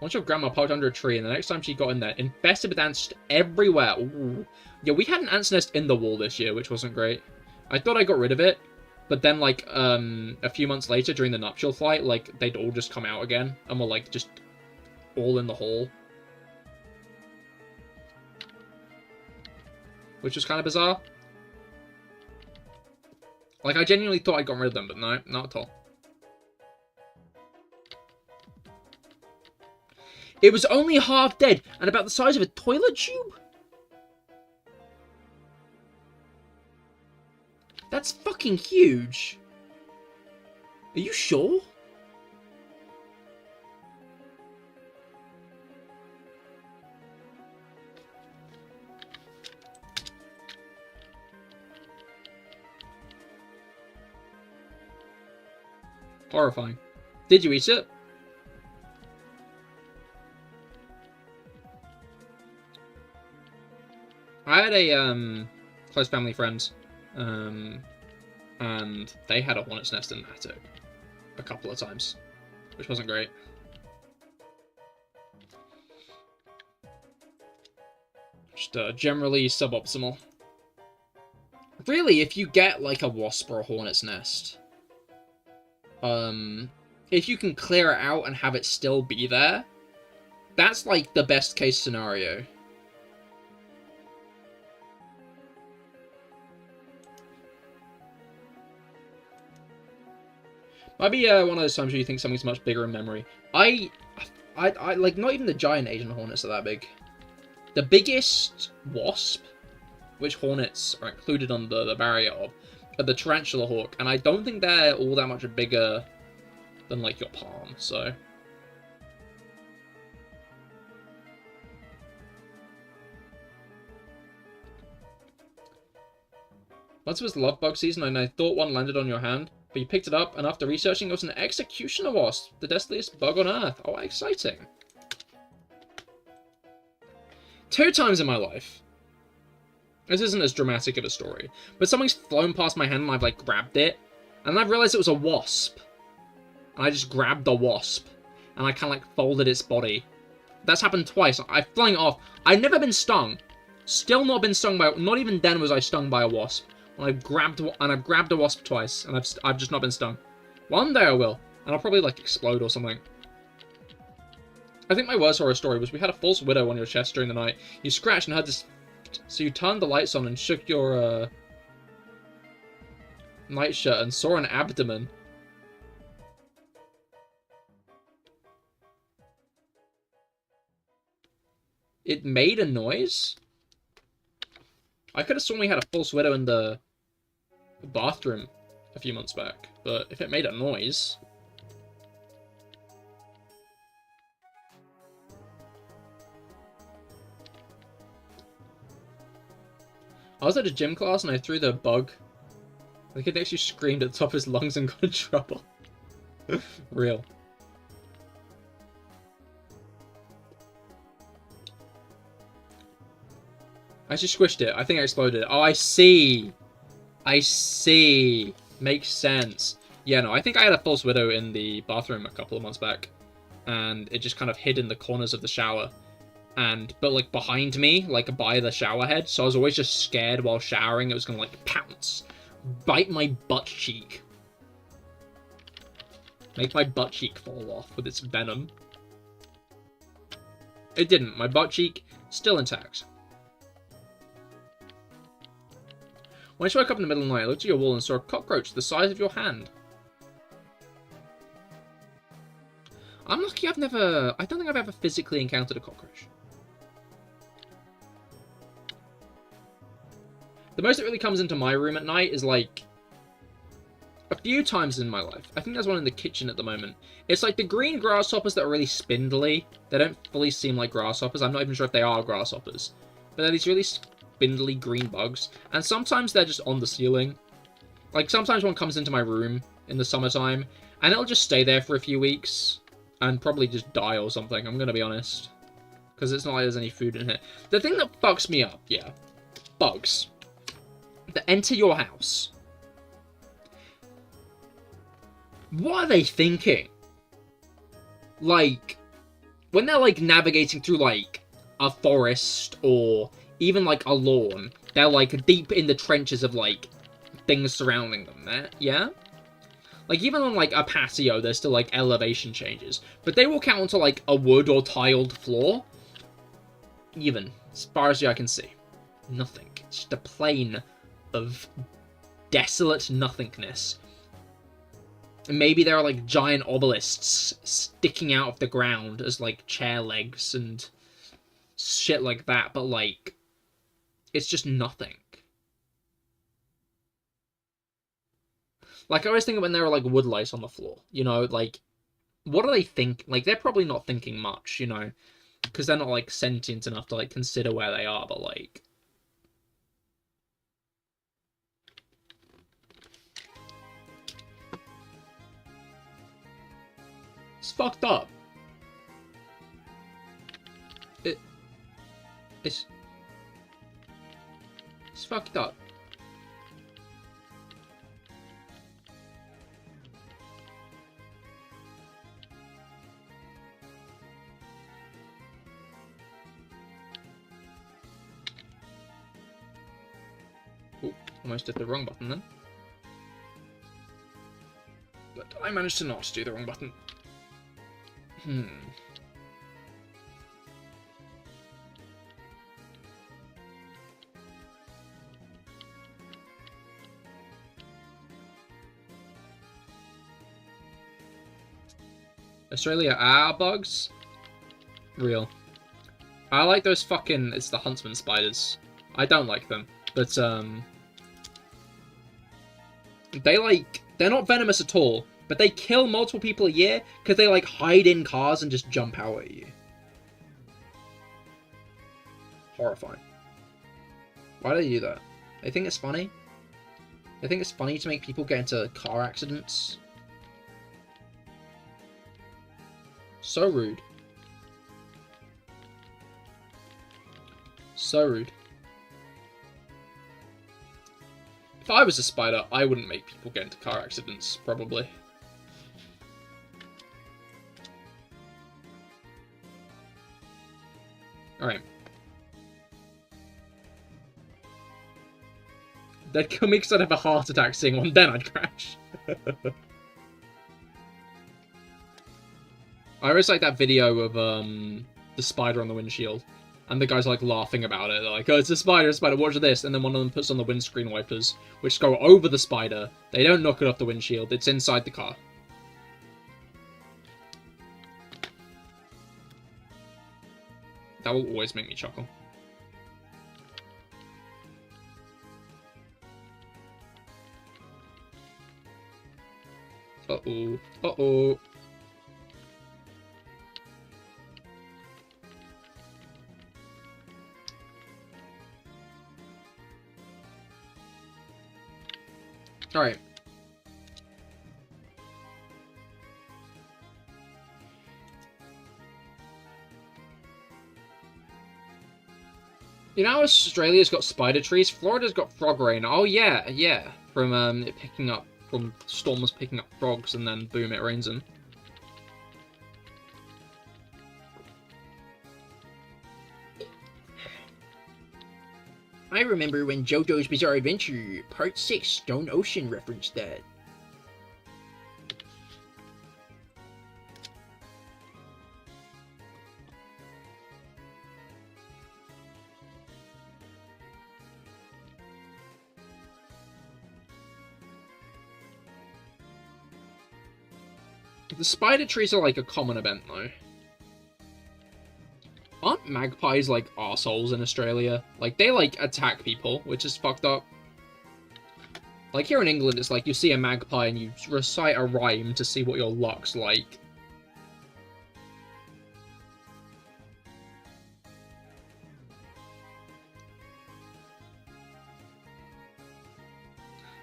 Once your grandma parked under a tree, and the next time she got in there, infested with ants just everywhere. Ooh. Yeah, we had an ant's nest in the wall this year, which wasn't great. I thought I got rid of it, but then, like, a few months later, during the nuptial flight, like, they'd all just come out again, and were, like, just all in the hole. Which was kind of bizarre. Like, I genuinely thought I'd gotten rid of them, but no, not at all. It was only half dead, and about the size of a toilet tube? That's fucking huge. Are you sure? Horrifying. Did you eat it? I had a close family friend, and they had a hornet's nest in the attic a couple of times, which wasn't great. Just generally suboptimal. Really, if you get like a wasp or a hornet's nest, if you can clear it out and have it still be there, that's like the best case scenario. Might be one of those times where you think something's much bigger in memory. I like, not even the giant Asian hornets are that big. The biggest wasp, which hornets are included under the barrier of, the tarantula hawk, and I don't think they're all that much bigger than, like, your palm, so... Once it was love bug season, and I thought one landed on your hand, but you picked it up, and after researching, it was an executioner wasp, the deadliest bug on Earth. Oh, exciting. 2 times in my life. This isn't as dramatic of a story, but something's flown past my hand and I've, like, grabbed it, and I've realized it was a wasp. And I just grabbed the wasp, and I kind of, like, folded its body. That's happened twice. I flung it off. I've never been stung. Still not been stung by... Not even then was I stung by a wasp. And I've grabbed a wasp twice, and I've just not been stung. One day I will, and I'll probably, like, explode or something. I think my worst horror story was we had a false widow on your chest during the night. You scratched and had this... So you turned the lights on and shook your, nightshirt and saw an abdomen. It made a noise? I could have sworn we had a false widow in the bathroom a few months back, but if it made a noise... I was at a gym class and I threw the bug. The kid actually screamed at the top of his lungs and got in trouble. Real. I just squished it. I think I exploded it. Oh, I see. I see. Makes sense. Yeah, no, I think I had a false widow in the bathroom a couple of months back. And it just kind of hid in the corners of the shower. But, like, behind me, like, by the shower head, so I was always just scared while showering it was gonna, like, pounce. Bite my butt cheek. Make my butt cheek fall off with its venom. It didn't. My butt cheek, still intact. When I woke up in the middle of the night, I looked at your wall and saw a cockroach the size of your hand. I'm lucky I don't think I've ever physically encountered a cockroach. The most that really comes into my room at night is, like, a few times in my life. I think there's one in the kitchen at the moment. It's like the green grasshoppers that are really spindly. They don't fully seem like grasshoppers. I'm not even sure if they are grasshoppers. But they're these really spindly green bugs. And sometimes they're just on the ceiling. Like, sometimes one comes into my room in the summertime, and it'll just stay there for a few weeks. And probably just die or something, I'm gonna be honest. Because it's not like there's any food in here. The thing that fucks me up, yeah. Bugs. That enter your house. What are they thinking? Like, when they're, like, navigating through, like, a forest or even, like, a lawn, they're, like, deep in the trenches of, like, things surrounding them, yeah? Like, even on, like, a patio, there's still, like, elevation changes. But they walk out onto, like, a wood or tiled floor. Even, as far as I can see. Nothing. It's just a plane of desolate nothingness. And maybe there are, like, giant obelisks sticking out of the ground as, like, chair legs and shit like that. But, like, it's just nothing. Like, I always think when there are, like, wood lice on the floor, you know, like, what do they think? Like, they're probably not thinking much, you know, because they're not, like, sentient enough to, like, consider where they are, but, like... It's fucked up. It's fucked up. Oh, almost did the wrong button then. But I managed to not do the wrong button. Australia are bugs? Real. I like those fucking... It's the huntsman spiders. I don't like them. But, they're not venomous at all, but they kill multiple people a year because they, like, hide in cars and just jump out at you. Horrifying. Why do they do that? They think it's funny? They think it's funny to make people get into car accidents? So rude. So rude. If I was a spider, I wouldn't make people get into car accidents, probably. Alright. They'd kill me because I'd have a heart attack seeing one, then I'd crash. I always like that video of the spider on the windshield. And the guys are, like, laughing about it. They're like, oh, it's a spider, watch this. And then one of them puts on the windscreen wipers, which go over the spider. They don't knock it off the windshield. It's inside the car. That will always make me chuckle. Uh-oh. Uh-oh. Alright. You know, Australia's got spider trees, Florida's got frog rain. Oh yeah, yeah. From it picking up, from storms picking up frogs and then boom, it rains them. I remember when JoJo's Bizarre Adventure Part 6 Stone Ocean referenced that. The spider trees are like a common event though. Aren't magpies, like, arseholes in Australia? Like, they, like, attack people, which is fucked up. Like, here in England, it's like, you see a magpie and you recite a rhyme to see what your luck's like.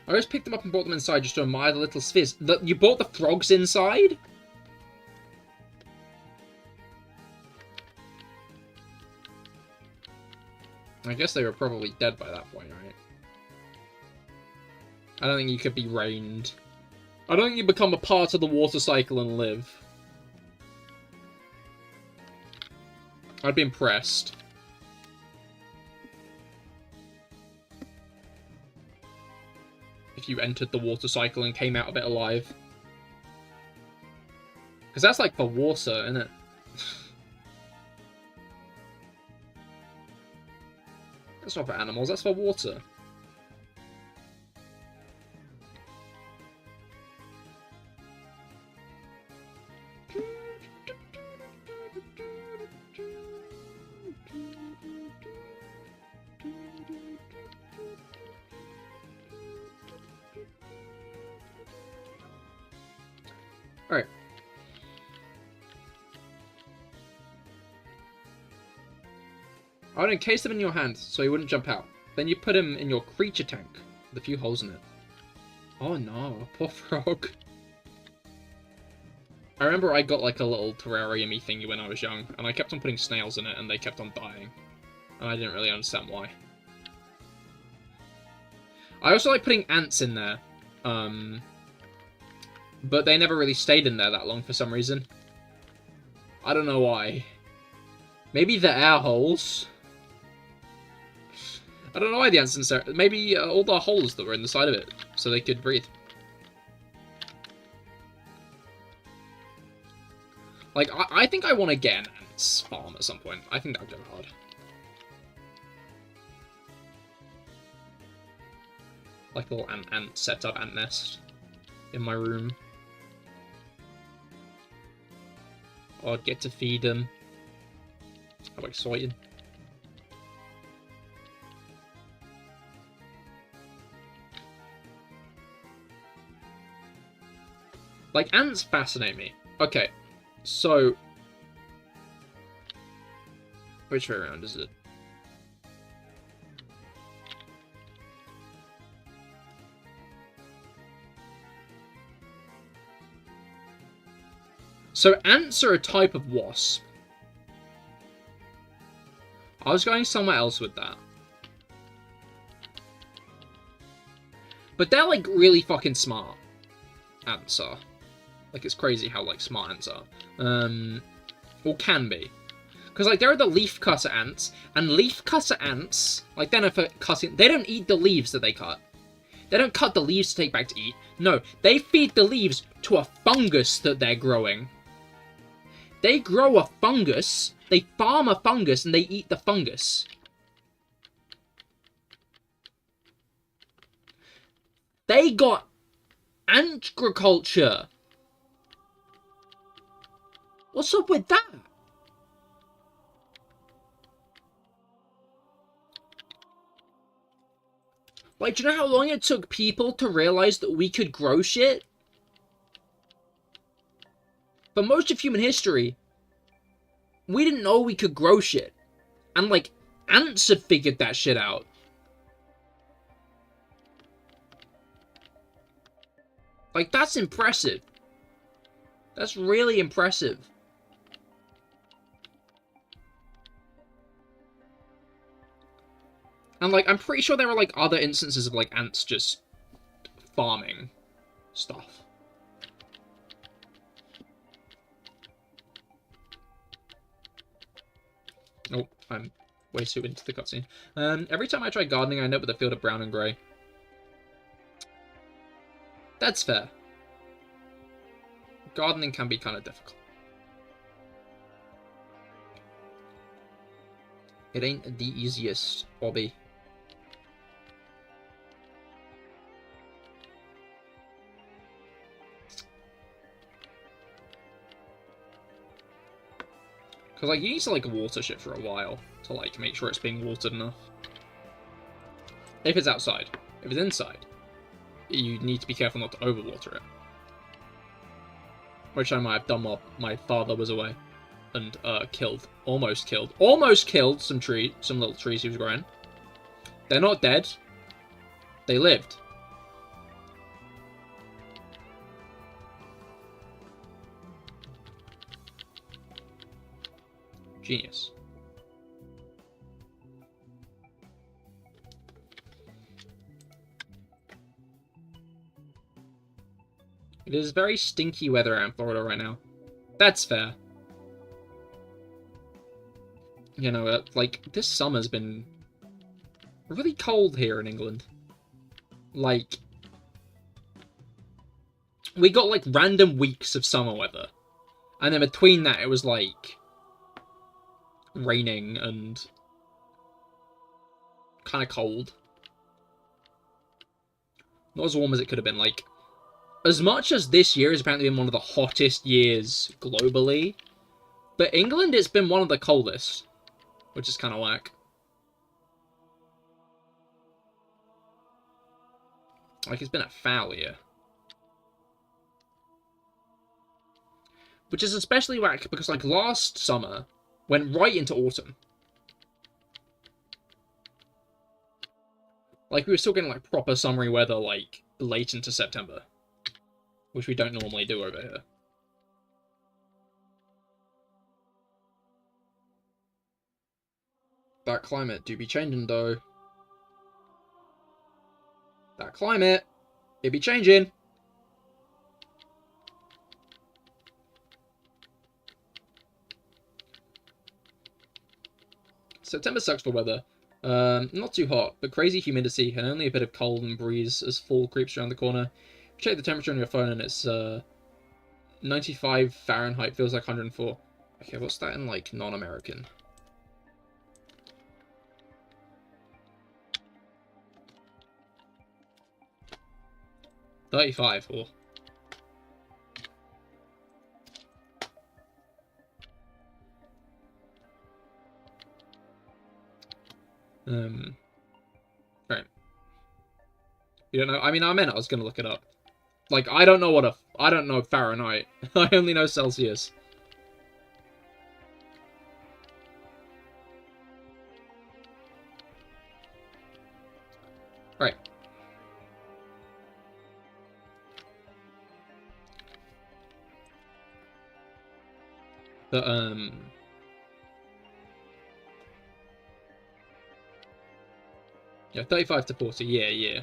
I just picked them up and brought them inside just to admire the little spheres. You brought the frogs inside? I guess they were probably dead by that point, right? I don't think you could be rained. I don't think you become a part of the water cycle and live. I'd be impressed. If you entered the water cycle and came out of it alive. Because that's like for water, isn't it? That's not for animals, that's for water. Alright. I would encase them in your hand so he wouldn't jump out. Then you put him in your creature tank with a few holes in it. Oh no, poor frog. I remember I got like a little terrarium-y thingy when I was young, and I kept on putting snails in it and they kept on dying. And I didn't really understand why. I also like putting ants in there. But they never really stayed in there that long for some reason. I don't know why. Maybe the air holes. I don't know why the ants in there. Maybe all the holes that were in the side of it, so they could breathe. Like, I think I want to get an ants farm at some point. I think that would go hard. Like a little ant setup, ant nest in my room. Or I'd get to feed them. How exciting. Like, ants fascinate me. Okay, so... Which way around is it? So, ants are a type of wasp. I was going somewhere else with that. But they're, like, really fucking smart. Ants are. Like, it's crazy how, like, smart ants are. Or can be. Because, like, there are the leaf-cutter ants, and leaf-cutter ants, like, they're not for cutting... They don't eat the leaves that they cut. They don't cut the leaves to take back to eat. No, they feed the leaves to a fungus that they're growing. They grow a fungus, they farm a fungus, and they eat the fungus. They got agriculture. What's up with that? Like, do you know how long it took people to realize that we could grow shit? For most of human history, we didn't know we could grow shit. And, like, ants have figured that shit out. Like, that's impressive. That's really impressive. And, like, I'm pretty sure there are, like, other instances of, like, ants just farming stuff. Oh, I'm way too into the cutscene. Every time I try gardening, I end up with a field of brown and grey. That's fair. Gardening can be kind of difficult. It ain't the easiest hobby. Because, like, you need to, like, water shit for a while to, like, make sure it's being watered enough. If it's outside. If it's inside, you need to be careful not to overwater it. Which I might have done while my father was away. And, almost killed some little trees he was growing. They're not dead. They lived. Genius. It is very stinky weather out in Florida right now. That's fair. You know, like, this summer's been really cold here in England. Like, we got, like, random weeks of summer weather. And then between that, it was, like, raining and kind of cold. Not as warm as it could have been. Like, as much as this year has apparently been one of the hottest years globally, but England, it's been one of the coldest, which is kind of whack. Like, it's been a foul year. Which is especially whack because, like, last summer went right into autumn. Like, we were still getting, like, proper summery weather, like, late into September. Which we don't normally do over here. That climate do be changing, though. That climate, it be changing. September sucks for weather. Not too hot, but crazy humidity and only a bit of cold and breeze as fall creeps around the corner. Check the temperature on your phone and it's 95 Fahrenheit, feels like 104. Okay, what's that in, like, non-American? $35, oh. Right. You don't know? I mean, I meant I was going to look it up. Like, I don't know Fahrenheit. I only know Celsius. Right. But, yeah, 35 to 40, yeah.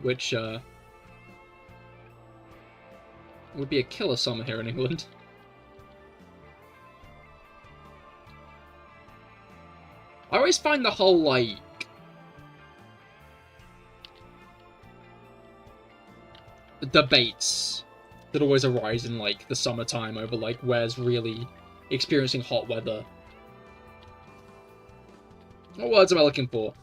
Which, would be a killer summer here in England. I always find the whole, like, debates that always arise in, like, the summertime over, like, where's really experiencing hot weather. What words am I looking for?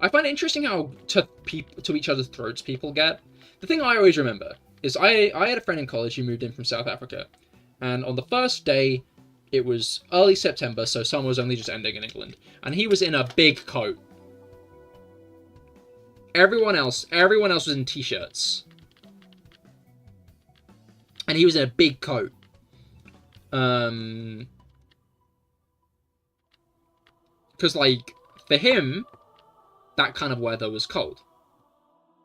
I find it interesting how to each other's throats people get. The thing I always remember is I had a friend in college who moved in from South Africa, and on the first day, it was early September, so summer was only just ending in England, and he was in a big coat. Everyone else was in t-shirts. And he was in a big coat. Because, like, for him, that kind of weather was cold.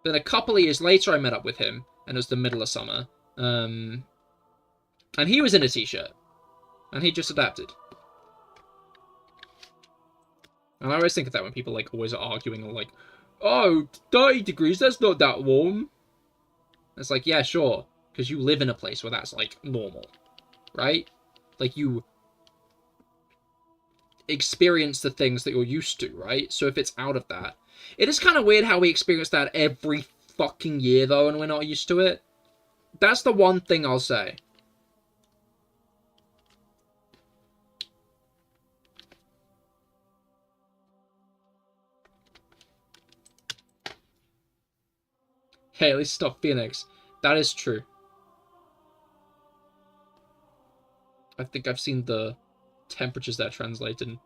Then a couple of years later, I met up with him, and it was the middle of summer. And he was in a t-shirt. And he just adapted. And I always think of that when people, like, always are arguing, or like, oh, 30 degrees, that's not that warm. It's like, yeah, sure. Because you live in a place where that's, like, normal. Right? Like, you experience the things that you're used to, right? So if it's out of that... It is kind of weird how we experience that every fucking year, though, and we're not used to it. That's the one thing I'll say. Hey, at least stop Phoenix. That is true. I think I've seen the temperatures that translated.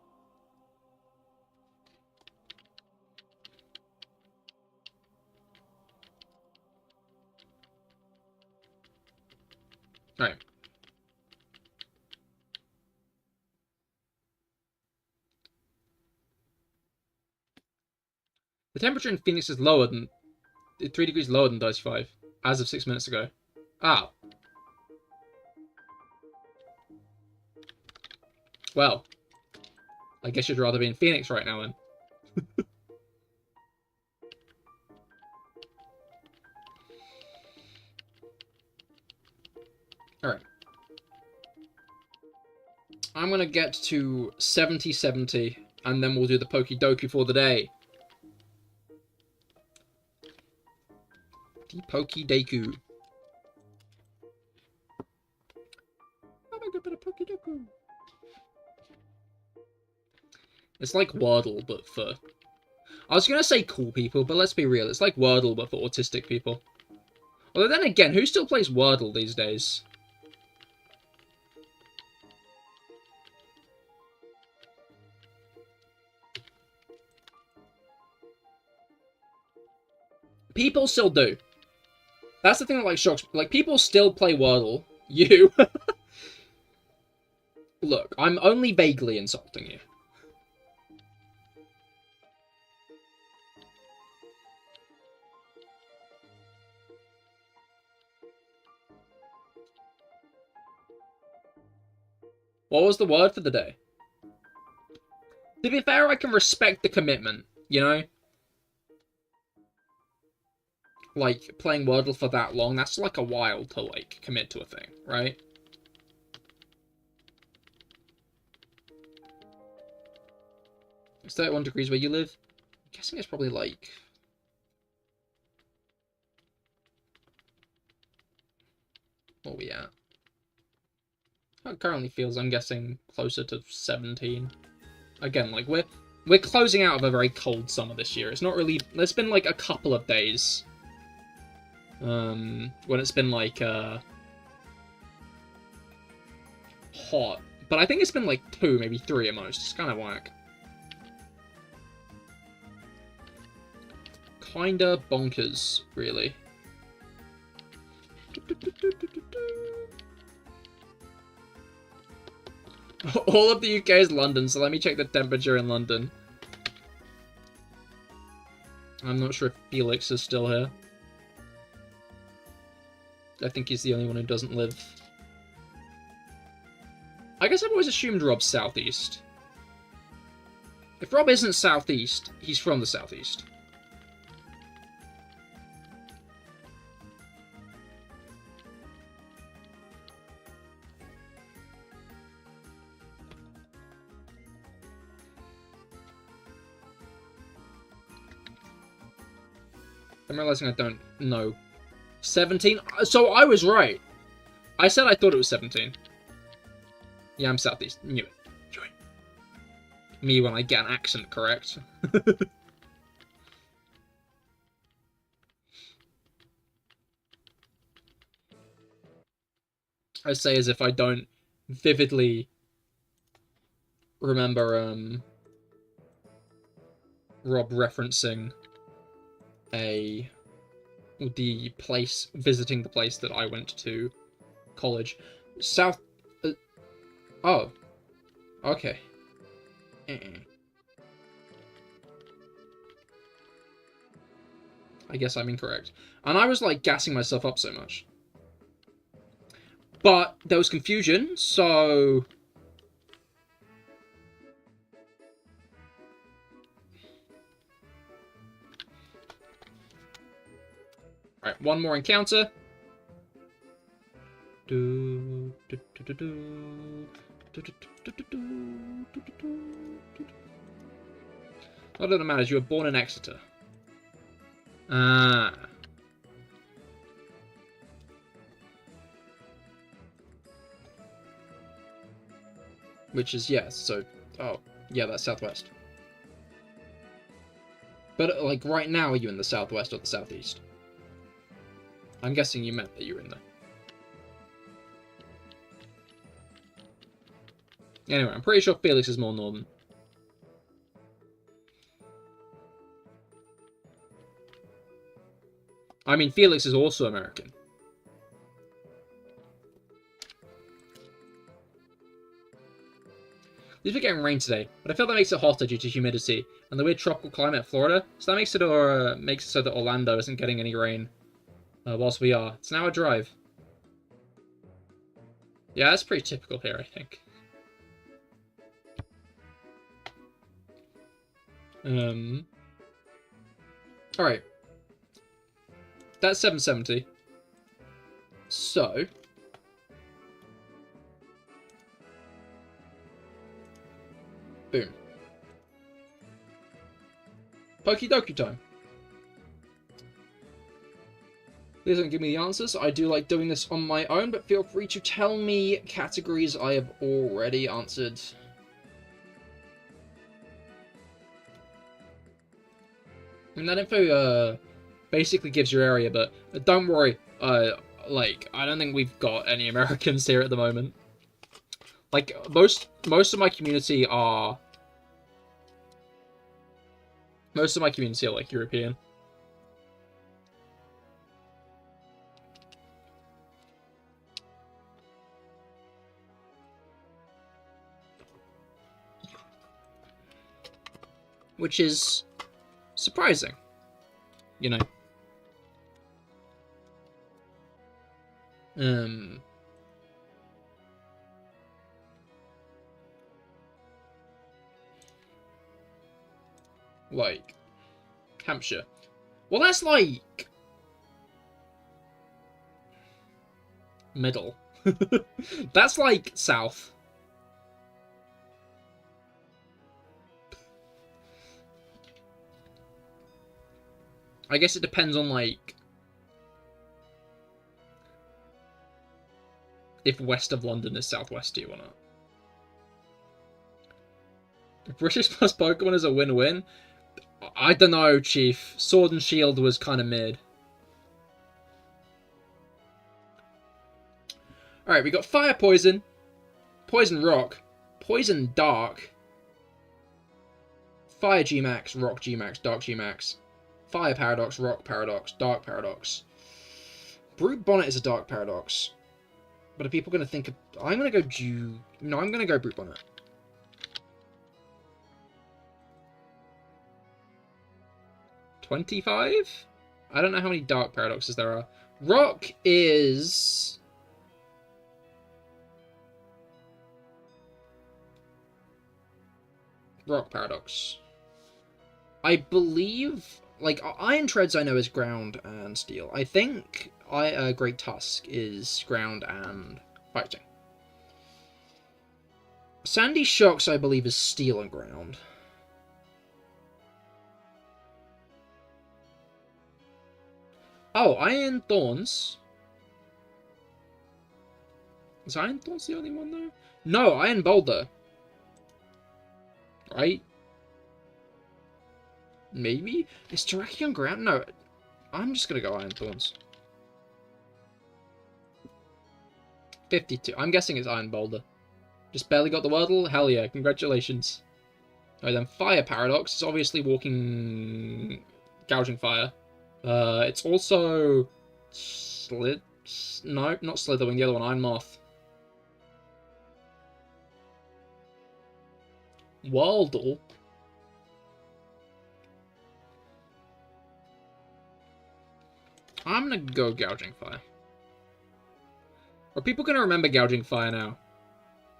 Alright. The temperature in Phoenix is lower than... 3 degrees lower than 35, as of 6 minutes ago. Ah. Well. I guess you'd rather be in Phoenix right now, then. Alright. I'm gonna get to 70-70, and then we'll do the Pokidoku for the day. The Pokidoku. It's like Wordle, but for... I was gonna say cool people, but let's be real. It's like Wordle, but for autistic people. Although then again, who still plays Wordle these days? People still do. That's the thing that, like, shocks me. Like, people still play Wordle. You. Look, I'm only vaguely insulting you. What was the word for the day? To be fair, I can respect the commitment, you know? Like, playing Wordle for that long, that's like a while to, like, commit to a thing, right? It's 31 degrees where you live? I'm guessing it's probably, like... What are we at? How it currently feels, I'm guessing, closer to 17. Again, like, we're closing out of a very cold summer this year. It's not really... There's been, like, a couple of days... when it's been, like, hot. But I think it's been, like, 2, maybe 3 at most. It's kind of whack. Kinda bonkers, really. All of the UK is London, so let me check the temperature in London. I'm not sure if Felix is still here. I think he's the only one who doesn't live. I guess I've always assumed Rob's southeast. If Rob isn't southeast, he's from the southeast. I'm realizing I don't know. 17? So I was right. I said I thought it was 17. Yeah, I'm southeast. Knew it. Knew it. Me when I get an accent correct. I say as if I don't vividly remember Rob referencing visiting the place that I went to college. Oh. Okay. I guess I'm incorrect. And I was, like, gassing myself up so much. But there was confusion, so... Alright, one more encounter. Not that it matters, you were born in Exeter. Ah. Which is, yes, so... Oh, yeah, that's southwest. But, like, right now, are you in the southwest or the southeast? I'm guessing you meant that you were in there. Anyway, I'm pretty sure Felix is more northern. I mean, Felix is also American. At least we're getting rain today, but I feel that makes it hotter due to humidity and the weird tropical climate of Florida, so that makes it so that Orlando isn't getting any rain whilst we are. It's an hour drive. Yeah, that's pretty typical here, I think. Alright. That's 770. So... Boom. Pokey dokie time. Please don't give me the answers. I do like doing this on my own, but feel free to tell me categories I have already answered. And that info basically gives your area, but don't worry. Like, I don't think we've got any Americans here at the moment. Like, most of my community are... Most of my community are, like, European. Which is surprising, you know. Like, Hampshire. Well, that's like... middle. That's like south. I guess it depends on, like... if west of London is southwest to you or not. If British plus Pokemon is a win-win... I don't know, Chief. Sword and Shield was kind of mid. Alright, we got Fire Poison, Poison Rock, Poison Dark, Fire G-Max, Rock G-Max, Dark G-Max, Fire Paradox, Rock Paradox, Dark Paradox, Brute Bonnet is a Dark Paradox. But are people going to think... I'm going to go No, I'm going to go Brute Bonnet. $25? I don't know how many Dark Paradoxes there are. Rock is... Rock Paradox. I believe... Like, Iron Treads I know is ground and steel. I think Great Tusk is ground and fighting. Sandy Shocks I believe is steel and ground. Oh, Iron Thorns. Is Iron Thorns the only one though? No, Iron Boulder. Right? Maybe? Is Terrakion ground? No. I'm just gonna go Iron Thorns. 52. I'm guessing it's Iron Boulder. Just barely got the Wordle? Hell yeah, congratulations. Alright then, Fire Paradox is obviously walking... Gouging Fire. It's also... No, not Slitherwing, the other one, Iron Moth. Waldle? I'm gonna go Gouging Fire. Are people gonna remember Gouging Fire now?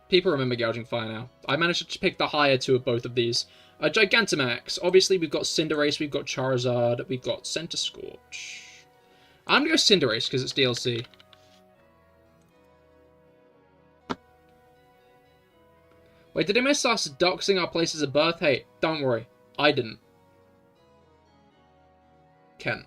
People remember Gouging Fire now. I managed to pick the higher two of both of these. Gigantamax. Obviously, we've got Cinderace, we've got Charizard, we've got Centiskorch. I'm gonna go Cinderace because it's DLC. Wait, did they miss us doxing our places of birth? Hey, don't worry. I didn't. Ken.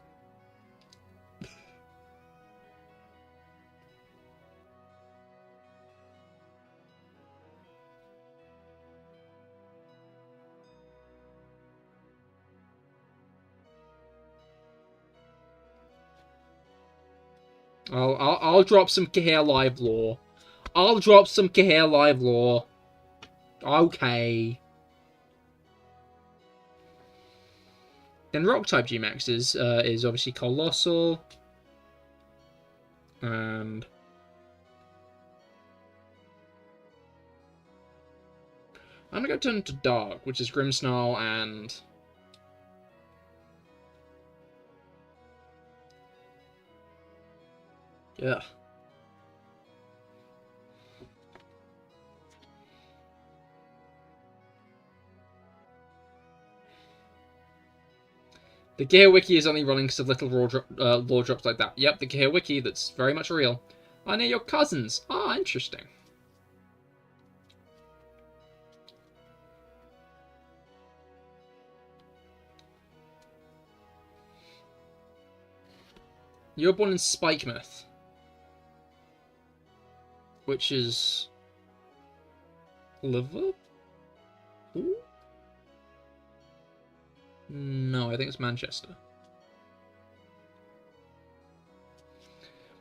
I'll drop some CahirLIVE lore. I'll drop some CahirLIVE lore. Okay. Then Rock-type G-Max is obviously Colossal. And... I'm gonna go turn to Dark, which is Grimmsnarl and... Yeah. The Cahir Wiki is only running because of little lore drops like that. Yep, the Cahir Wiki, that's very much real. I know your cousins. Ah, interesting. You were born in Spikemouth. Which is... Liverpool? No, I think it's Manchester.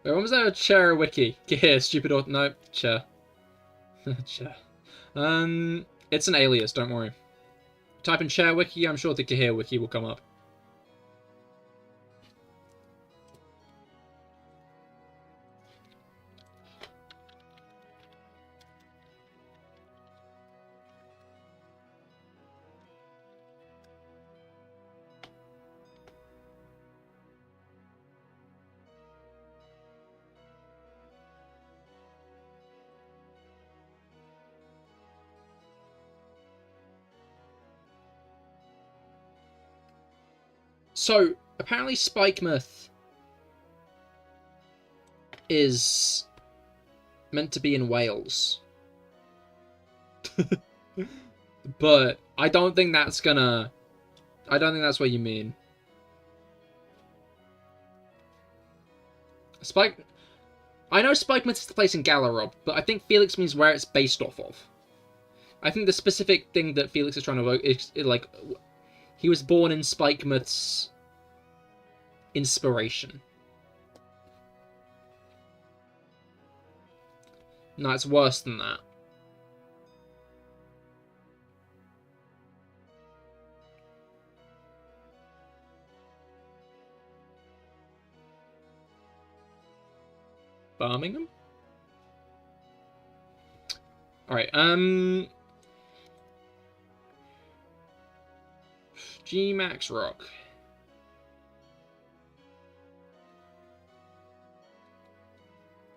Wait, when was there a Chair Wiki? Cahir, stupid or... No, Chair. Chair. It's an alias, don't worry. Type in Chair Wiki, I'm sure the Cahir Wiki will come up. So, apparently Spikemouth is meant to be in Wales. But I don't think that's gonna... I don't think that's what you mean. I know Spikemouth is the place in Galarop, but I think Felix means where it's based off of. I think the specific thing that Felix is trying to work is, like... He was born in Spikemouth's inspiration. No, it's worse than that. Birmingham? Alright, G-Max Rock.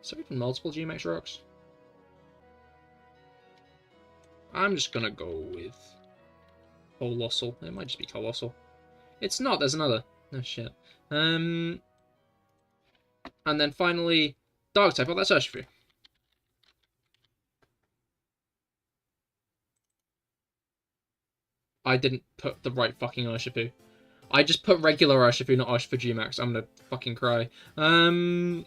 Is there even multiple G-Max Rocks? I'm just gonna go with Colossal. It might just be Colossal. It's not, there's another. Oh shit. And then finally, Dark type. Oh, that's Urshifu. I didn't put the right fucking Urshifu. I just put regular Urshifu, not Urshifu G-Max. I'm gonna fucking cry. Alright,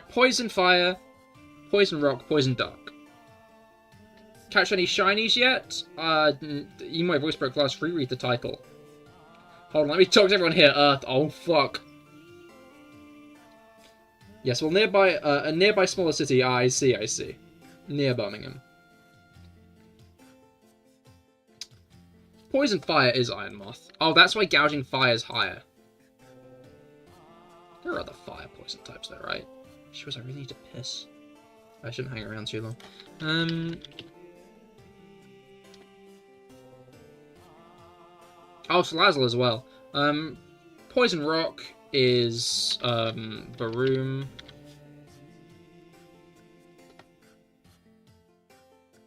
Poison Fire, Poison Rock, Poison Dark. Catch any shinies yet? My voice broke last. Reread the title. Hold on, let me talk to everyone here. Earth. Oh, fuck. Yes, well, nearby, a nearby smaller city. I see. Near Birmingham. Poison Fire is Iron Moth. Oh, that's why Gouging Fire is higher. There are other fire poison types though, right? She was, I really need to piss. I shouldn't hang around too long. Oh, Salazzle as well. Poison Rock is Baroom.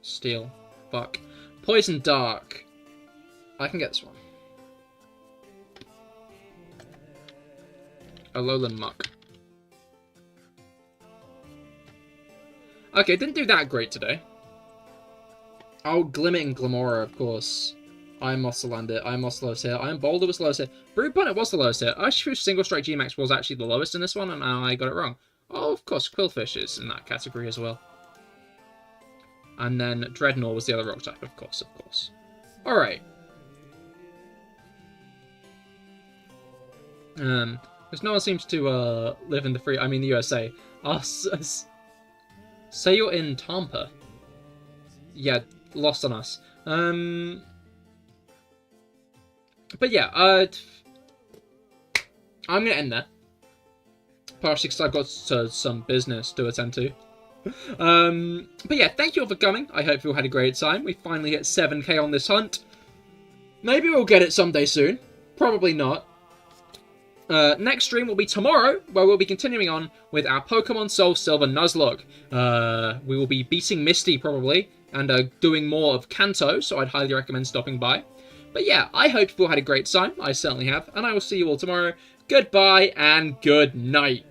Steel. Fuck. Poison Dark. I can get this one. Alolan Muck. Okay, didn't do that great today. Oh, Glimmet and Glamora, of course. Iron Moth Salander, Iron Moth lowest here, Iron Boulder was the lowest here, Brute Bonnet was the lowest here. Urshifu Single Strike G-Max was actually the lowest in this one, and I got it wrong. Oh, of course, Quillfish is in that category as well. And then Dreadnought was the other rock type, of course. Alright. Because no one seems to live in the USA. Say you're in Tampa. Yeah, lost on us. But yeah, I'm gonna end there. Partially because I've got some business to attend to. But yeah, thank you all for coming. I hope you all had a great time. We finally hit 7k on this hunt. Maybe we'll get it someday soon. Probably not. Next stream will be tomorrow, where we'll be continuing on with our Pokemon Soul Silver Nuzlocke. We will be beating Misty, probably, and doing more of Kanto, so I'd highly recommend stopping by. But yeah, I hope you all had a great time. I certainly have, and I will see you all tomorrow. Goodbye, and good night.